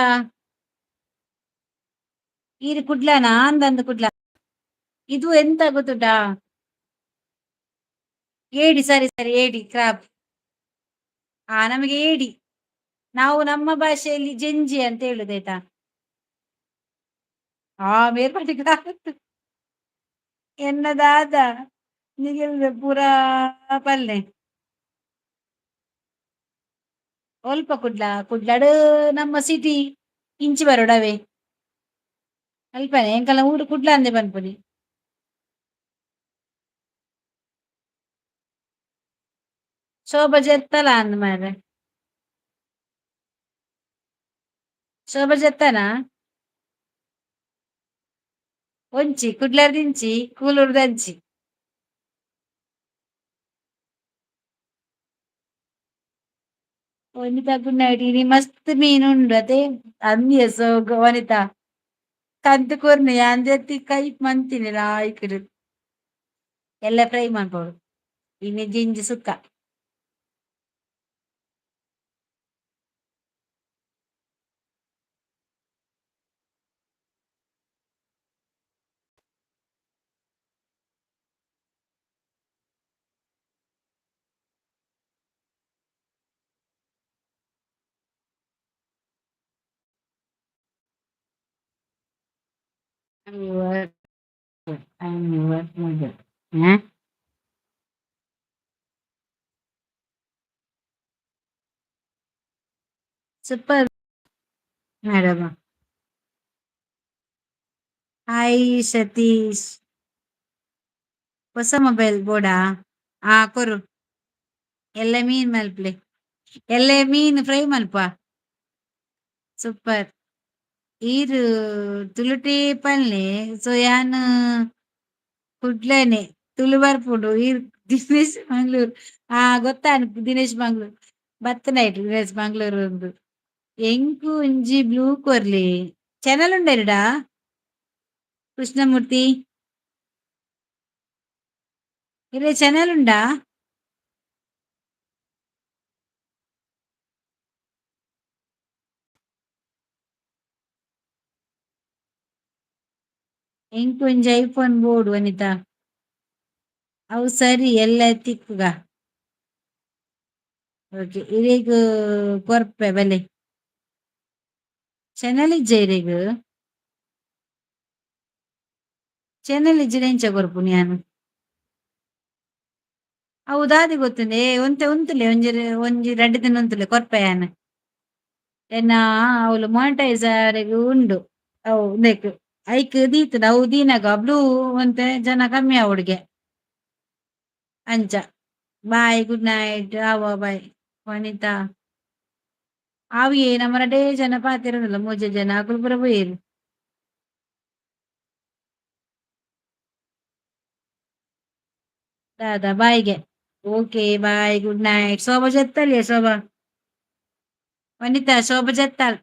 ಇದು ಕುಡ್ಲನಾ ಅಂದಂದು ಕುಡ್ಲ ಇದು ಎಂತ ಗೊತ್ತುಂಟಾ ಏಡಿ ಸರಿ ಏಡಿ ಕ್ರಾಬ್ ನಮಗೆ ಏಡಿ ನಾವು ನಮ್ಮ ಭಾಷೆಯಲ್ಲಿ ಜೆಂಜಿ ಅಂತ ಹೇಳುದಾಯ್ತಾ ಮೇರ್ಪಟ್ಟಿ ಎನ್ನದಾದ ನಿಗಿಲ್ದ ಪೂರಾ ಪಲ್ಲೆ ಒಲ್ಪ ಕುಡ್ಲಾಡು ನಮ್ಮ ಸಿಟಿ ಇಂಚಿ ಬರೋಡವೇ ಅಲ್ಪನೆ ಎಂಕಲ್ಲ ಊರು ಕುಡ್ಲ ಅಂದೆ ಬನ್ಪುನಿ ಶೋಭ ಜೆತ್ತಲ ಅಂದ್ ಮಾರ್ರೆ ಶೋಭ ಜೆತ್ತನ ಒಂಚಿ ಕುಡ್ಲರ್ದಿಂಚಿ ಕೂಲೂರ್ದಂಚಿ ವನಿತಾ ಗುಡ್ ನೈಟ್ ಇನಿ ಮಸ್ತ್ ಮೀನು ಉಂಡು ಅದೇ ಅಂದಿಯ ಸೋಗ ವನಿತಾ ಕಂತು ಕೊರ್ನಿ ಅಂದೆತ್ತಿ ಕೈ ಮಂತಿನಿ ಲಾಯ್ಕುಡು ಎಲ್ಲ ಫ್ರೈ ಮಾಡ್ಬೋದು ಇನ್ನು ಜಿಂಜಿ ಸುಕ್ಕ ಸೂಪರ್ ಮೇಡಮ್. ಹಾಯ್ ಸತೀಶ್, ಹೊಸ ಮೊಬೈಲ್ ಬೋಡಾ? ಕೊರು ಎಲ್ಲ ಮೀನ್ ಮಲ್ಪ್ಲೆ, ಎಲ್ಲ ಮೀನ್ ಫ್ರೈ ಮಲ್ಪ. ಸೂಪರ್. ಈರು ತುಳುಟಿ ಪಲ್ಲೆ ಸೊ ಯಾನ್ ಕುಡ್ಲೇನೆ ತುಳು ಬರ್ಪುಂಡು ಈರ್ ದಿನೇಶ್ ಮಂಗ್ಳೂರ್. ಗೊತ್ತಾನು ದಿನೇಶ್ ಮಂಗ್ಳೂರ್ ಬತ್ತನೈಟ್ ದಿನೇಶ್ ಮಂಗ್ಳೂರ್ ಒಂದು ಎಂಕು ಒಂಜಿ ಬ್ಲೂ ಕೊರ್ಲಿ ಚಾನಲ್ ಉಂಡೆರ್ಡಾ ಕೃಷ್ಣಮೂರ್ತಿ ಇರೆ ಚಾನಲ್ ಉಂಡಾ? ಎಂಕು ಒಂಜಿ ಐಫೋನ್ ಬೋಡು ವನಿತಾ ಅವು ಸರಿ ಎಲ್ಲ ತಿಕ್ಕುಗ. ಓಕೆ ಇರೇಗ್ ಕೊರ್ಪೆ ಬಲೆ ಚಾನಲ್ ಇಜ್ಜ ಇರೇಗ್ ಚಾನಲ್ ಇಜ್ಜಿನ ಎಂಚ ಕೊರ್ಪುನಿ ಯಾನ್ ಅವು ದಾದಿ ಗೊತ್ತುಂಡೆ ಒಂತೆ ಉಂತುಲೆ ಒಂಜಿ ಒಂಜಿ ರಡ್ಡ್ ದಿನ ಉಂತುಲೆ ಕೊರ್ಪೆ ಯಾನ್ ಎನ್ನ ಅವಳು ಮಾನಿಟೈಸ್ ಆರೆಗ್ ಉಂಡು ಅವು ಉಂದೆಕ್ ಐಕ್ ದೀತುಂಡು ಅವು ದೀನಗ ಬ್ಲೂ ಒಂತೆ ಜನ ಕಮ್ಮಿ ಆವೊಡ್ಗೆ ಅಂಚ. ಬಾಯ್ ಗುಡ್ ನೈಟ್ ಆವ ಬಾಯ್ ವನಿತಾ. ಆವಿಯೇ ನಮ್ಮರಡೇ ಜನ ಪಾತೆರೊಂದುಲ್ಲ ಮೂಜಿ ಜನ ಅಕುಲು ಪೂರ ಪೋಯೆರ್. ದಾದಾ ಬಾಯ್ಗೆ okay bye good night. Shobha ಜತ್ತಲೆ ಶೋಭಾ ವನಿತಾ ಶೋಭಾ ಜತ್ತಾಳ್.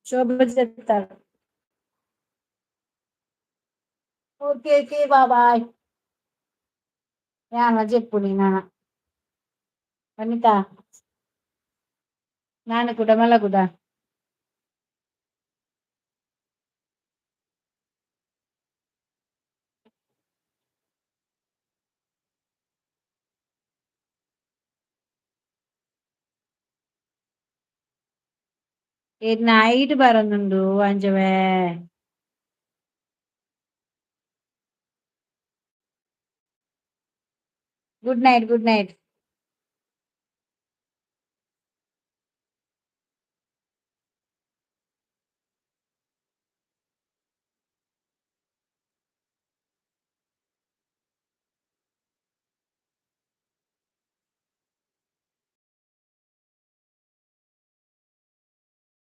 ಶೋಭಾ ಜತ್ತಾಳ್. Okay okay bye. ಯಾನ ಜೆಪ್ಪುನಿ ನಾನ ವನಿತಾ ನಾನು ಕೂಡ ಮಲಗುದ. ನೈಟ್ ಬರೊಂದುಂಡು ಅಂಜವೇ. Good night good night.